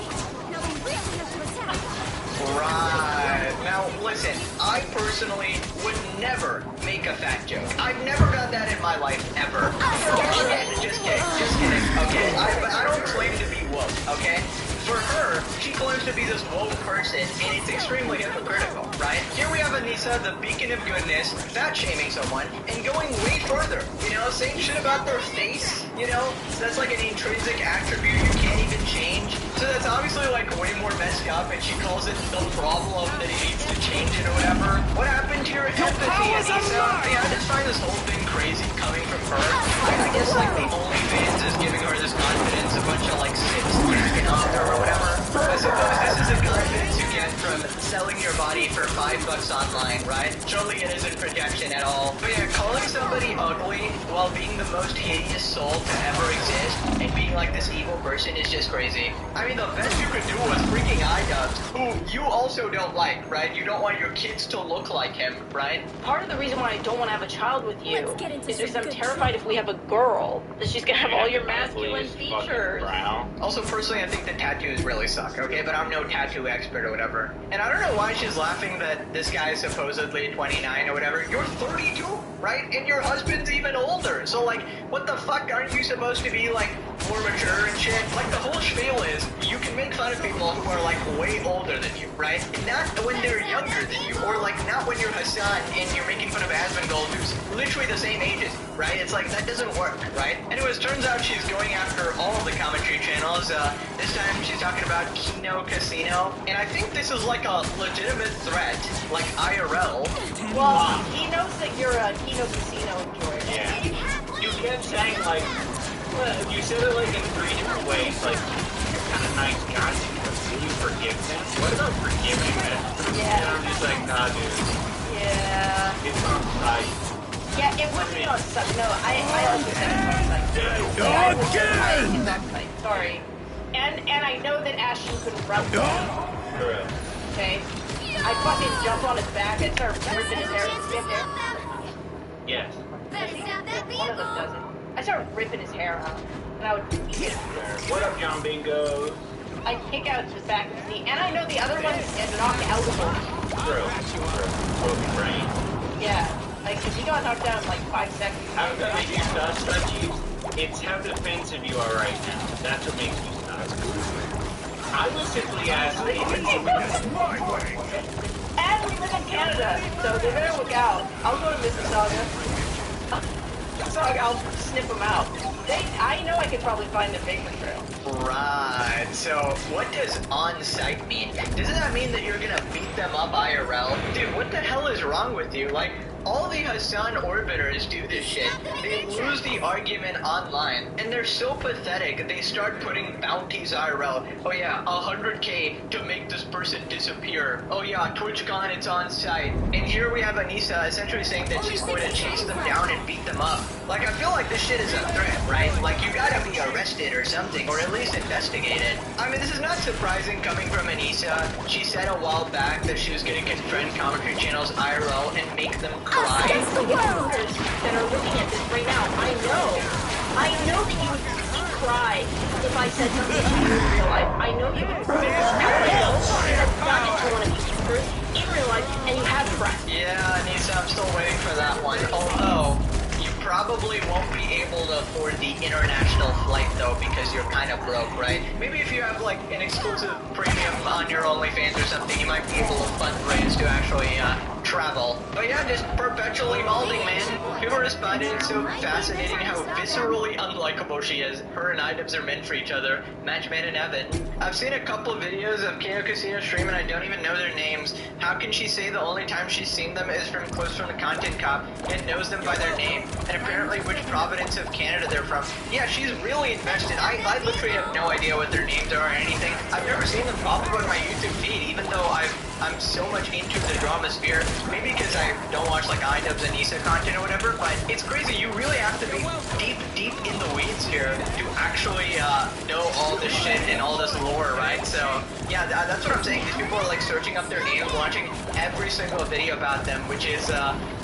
Speaker 10: Now we really have to attack.
Speaker 4: Right. Now, listen, I personally would never make a fat joke. I've never done that in my life, ever. Okay, just kidding. Okay, I don't claim to be woke, okay? For her, she claims to be this woke person, and it's extremely hypocritical, right? Here we have Anissa, the beacon of goodness, fat-shaming someone, and going way further, you know, saying shit about their face, you know? So that's like an intrinsic attribute you can't even change. So that's obviously like way more messed up, and she calls it the problem that he needs to change it or whatever. What happened to your empathy, Anissa? Yeah, I just find this whole thing crazy coming from her. I guess like the OnlyFans is giving her this confidence, a bunch of like simps lacking off her or whatever. I suppose this is the confidence you get from selling your body for $5 online, right? Surely it isn't protection at all. But yeah, calling somebody ugly while being the most hideous soul to ever exist and being like this evil person is just crazy. I mean, the best you could do was freaking iDubbbz, who you also don't like, right? You don't want your kids to look like him, right?
Speaker 17: Part of the reason why I don't want to have a child with you is because I'm terrified if we have a girl that she's gonna have all your masculine features.
Speaker 4: Also, personally, I think the tattoos really suck, okay? But I'm no tattoo expert or whatever. And I don't know why she's laughing that this guy is supposedly 29 or whatever. You're 32, right? And your husband's even older. So, like, what the fuck? Aren't you supposed to be, like, more mature and shit? Like, the whole spiel is you can make fun of people who are, like, way older than you, right? And not when they're younger than you. Or, like, not when you're Hassan and you're making fun of Asmongold, who's literally the same age as you, right? It's like, that doesn't work, right? Anyways, turns out she's going after all of the commentary channels. This time she's talking about Kino Casino. And I think this is, like, a legitimate threat, like IRL.
Speaker 17: Well, he knows that you're a Kino Casino enjoyer.
Speaker 7: Yeah. You kept saying, like, well, you said it, like, in 3 different ways, like, you're kind of nice guy. Can you forgive him? What about forgiving him?
Speaker 17: Yeah.
Speaker 7: And I'm just like, nah, dude.
Speaker 17: Yeah.
Speaker 7: It's on site.
Speaker 17: Yeah, it would be on site. No, I also said it's on site.
Speaker 7: Again!
Speaker 17: It's on site. Sorry. And I know that Ashton could run me.
Speaker 7: Correct.
Speaker 17: Okay? I fucking jumped on his back and started ripping his hair. Get there.
Speaker 7: Yes.
Speaker 17: One of them does it. I started ripping his hair out, and I would eat it.
Speaker 7: What up, John Bingo?
Speaker 17: I kick out his back of his knee, and I know the other ones get knocked out of him.
Speaker 7: True. Broken brain.
Speaker 17: Yeah, like, if he got knocked down in like 5 seconds.
Speaker 7: How does that make you sus? It's how defensive you are right now. That's what makes you sus. I was simply asking.
Speaker 17: And we live in Canada, so they better look out. I'll go to Mississauga. I'll snip them out. I know I could probably find the Baker Trail.
Speaker 4: Right, so what does on-site mean? Doesn't that mean that you're gonna beat them up IRL? Dude, what the hell is wrong with you? Like, all the Hassan orbiters do this shit. They lose the argument online, and they're so pathetic, they start putting bounties IRL. Oh yeah, 100k to make this person disappear. Oh yeah, TwitchCon, it's on site. And here we have Anissa essentially saying that she's going to chase them down and beat them up. Like, I feel like this shit is a threat, right? Like, you gotta be arrested or something, or at least investigated. I mean, this is not surprising coming from Anissa. She said a while back that she was gonna confront commentary channels IRL and make them cry.
Speaker 17: Against the world that are looking at this right now, I know that you would cry if I said something to you in real life. I know you would cry. I've gotten into one of these YouTubers in real life, and you have cried.
Speaker 4: Yeah, Anissa, I'm still waiting for that one. Although, you probably won't be able to afford the international flight though, because you're kind of broke, right? Maybe if you have like an exclusive premium on your OnlyFans or something, you might be able to fundraise to actually travel. But yeah, just perpetually molding, man. People responded, it's so fascinating how viscerally unlikable she is. Her and iDubbbz are meant for each other. Match made in heaven. I've seen a couple of videos of Kino Casino stream and I don't even know their names. How can she say the only time she's seen them is from clips from the Content Cop and knows them by their name and apparently which province of Canada they're from? Yeah, she's really invested. I literally have no idea what their names are or anything. I've never seen them pop up on my YouTube feed, even though I'm so much into the drama sphere. Maybe because I don't watch like iDubbbz and Anissa content or whatever, but it's crazy. You really have to be deep in the weeds here to actually know all this shit and all this lore, right? So yeah, that's what I'm saying. These people are like searching up their names, watching every single video about them, which is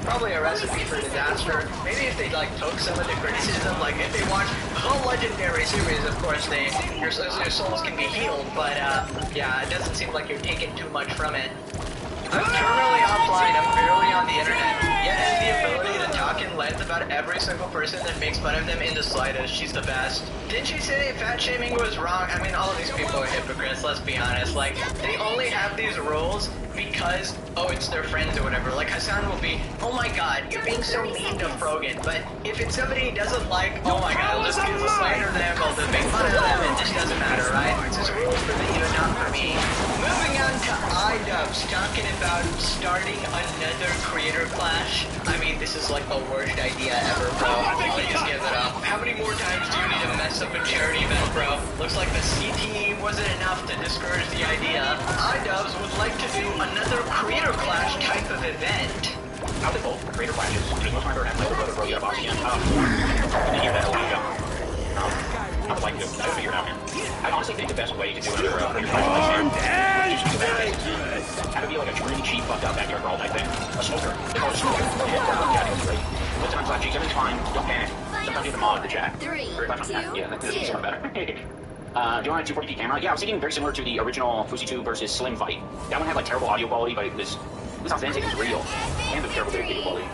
Speaker 4: probably a recipe for disaster. Maybe if they like took some of the criticism, like if they watch the legendary series, of course your souls can be healed, but yeah, it doesn't seem like you're taking too much from it. I'm currently offline, I'm barely on the internet, yet have the ability to talking length about every single person that makes fun of them in the slightest. She's the best. Didn't she say fat shaming was wrong? I mean, all of these people are hypocrites, let's be honest. Like, they only have these rules because, oh, it's their friends or whatever. Like, Hassan will be, oh my god, you're being so mean to Frogan. But if it's somebody he doesn't like, oh my god, I'll just use a slander them, I'll just make fun of them, it just doesn't matter, right? It's just rules for the video, not for me. Moving on to iDubbbz, talking about starting another creator clash. I mean, this is like the worst idea ever, bro. I'll just give it up. How many more times do you need to mess up a charity event, bro? Looks like the CT wasn't enough to discourage the idea. iDubbbz would like to do another creator clash type of event.
Speaker 3: How they both creator clashes. There's most of my bird have my older brother bro, you got a boss again. And hear that old jump. I would like to. I would figure it out, man. I honestly think the best way to do another creator clash is just do that. Have it be like a really cheap, fucked up backyard brawl type thing. A smoker. They call it a smoker. Yeah, it's great. But sometimes like G7's fine. Don't panic. Sometimes you have to mod the chat. Yeah, that's much better. Do you want a 240p camera? Yeah, I was thinking very similar to the original Fusi 2 versus Slim fight. That one had like terrible audio quality, but it was authentic, it was real. And the terrible video quality.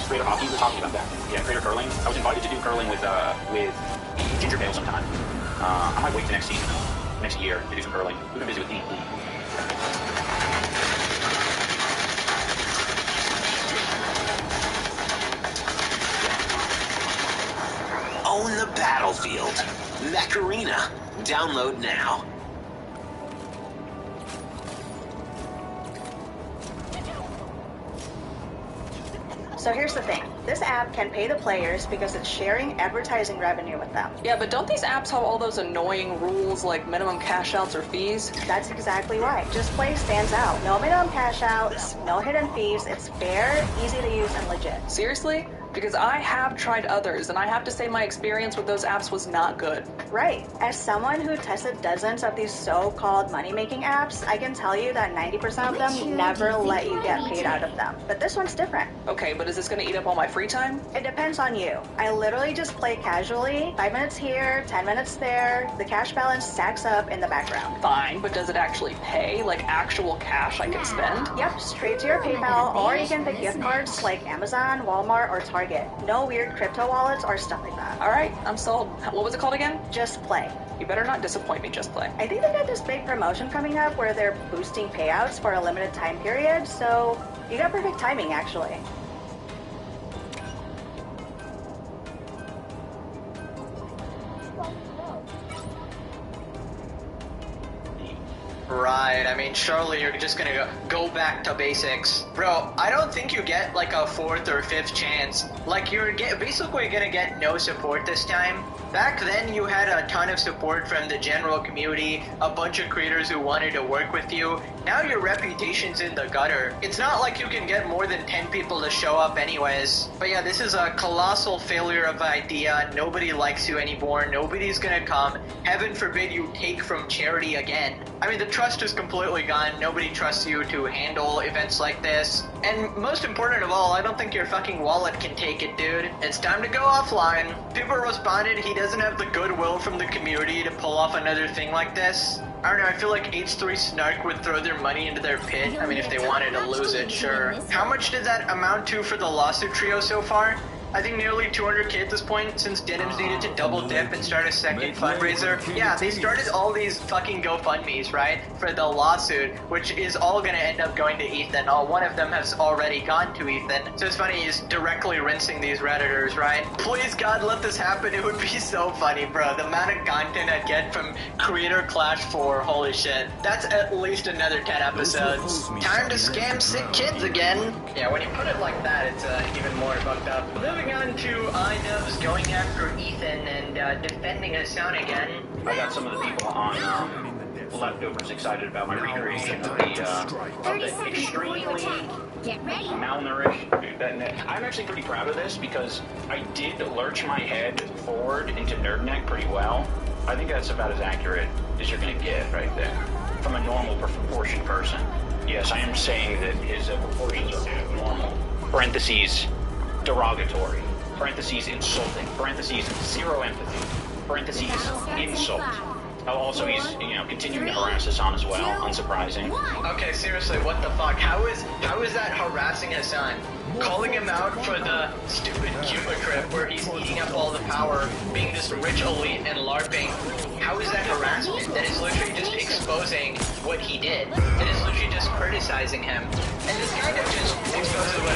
Speaker 3: Creator hockey, we were talking about that. Yeah, creator curling. I was invited to do curling with Ginger Bale sometime. I might wait to next season, next year, to do some curling. We've been busy with Dean.
Speaker 6: Own the battlefield. Mech Arena. Download now.
Speaker 11: So here's the thing. This app can pay the players because it's sharing advertising revenue with them.
Speaker 14: Yeah, but don't these apps have all those annoying rules like minimum cash outs or fees?
Speaker 11: That's exactly right. Just Play stands out. No minimum cash outs, no hidden fees. It's fair, easy to use, and legit.
Speaker 14: Seriously? Because I have tried others, and I have to say my experience with those apps was not good.
Speaker 11: Right. As someone who tested dozens of these so-called money-making apps, I can tell you that 90% of them never let you get paid out of them. But this one's different.
Speaker 14: Okay, but is this going to eat up all my free time?
Speaker 11: It depends on you. I literally just play casually. 5 minutes here, 10 minutes there. The cash balance stacks up in the background.
Speaker 14: Fine, but does it actually pay? Like actual cash I can spend?
Speaker 11: Yep, straight to your PayPal, or you can pick gift cards like Amazon, Walmart, or Target. No weird crypto wallets or stuff like that.
Speaker 14: Alright, I'm sold. What was it called again?
Speaker 11: Just Play.
Speaker 14: You better not disappoint me, Just Play.
Speaker 11: I think they got this big promotion coming up where they're boosting payouts for a limited time period, so you got perfect timing actually.
Speaker 4: Right, I mean, surely you're just gonna go back to basics. Bro, I don't think you get like a 4th or 5th chance. Like, you're basically gonna get no support this time. Back then, you had a ton of support from the general community, a bunch of creators who wanted to work with you. Now your reputation's in the gutter. It's not like you can get more than 10 people to show up anyways. But yeah, this is a colossal failure of idea. Nobody likes you anymore. Nobody's gonna come. Heaven forbid you take from charity again. I mean, the trust is completely gone. Nobody trusts you to handle events like this. And most important of all, I don't think your fucking wallet can take it, dude. It's time to go offline. People responded he doesn't have the goodwill from the community to pull off another thing like this. I don't know, I feel like H3 Snark would throw their money into their pit. I mean, if they wanted to lose it, sure. How much did that amount to for the lawsuit trio so far? I think nearly 200k at this point, since Denims needed to double dip and start a second fundraiser. Yeah, they started all these fucking GoFundMes, right, for the lawsuit, which is all gonna end up going to Ethan. One of them has already gone to Ethan. So it's funny, he's directly rinsing these Redditors, right? Please God, let this happen. It would be so funny, bro. The amount of content I'd get from Creator Clash 4, holy shit. That's at least another 10 episodes. Time to scam sick kids again. Yeah, when you put it like that, it's even more fucked up. Moving on to iDubbbz going after Ethan and defending Hassan again.
Speaker 3: I got some of the people on Leftovers excited about my recreation of the extremely malnourished. I'm actually pretty proud of this because I did lurch my head forward into Nerd Neck pretty well. I think that's about as accurate as you're going to get right there from a normal proportion person. Yes, I am saying that his proportions are abnormal. Parentheses, derogatory. Parentheses, insulting. Parentheses, zero empathy. Parentheses, insult.
Speaker 7: Oh, also he's, continuing to harass Hassan as well. Unsurprising.
Speaker 4: Okay, seriously, what the fuck? How is that harassing Hassan? Calling him out for the stupid Cuba trip where he's eating up all the power, being this rich elite and LARPing. How is that harassment? That is literally just exposing what he did. That is literally just criticizing him. And this kind of just exposes what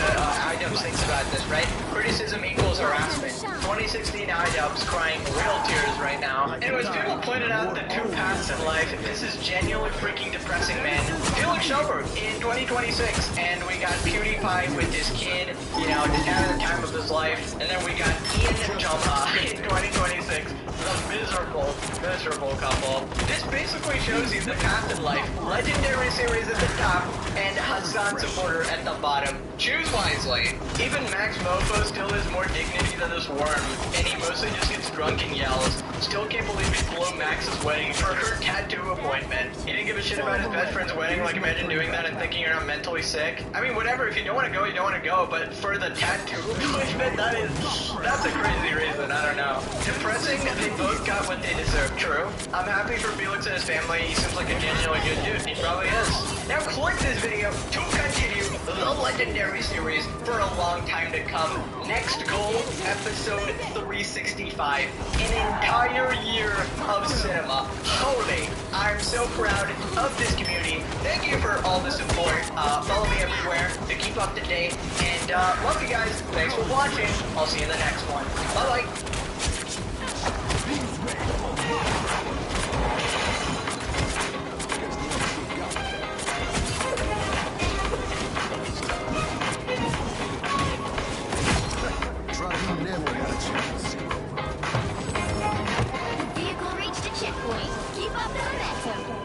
Speaker 4: iDubbbz thinks about this, right? Criticism equals harassment. 2016 iDubbbz crying real tears right now. Anyways, people pointed out the two paths in life. This is genuinely freaking depressing, man. Felix Schellberg in 2026, and we got PewDiePie with his kid, just having the time of his life. And then we got Ian and Jumha in 2026. The miserable couple. This basically shows you the path in life. Legendary series at the top, and Hassan supporter at the bottom. Choose wisely. Even Max Mofo still has more dignity than this worm, and he mostly just gets drunk and yells. Still can't believe he blew Max's wedding for her tattoo appointment. He didn't give a shit about his best friend's wedding. Like, imagine doing that and thinking you're not mentally sick. I mean, whatever. If you don't want to go, you don't want to go. But for the tattoo appointment, that's a crazy reason. I don't know. Depressing. They both got what they deserve. True. I'm happy for Felix and his family. He seems like a genuinely good dude. He probably is. Now click this video to continue the Legendary series for a long time to come. Next goal, episode 365. An entire year of cinema. Holy, I'm so proud of this community. Thank you for all the support. Follow me everywhere to keep up to date. And love you guys. Thanks for watching. I'll see you in the next one. Bye-bye.
Speaker 10: Vehicle reached a checkpoint. Keep up the momentum.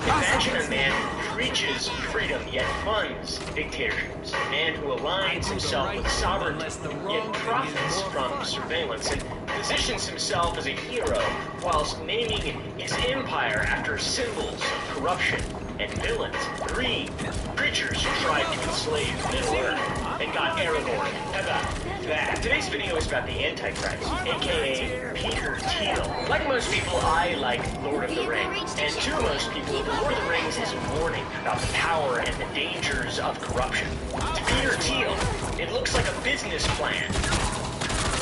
Speaker 12: Imagine a man who preaches freedom yet funds dictatorships. A man who aligns himself with sovereignty yet profits from surveillance and positions himself as a hero whilst naming his empire after symbols of corruption and villains, greed, creatures who tried to enslave Middle-earth and got Aragorn. How about that? Today's video is about the Antichrist, aka Peter Thiel. Like most people, I like Lord of the Rings. And to most people, the Lord of the Rings is a warning about the power and the dangers of corruption. To Peter Thiel, it looks like a business plan.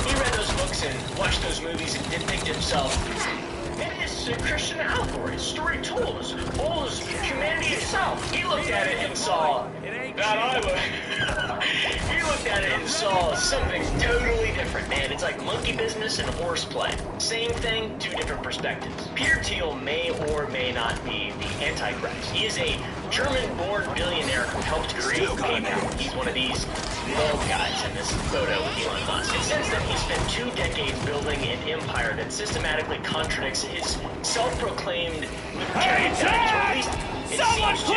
Speaker 12: He read those books and watched those movies and didn't think to himself, maybe this is a Christian allegory. His story told us all is humanity itself. He looked at it and saw he looked at it and saw something totally different, man. It's like monkey business and horseplay. Same thing, two different perspectives. Peter Thiel may or may not be the Antichrist. He is a German-born billionaire who helped create PayPal. He's one of these bald guys in this photo with Elon Musk. And since then, he spent 2 decades building an empire that systematically contradicts his self-proclaimed libertarian values, or at least it seems to.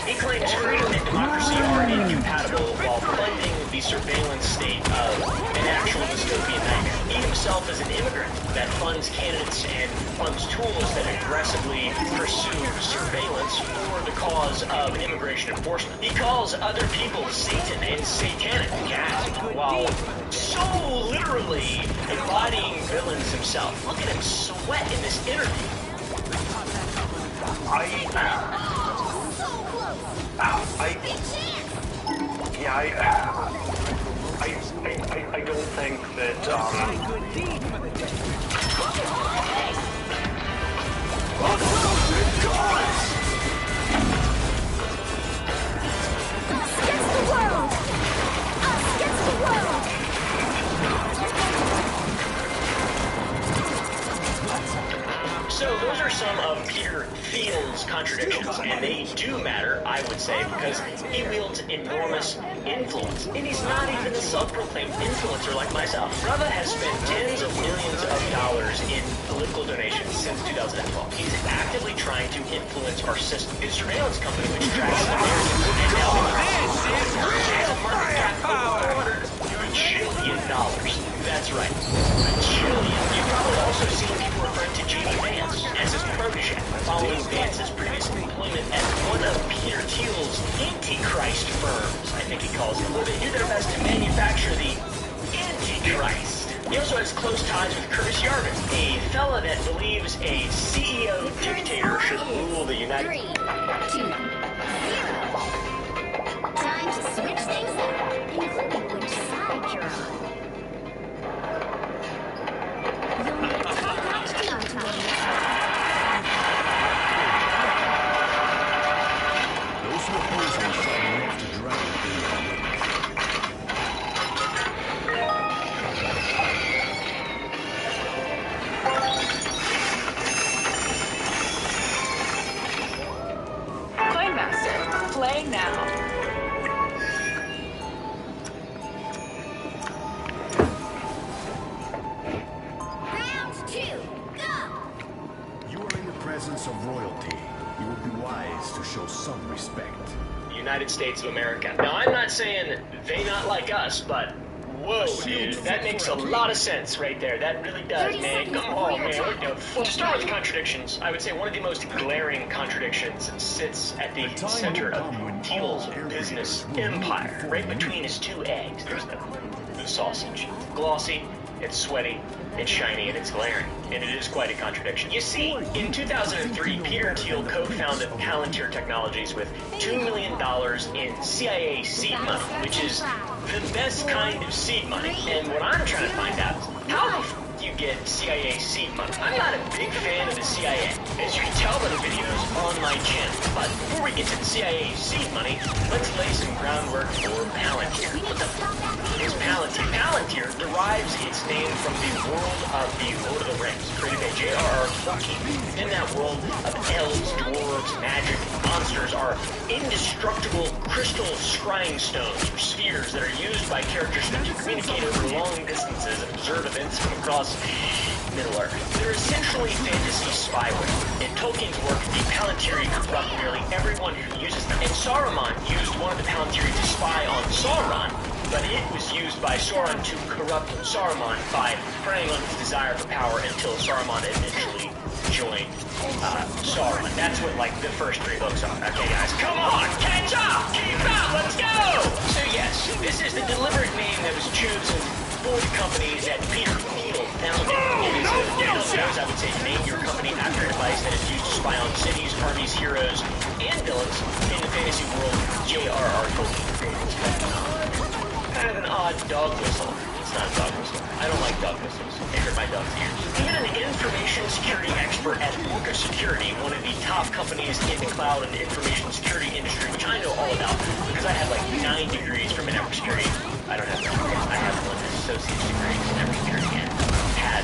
Speaker 12: He claims freedom and democracy are incompatible while funding the surveillance state of an actual dystopian nightmare. He himself is an immigrant that funds candidates and funds tools that aggressively pursue surveillance for the cause of immigration enforcement. He calls other people Satan and satanic cats while so literally embodying villains himself. Look at him sweat in this interview. I don't think that,
Speaker 10: Against the world! Us against the world!
Speaker 12: So those are some of Peter Thiel's contradictions, and they do matter, I would say, because he wields enormous influence. And he's not even a self-proclaimed influencer like myself. Rava has spent tens of millions of dollars in political donations since 2012. He's actively trying to influence our system. His surveillance company, which tracks Americans, and now has a market cap of $400 billion. That's right, $1 trillion. You've probably also seen people referring to J.D. Vance as his protege, following Vance's previous employment at one of Peter Thiel's Antichrist firms, I think he calls them, where they do their best to manufacture the Antichrist. He also has close ties with Curtis Yarvin, a fella that believes a CEO dictator should rule the United States.
Speaker 10: 3, 2, 0. Time to switch things up, including which side you're on. You'll need a top-notch team to win this.
Speaker 2: Those who oppose me shall live to drown in their wake.
Speaker 14: Playmaster, play now.
Speaker 10: Round 2, go!
Speaker 2: You are in the presence of royalty. You would be wise to show some respect.
Speaker 12: The United States of America. Now, I'm not saying they not like us, but whoa, dude, that makes a lot of sense right there. That really does, man. Come on, man. To start with contradictions, I would say one of the most glaring contradictions sits at the center of Thiel's business empire, right between his two eggs. There's the sausage. Glossy, it's sweaty, it's shiny, and it's glaring. And it is quite a contradiction. You see, in 2003, Peter Thiel co-founded Palantir Technologies with $2 million in CIA seed money, which is the best kind of seed money. And what I'm trying to find out is how do you get CIA seed money? I'm not a big fan of the CIA, as you can tell by the videos on my channel. But before we get to the CIA seed money, let's lay some groundwork for Palantir. What the fuck is Palantir? Palantir derives its name from the world of the Lord of the Rings, created by J.R.R. Tolkien. In that world of elves, dwarves, magic, monsters are indestructible crystal scrying stones, or spheres, that are used by characters to communicate over long distances and observe events from across Middle-earth. They're essentially fantasy spyware. In Tolkien's work, the Palantiri corrupt nearly everyone who uses them. And Saruman used one of the Palantiri to spy on Sauron, but it was used by Sauron to corrupt Saruman by preying on his desire for power until Saruman eventually joined Sauron. That's what, like, the first 3 books are. Okay, guys, come on! Catch up! Keep up! Let's go! So yes, this is the deliberate name that was chosen for the company that Peter Thiel founded. It is a knows, I would say, name your company after a device that is used to spy on cities, armies, heroes, and villains in the fantasy world J.R.R. Tolkien created. Kind of an odd dog whistle. It's not a dog whistle. I don't like dog whistles. They hurt my dog's ears. Even an information security expert at Orca Security, one of the top companies in the cloud and information security industry, which I know all about because I have like 9 degrees from network security. I don't have that. I have one associate's degree in network security and had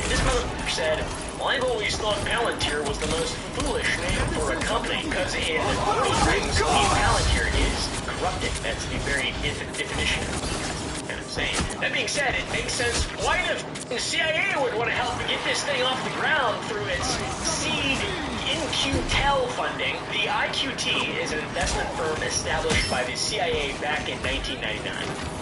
Speaker 12: This motherfucker said, well, I've always thought Palantir was the most foolish name for a company, because in Lord of the Rings, Palantir is corrupted. That's the very definition of kind of saying. That being said, it makes sense why the CIA would want to help get this thing off the ground through its seed InQtel funding. The IQT is an investment firm established by the CIA back in 1999.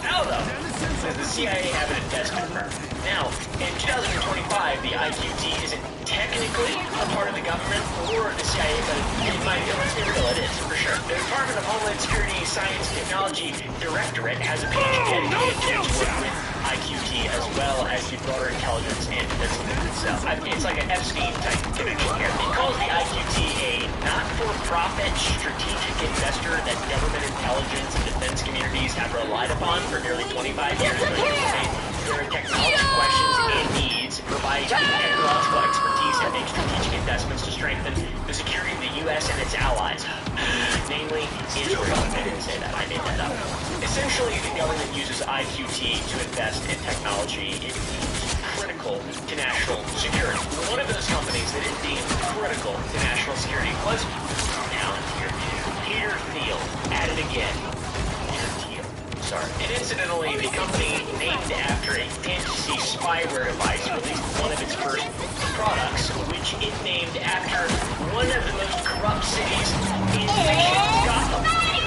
Speaker 12: How, though, does the CIA have an investment firm? Now, in 2025, the IQT isn't technically a part of the government or the CIA, but it might be. Let's be real, it is, for sure. The Department of Homeland Security Science and Technology Directorate has a page dedicated to its work with IQT. IQT as well as the broader intelligence and defense itself. It's like an Epstein type gimmick here. It calls the IQT a not-for-profit strategic investor that government intelligence and defense communities have relied upon for nearly 25 years to anticipate their technology questions and needs, provide technological expertise, and make strategic investments to strengthen the security of the U.S. and its allies, namely Israel. I didn't say that, I made that up. Essentially, the government uses IQT to invest in technology it deems critical to national security. One of those companies that it deemed critical to national security was Palantir. Peter Thiel, at it again. Sorry. And incidentally, the company named after a fantasy spyware device released one of its first products, which it named after one of the most corrupt cities in fiction, Gotham.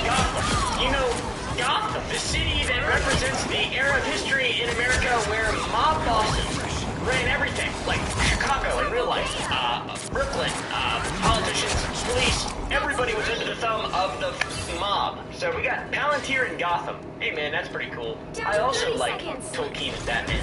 Speaker 12: Gotham. You know, Gotham, the city that represents the era of history in America where mob bosses ran everything, like Chicago in real life, Brooklyn, politicians, police, everybody was under the thumb of the mob. So we got Palantir and Gotham. Hey man, that's pretty cool. I also like Tolkien's Batman.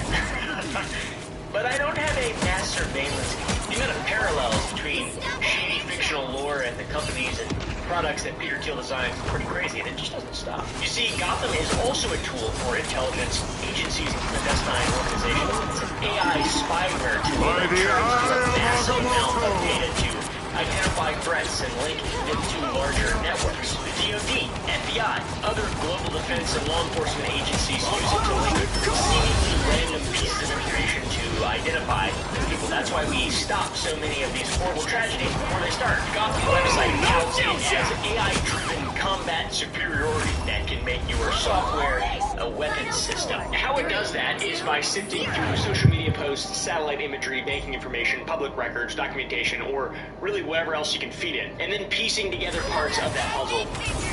Speaker 12: But I don't have a mass surveillance. The amount of parallels between shady fictional lore and the companies and products that Peter Thiel designs is pretty crazy, and it just doesn't stop. You see, Gotham is also a tool for intelligence agencies and clandestine organizations. It's an AI spyware tool that turns a massive amount of data to identify threats and link them to larger networks. The DoD, FBI, other global defense and law enforcement agencies use it to link seemingly random pieces of information to identify people. That's why we stop so many of these horrible tragedies before they start. Gotham website touts it as AI-driven combat superiority that can make your software a weapons system. How it does that is by sifting through social media posts, satellite imagery, banking information, public records, documentation, or really whatever else you can feed it, and then piecing together parts of that puzzle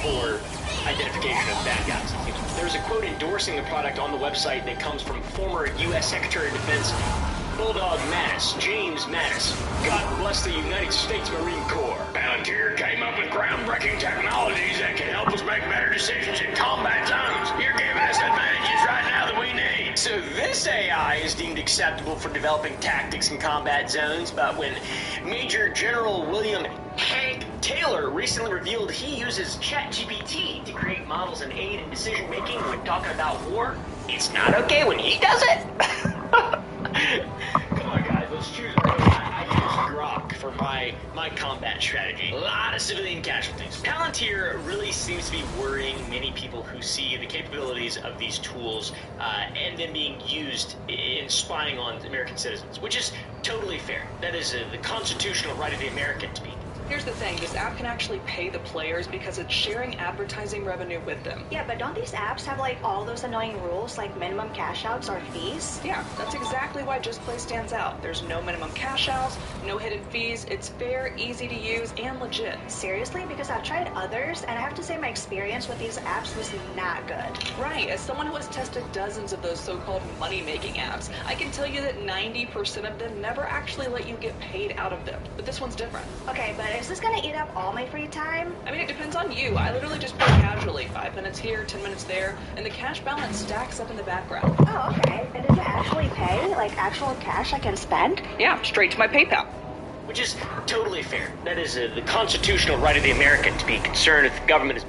Speaker 12: for identification of bad guys. There's a quote endorsing the product on the website that comes from former U.S. Secretary of Defense Bulldog Mattis, James Mattis. God bless the United States Marine Corps. Palantir came up with groundbreaking technologies that can help us make better decisions in combat zones. You're giving us advantages right now that we need. So this AI is deemed acceptable for developing tactics in combat zones, but when Major General William Hank Taylor recently revealed he uses ChatGPT to create models and aid in decision-making when talking about war, it's not okay when he does it. Come on, guys, let's choose a road. I use Grok for my combat strategy. A lot of civilian casualties. Palantir really seems to be worrying many people who see the capabilities of these tools and them being used in spying on American citizens, which is totally fair. That is the constitutional right of the American to be.
Speaker 14: Here's the thing, this app can actually pay the players because it's sharing advertising revenue with them.
Speaker 11: Yeah, but don't these apps have like all those annoying rules like minimum cash outs or fees?
Speaker 14: Yeah, that's exactly why Just Play stands out. There's no minimum cash outs, no hidden fees, it's fair, easy to use, and legit.
Speaker 11: Seriously? Because I've tried others, and I have to say my experience with these apps was not good.
Speaker 14: Right, as someone who has tested dozens of those so-called money-making apps, I can tell you that 90% of them never actually let you get paid out of them. But this one's different.
Speaker 11: Okay, but is this gonna eat up all my free time?
Speaker 14: I mean, it depends on you. I literally just play casually. 5 minutes here, 10 minutes there, and the cash balance stacks up in the background.
Speaker 11: Oh, okay. And does it actually pay? Like actual cash I can spend?
Speaker 14: Yeah, straight to my PayPal.
Speaker 12: Which is totally fair. That is the constitutional right of the American to be concerned if the government is...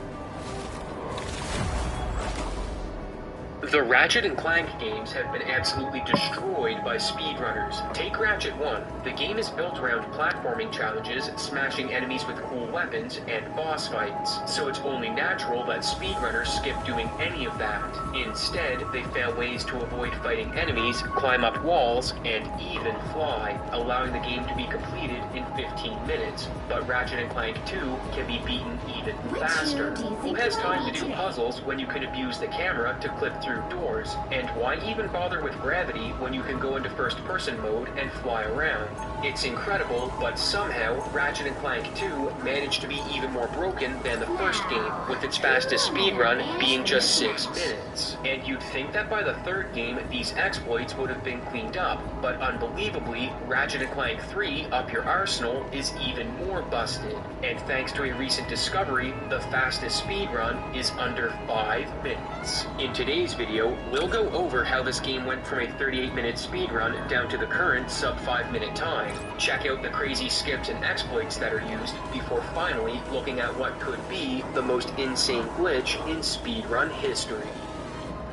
Speaker 15: The Ratchet & Clank games have been absolutely destroyed by speedrunners. Take Ratchet 1. The game is built around platforming challenges, smashing enemies with cool weapons, and boss fights, so it's only natural that speedrunners skip doing any of that. Instead, they found ways to avoid fighting enemies, climb up walls, and even fly, allowing the game to be completed in 15 minutes. But Ratchet & Clank 2 can be beaten even faster. Who has time to do puzzles when you can abuse the camera to clip through doors? And why even bother with gravity when you can go into first-person mode and fly around? It's incredible, but somehow Ratchet & Clank 2 managed to be even more broken than the first game, with its fastest speedrun being just 6 minutes. And you'd think that by the third game, these exploits would have been cleaned up, but unbelievably, Ratchet & Clank 3 Up Your Arsenal is even more busted. And thanks to a recent discovery, the fastest speedrun is under 5 minutes. In today's video, video, we'll go over how this game went from a 38-minute speedrun down to the current sub 5-minute time. Check out the crazy skips and exploits that are used before finally looking at what could be the most insane glitch in speedrun history.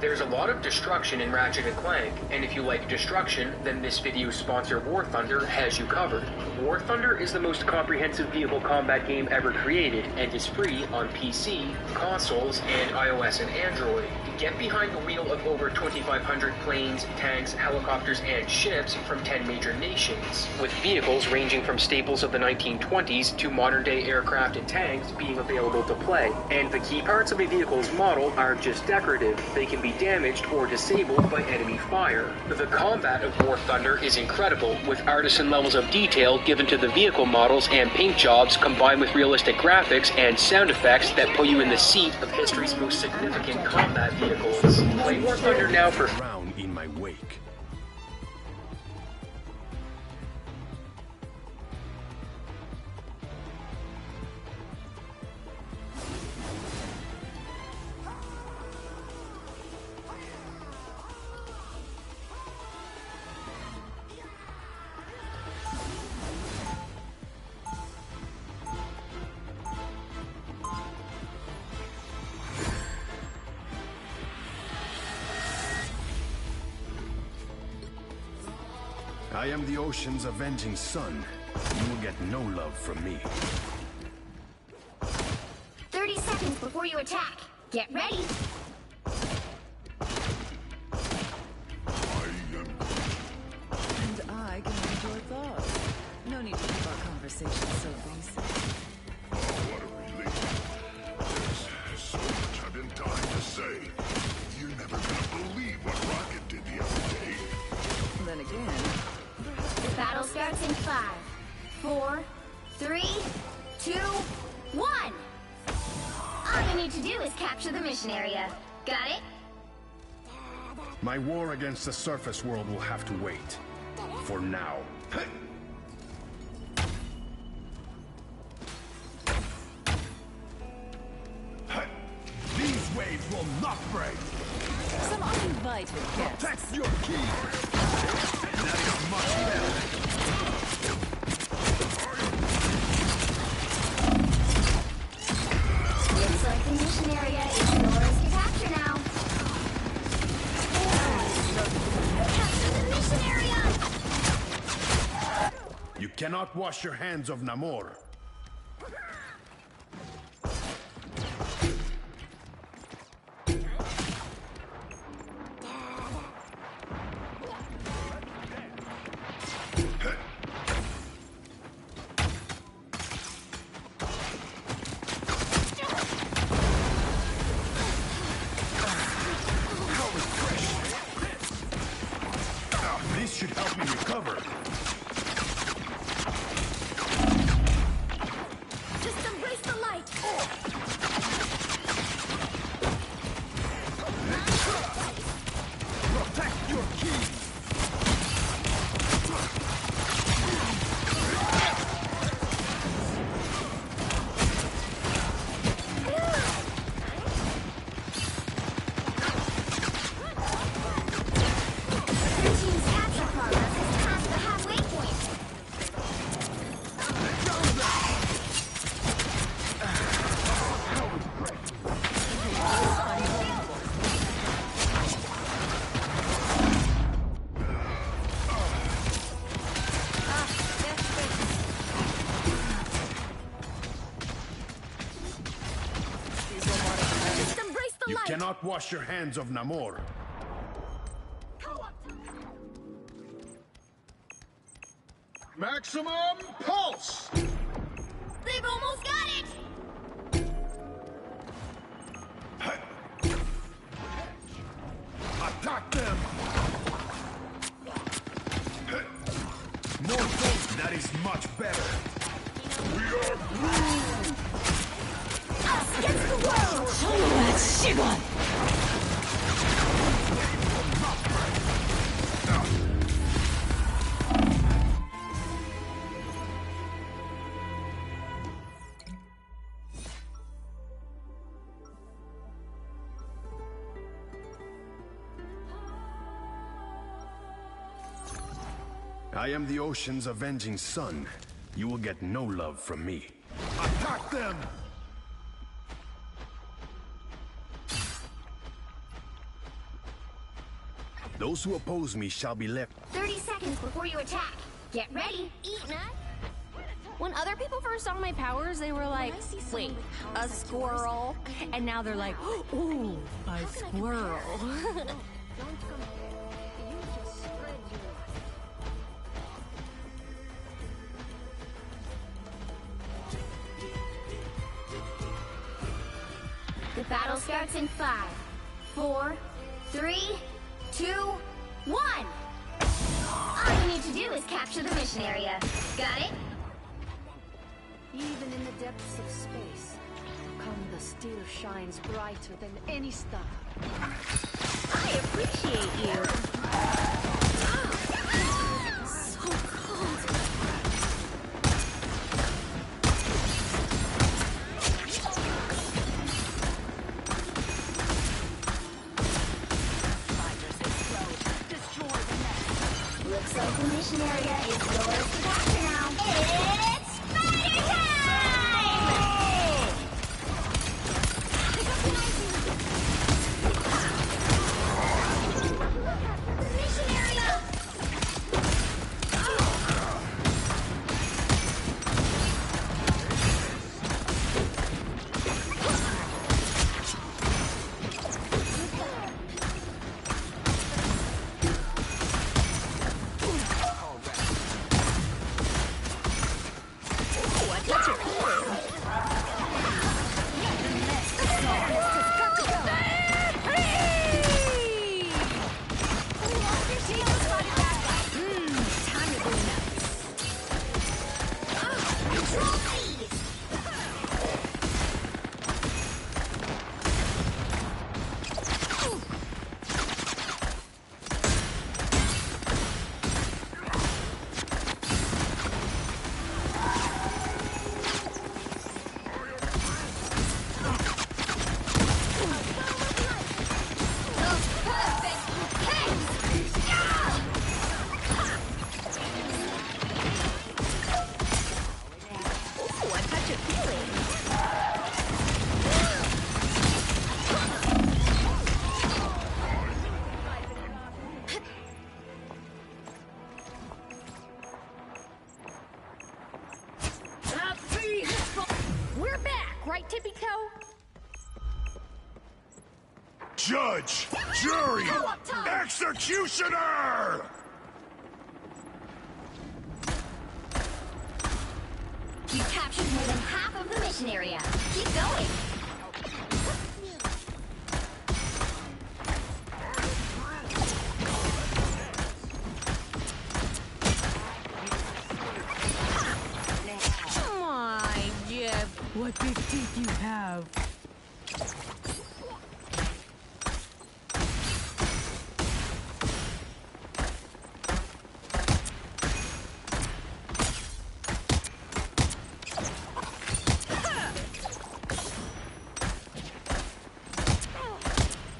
Speaker 15: There's a lot of destruction in Ratchet & Clank, and if you like destruction, then this video's sponsor War Thunder has you covered. War Thunder is the most comprehensive vehicle combat game ever created, and is free on PC, consoles, and iOS and Android. Get behind the wheel of over 2,500 planes, tanks, helicopters, and ships from 10 major nations, with vehicles ranging from staples of the 1920s to modern-day aircraft and tanks being available to play. And the key parts of a vehicle's model aren't just decorative, they can be damaged or disabled by enemy fire. The combat of War Thunder is incredible, with artisan levels of detail given to the vehicle models and paint jobs combined with realistic graphics and sound effects that put you in the seat of history's most significant combat vehicles. Play War Thunder now for
Speaker 2: drown in my wake. I am the ocean's avenging sun. You will get no love from me.
Speaker 10: 30 seconds before you attack. Get ready.
Speaker 19: And I can read your thoughts. No need to keep our conversation so basic.
Speaker 13: What a relief. There's so much I've been dying to say. You're never gonna believe what Rocket did the other day.
Speaker 19: Then again,
Speaker 10: The battle starts in 5, 4, 3, 2, 1. All you need to do is capture the mission area. Got it?
Speaker 2: My war against the surface world will have to wait. For now. These waves will not break!
Speaker 19: some uninvited guests.
Speaker 2: Protect your key! That is much better.
Speaker 10: Looks like the mission area is yours to capture now. Capture the mission area!
Speaker 2: You cannot wash your hands of Namor. This should help me recover.
Speaker 10: Just embrace the light!
Speaker 2: Protect your key!
Speaker 10: Your team's capture progress has passed the halfway point. Just embrace the
Speaker 2: You
Speaker 10: light!
Speaker 2: cannot wash your hands of Namor.
Speaker 13: Maximum pulse!
Speaker 10: They've almost got it!
Speaker 2: Attack them! More force, that is much better.
Speaker 13: We are Groot!
Speaker 10: Us against the world!
Speaker 19: 정말 시간.
Speaker 13: I am the ocean's avenging sun. You will get no love from me. Attack them! Those who oppose me shall be left.
Speaker 10: 30 seconds before you attack. Get ready. Eat nut.
Speaker 16: When other people first saw my powers, they were like, wait, a squirrel? And now they're like, ooh, a squirrel.
Speaker 10: The battle starts in 5, 4, 3, 2, 1. All you need to do is capture the mission area. Got it?
Speaker 20: Even in the depths of space, Wakanda still shines brighter than any star.
Speaker 16: I appreciate you.
Speaker 20: So cold.
Speaker 10: Looks like the mission area is yours to capture now. It's Spider Time! Mission area!
Speaker 16: We're back, right, Tippy Toe?
Speaker 13: Judge! Jury! Executioner!
Speaker 10: You captured more than half of the mission area. Keep going.
Speaker 16: Come on, Jeff. What big teeth you have?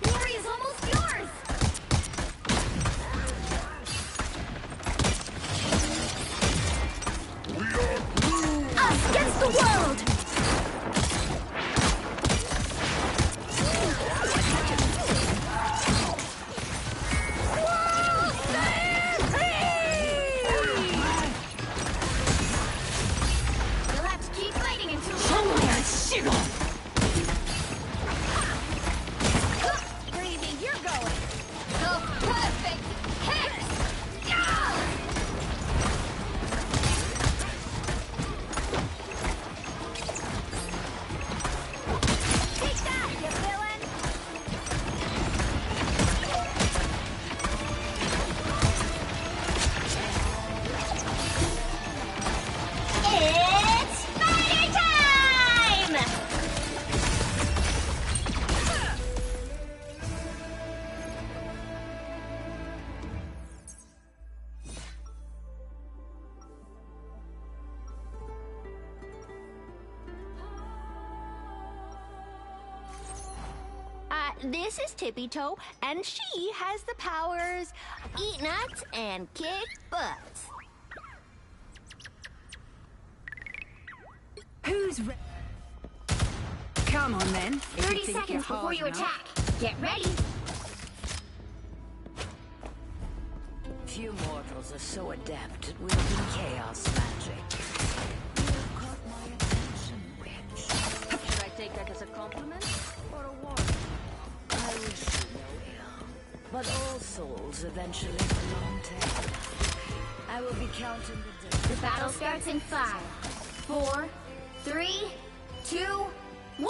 Speaker 10: Glory is almost yours. Us against the world. You'll have to keep fighting until Where do you think you're going? The perfect hit! Take that, you villain! It's Spider Time!
Speaker 16: This is Tippy Toe, and she has the powers eat nuts and kick butts.
Speaker 21: is ready. Come on then. If
Speaker 10: 30
Speaker 21: you think
Speaker 10: seconds
Speaker 21: you're
Speaker 10: before
Speaker 21: hard
Speaker 10: you
Speaker 21: enough.
Speaker 10: attack. Get ready.
Speaker 21: Few mortals are so adept at wielding chaos magic. You've caught my attention, witch.
Speaker 16: Should I take that as a compliment or a warning?
Speaker 21: I wish you no ill, but all souls eventually belong to him. I will be counting the days.
Speaker 10: The battle starts in 5, 4, 3, 2, 1.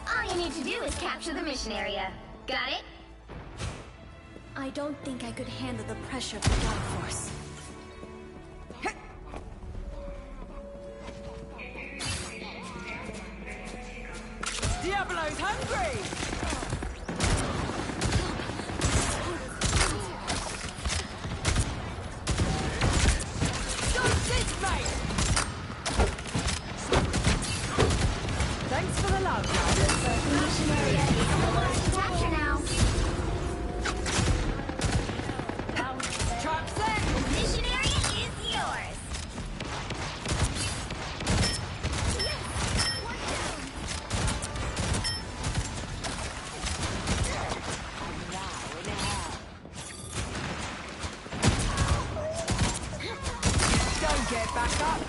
Speaker 10: All you need to do is capture the mission area. Got it?
Speaker 21: I don't think I could handle the pressure of the Dark Force.
Speaker 2: Diablo's hungry! Don't sit, mate! Thanks for the love,
Speaker 10: The mission area is yours to capture now.
Speaker 2: Trap set!
Speaker 10: The mission area is yours.
Speaker 2: Don't get back up!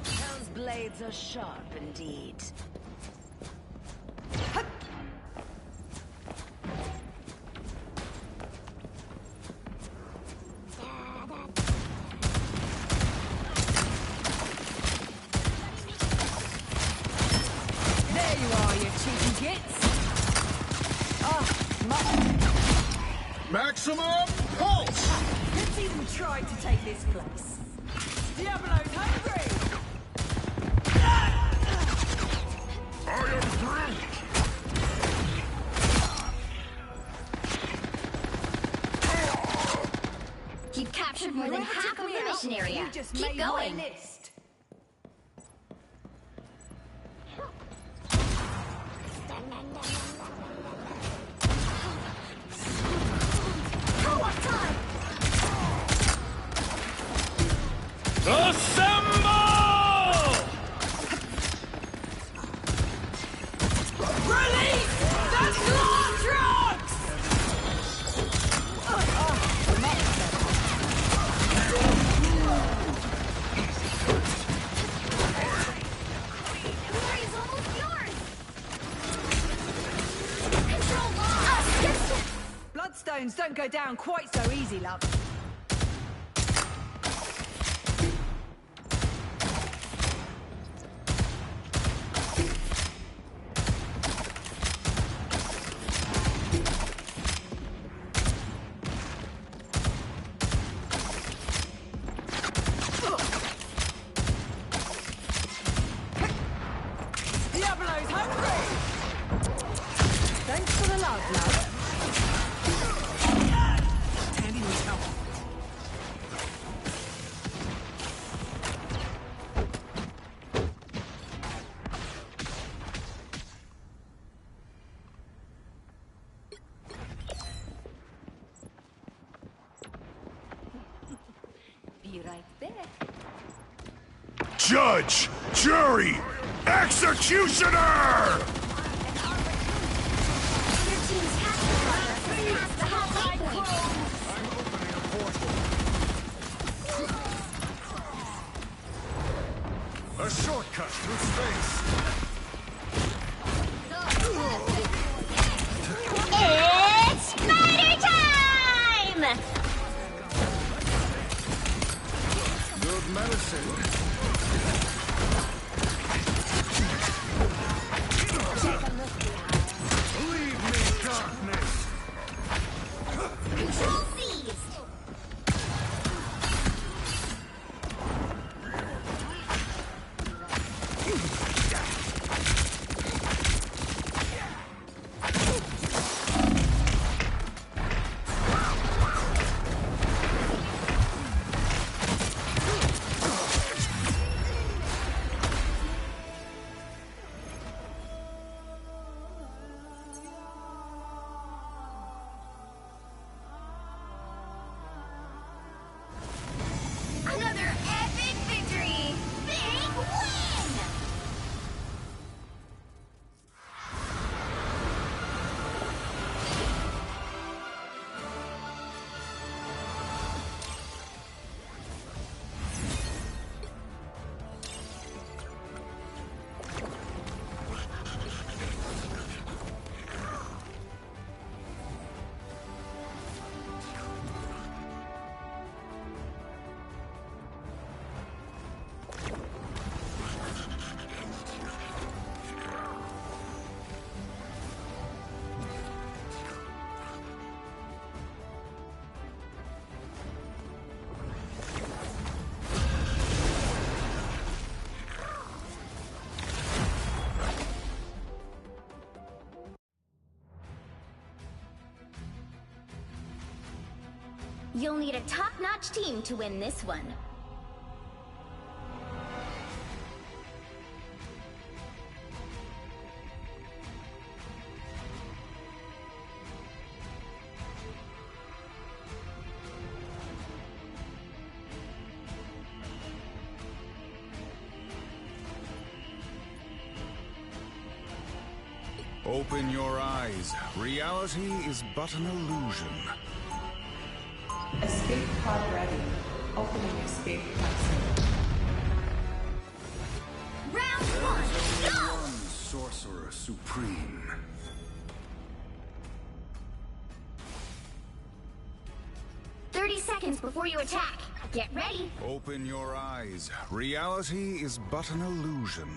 Speaker 21: Those blades are sharp indeed.
Speaker 2: There you are, you cheeky gits!
Speaker 13: Maximum pulse!
Speaker 2: Let's even try to take this place. Diablo's hungry!
Speaker 13: I am Groot!
Speaker 10: You've captured more than half of the mission area.
Speaker 2: You just
Speaker 10: Keep
Speaker 2: made
Speaker 10: going.
Speaker 2: my list.
Speaker 10: Co-op time!
Speaker 13: Assemble!
Speaker 2: Release the Glortrox!
Speaker 10: Glory's almost yours! Control lost!
Speaker 2: Bloodstones don't go down quite so easy, love. Diablo's hungry! Thanks for the love, love. Tandy needs help.
Speaker 21: Be right back.
Speaker 13: Judge! Jury! Executioner!
Speaker 10: Your team's capture runner has passed the halfway point.
Speaker 13: I'm opening a portal. A shortcut through space.
Speaker 10: It's spider time!
Speaker 13: Good medicine. Leave me, darkness.
Speaker 10: Control seized! You'll need a top-notch team to win this one.
Speaker 8: Open your eyes. Reality is but an illusion.
Speaker 22: Escape pod ready. Opening escape capsule.
Speaker 10: Round one, go!
Speaker 8: One sorcerer supreme.
Speaker 10: Seconds before you attack. Get ready.
Speaker 8: Open your eyes. Reality is but an illusion.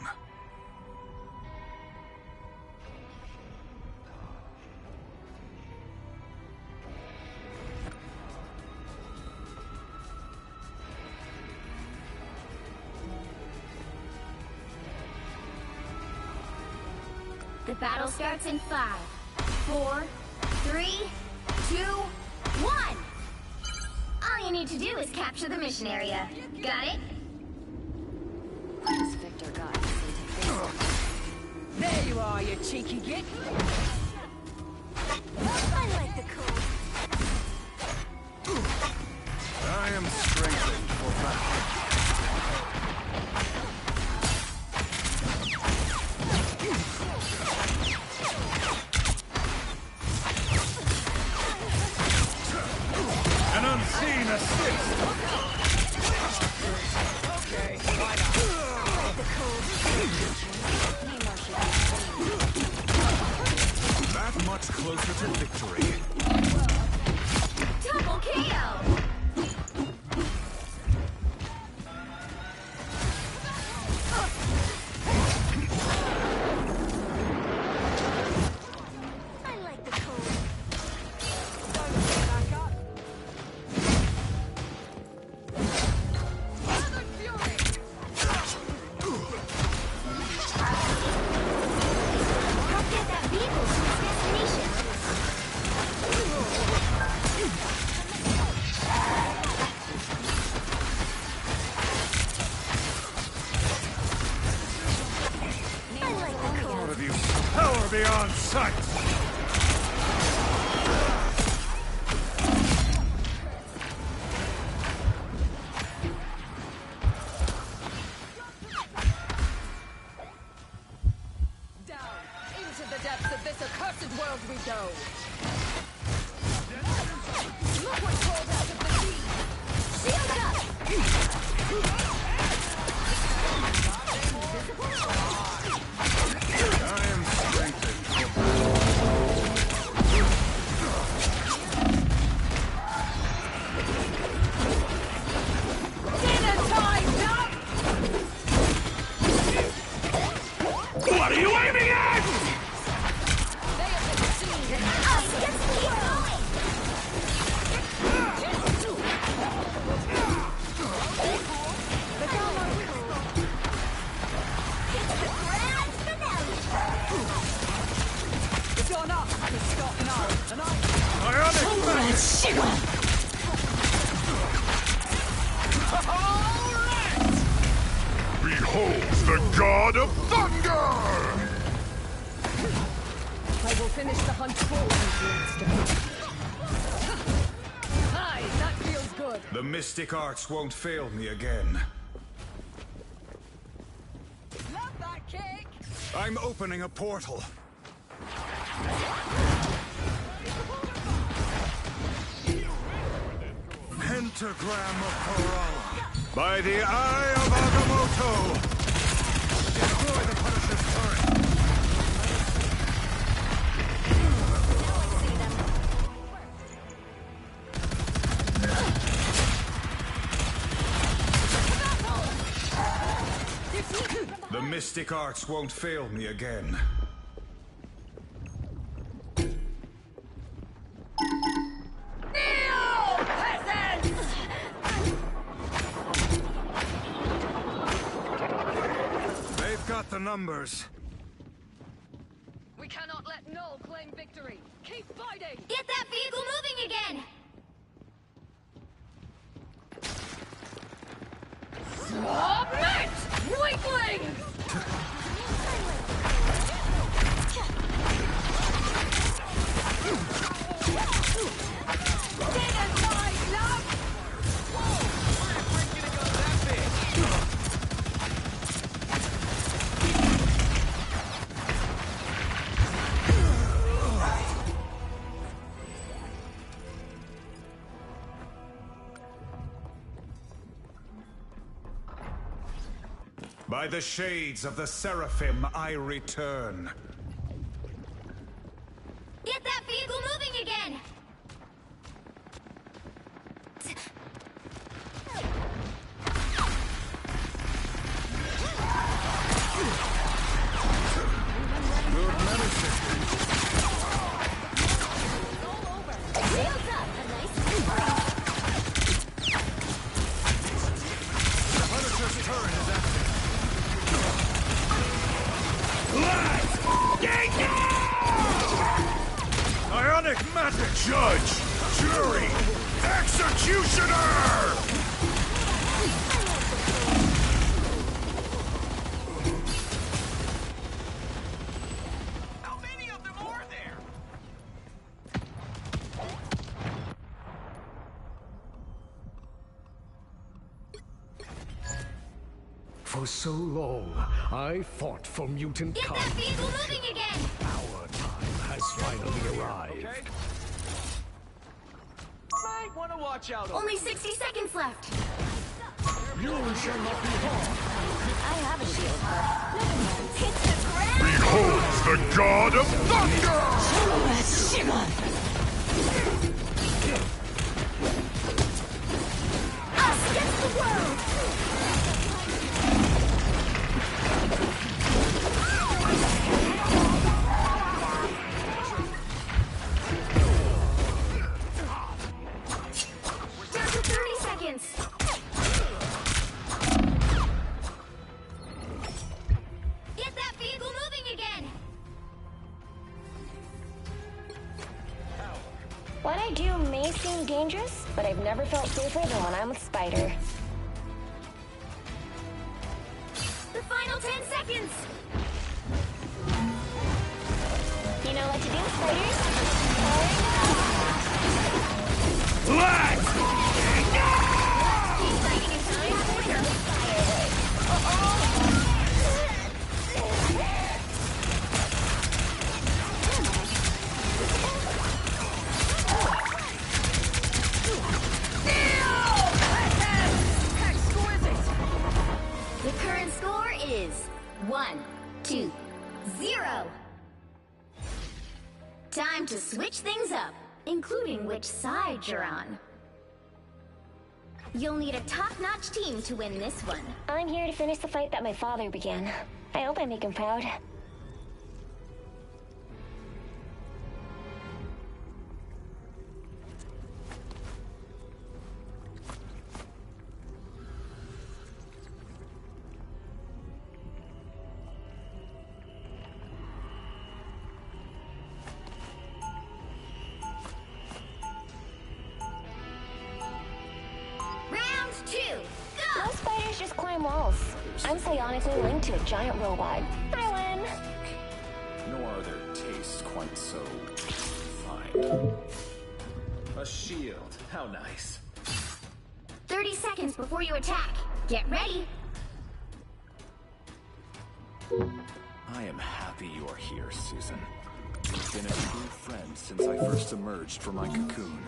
Speaker 10: The battle starts in 5, 4, 3, 2, 1! All you need to do is capture the mission area. Got it?
Speaker 21: This Victor guy
Speaker 23: There you are, you cheeky git.
Speaker 10: I like the code.
Speaker 8: I am strengthened for battle.
Speaker 2: An unseen assist!
Speaker 23: Okay, why not?
Speaker 8: That much closer to victory.
Speaker 10: Double KO! I like the code. Get that vehicle to its destination. I like the code.
Speaker 2: Out of you, power beyond sight!
Speaker 23: Down into the depths of this accursed world we go. Look what crawled out of the sea.
Speaker 10: Shield up!
Speaker 8: I am strengthened for battle.
Speaker 23: Dinner time, now!
Speaker 2: What are you aiming at?
Speaker 23: They have been seen.
Speaker 10: I just keep going! It's the grand finale!
Speaker 23: It's your enough to stop now. And
Speaker 2: Ionic Behold the god of thunder!
Speaker 23: I will finish the hunt for you, monster. Hi, that feels good.
Speaker 8: The mystic arts won't fail me again.
Speaker 23: Love that kick.
Speaker 8: I'm opening a portal. Pentagram of Kerala. By the eye of Agamotto. Destroy the Punisher's turret. The mystic arts won't fail me again. They've got the numbers.
Speaker 23: We cannot let Null claim victory. Keep fighting.
Speaker 10: Get that vehicle moving again!
Speaker 8: By the shades of the Seraphim, I return.
Speaker 10: Get that vehicle moving again!
Speaker 8: Good medicine.
Speaker 10: Wheels up! A nice
Speaker 8: The Punisher's turret is active. Ionic magic! Judge! Jury! Executioner!
Speaker 2: How many of them are there?
Speaker 1: For so long, I fought for mutant
Speaker 10: Get that
Speaker 1: kind.
Speaker 10: vehicle moving again!
Speaker 1: Our time has finally arrived.
Speaker 2: Might want to watch out.
Speaker 10: Only 60 seconds left!
Speaker 1: You shall not be harmed.
Speaker 10: I have a shield, but never mind. Hit the ground!
Speaker 13: Behold the god of thunder!
Speaker 10: Us against the world! Down to 30 seconds! Get that vehicle moving again!
Speaker 5: What I do may seem dangerous, but I've never felt safer than when I'm with Spider.
Speaker 10: The final 10 seconds!
Speaker 5: You know what to do, Spiders?
Speaker 10: Let's keep fighting in time for your The current score is 1-2-0. Time to switch things up, including which side you're on. You'll need a top-notch team to win this one.
Speaker 5: I'm here to finish the fight that my father began. I hope I make him proud.
Speaker 10: Round 2, go!
Speaker 5: Most spiders just climb walls. I'm psionically linked to a giant robot. I win!
Speaker 9: Nor are their tastes quite so fine. A shield. How nice.
Speaker 10: 30 seconds before you attack. Get ready.
Speaker 9: I am happy you are here, Susan. You've been a true friend since I first emerged from my cocoon.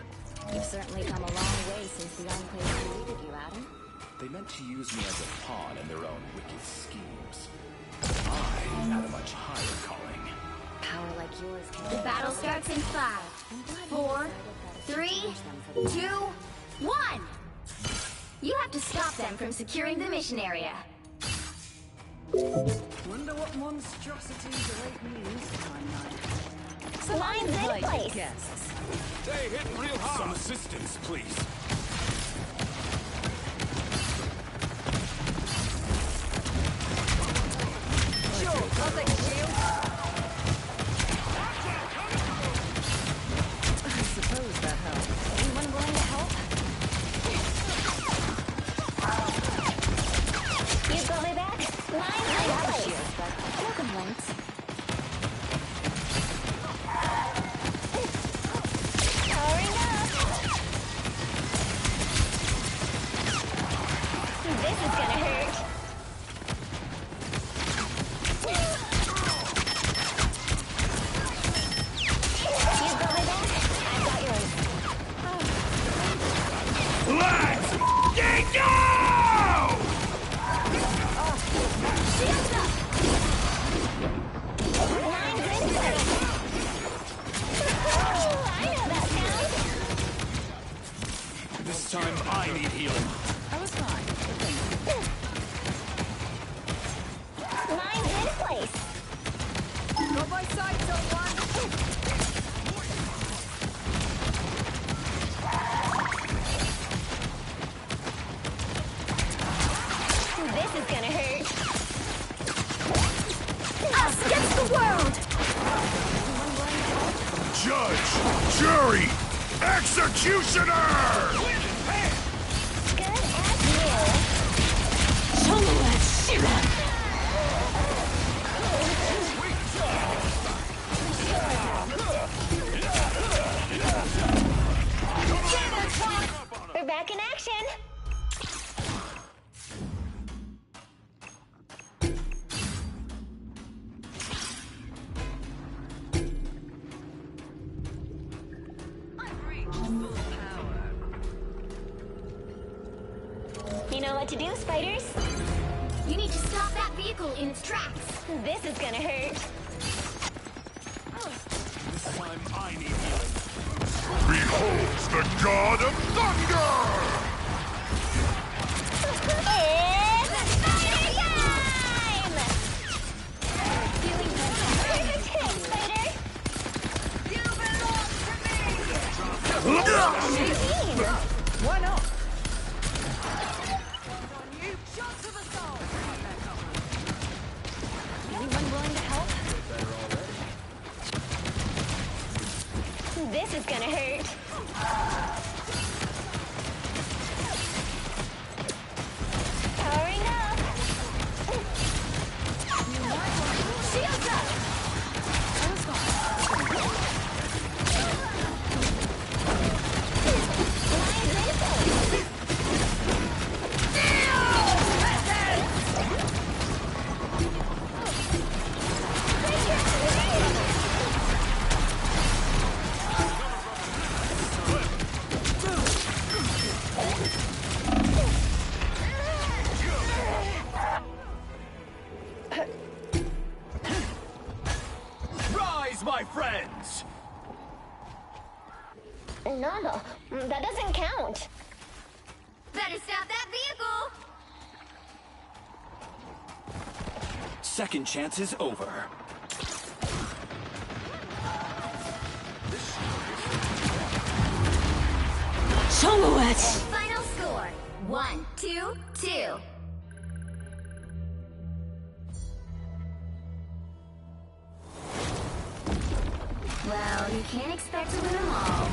Speaker 10: You've certainly come a long way since the Enclave created you, Adam.
Speaker 9: They meant to use me as a pawn in their own wicked schemes. I had a much higher calling.
Speaker 10: Power like yours can... The battle starts in 5, 4, 3, 2, 1! You have to stop them from securing the mission area.
Speaker 19: Wonder what monstrosities await me this time, night.
Speaker 5: Line's in place!
Speaker 19: Guests.
Speaker 8: They hit real hard. Some assistance, please.
Speaker 19: Sure, I'll take a shield. I suppose that helps.
Speaker 5: Anyone willing to help? You've got my back? No complaints. Powering up. This is gonna hurt. You've got my back. I've got yours.
Speaker 8: Let's get go!
Speaker 5: Shields up! Line's in place. I know that sound.
Speaker 9: This time I need healing.
Speaker 19: I was fine, but thank you.
Speaker 5: Line's in place.
Speaker 23: Got my sights on one.
Speaker 5: This is gonna hurt. Us against the world!
Speaker 8: Judge, jury, executioner!
Speaker 5: Good as new. We're back in action. You know what to do, spiders?
Speaker 10: You need to stop that vehicle in its tracks.
Speaker 5: This is gonna hurt.
Speaker 9: This time I need healing.
Speaker 8: Behold the god of thunder!
Speaker 5: It's spider time! Perfect hit, spider!
Speaker 23: You belong to me!
Speaker 5: Why not?
Speaker 23: Shot to the soul!
Speaker 5: Anyone willing to help? This is gonna hurt. Powering up. Shields up. Line's in place.
Speaker 9: Rise, my friends!
Speaker 5: No, that doesn't count.
Speaker 10: Better stop that vehicle!
Speaker 9: Second chance is over.
Speaker 10: Final score, 1-2-2. Well, you can't expect to win them all.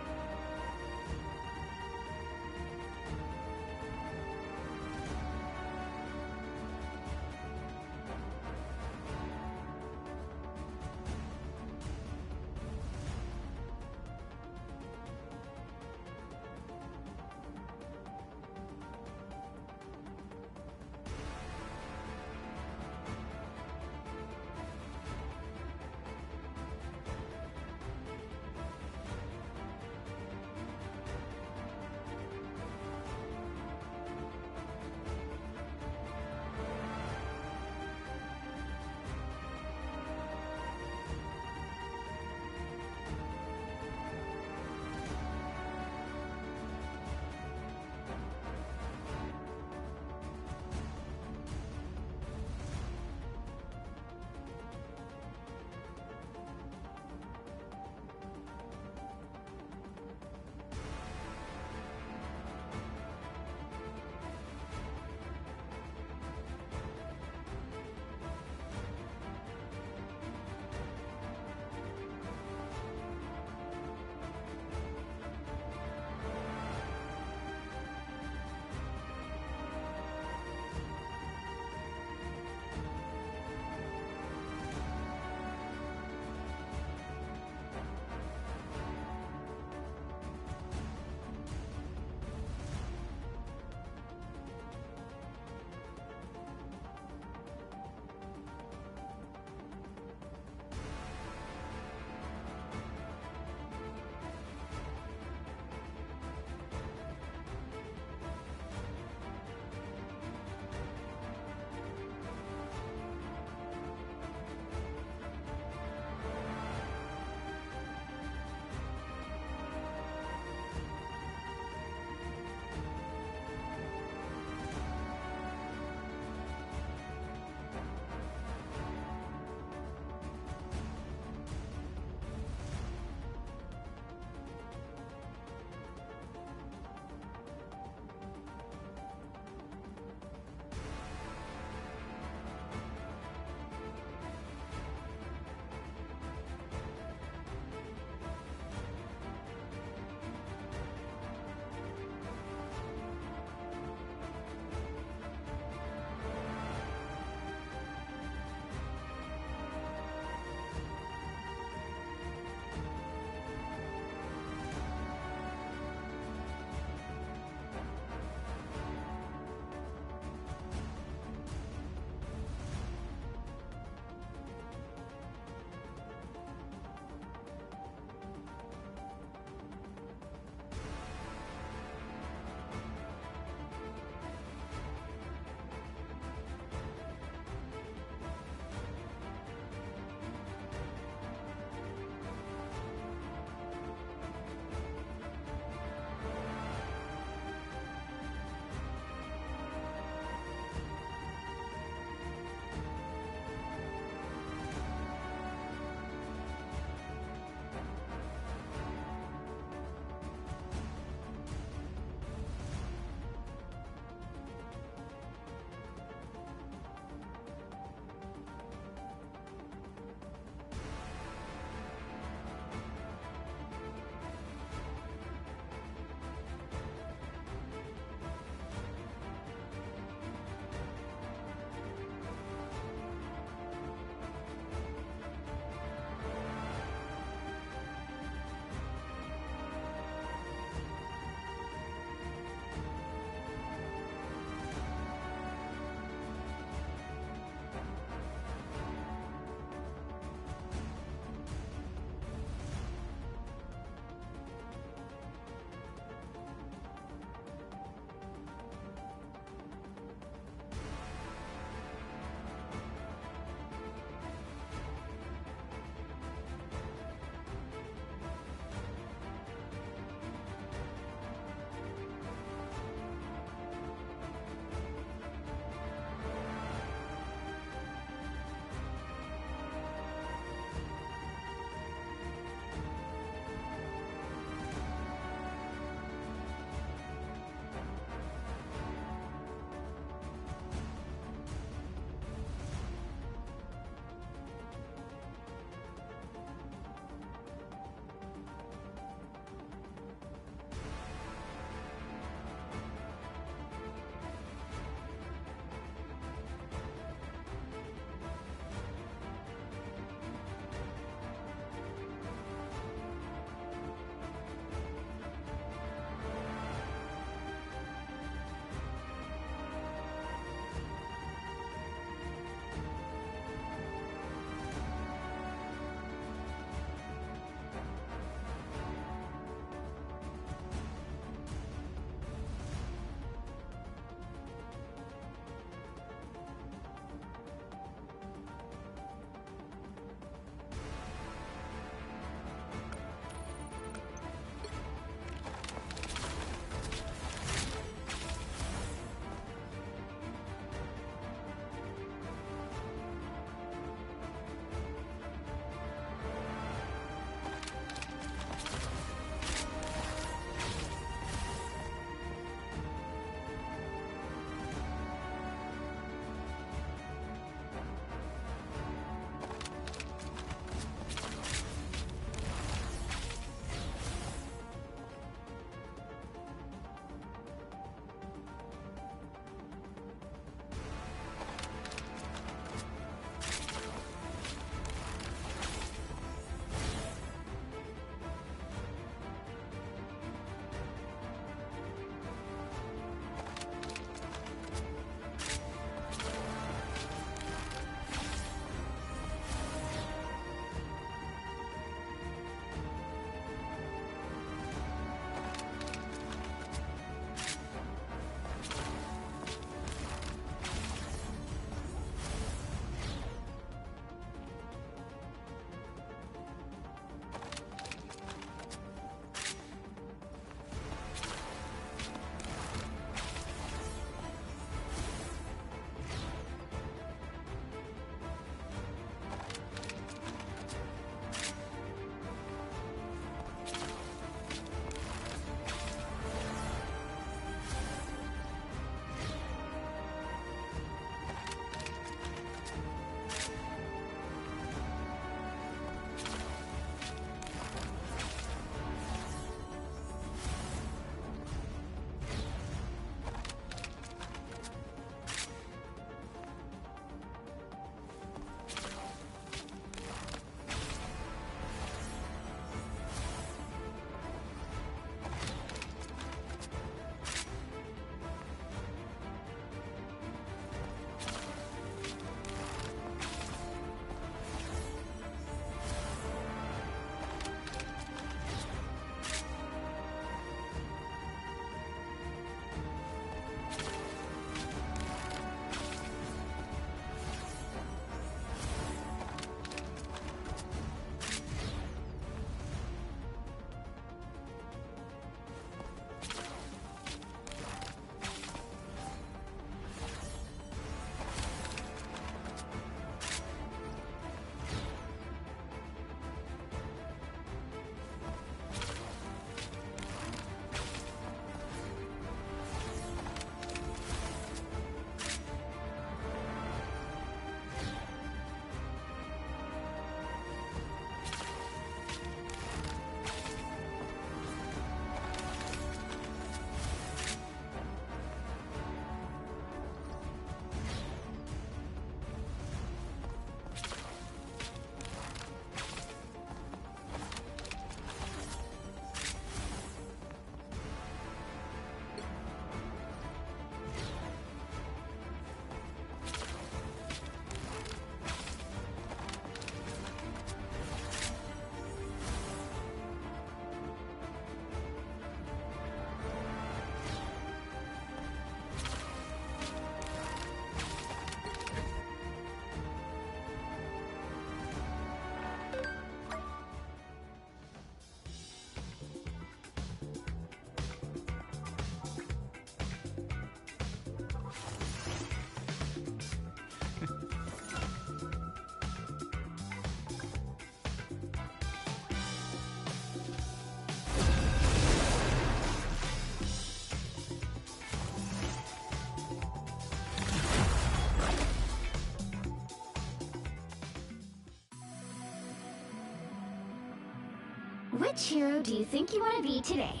Speaker 10: Which hero do you think you want to be today?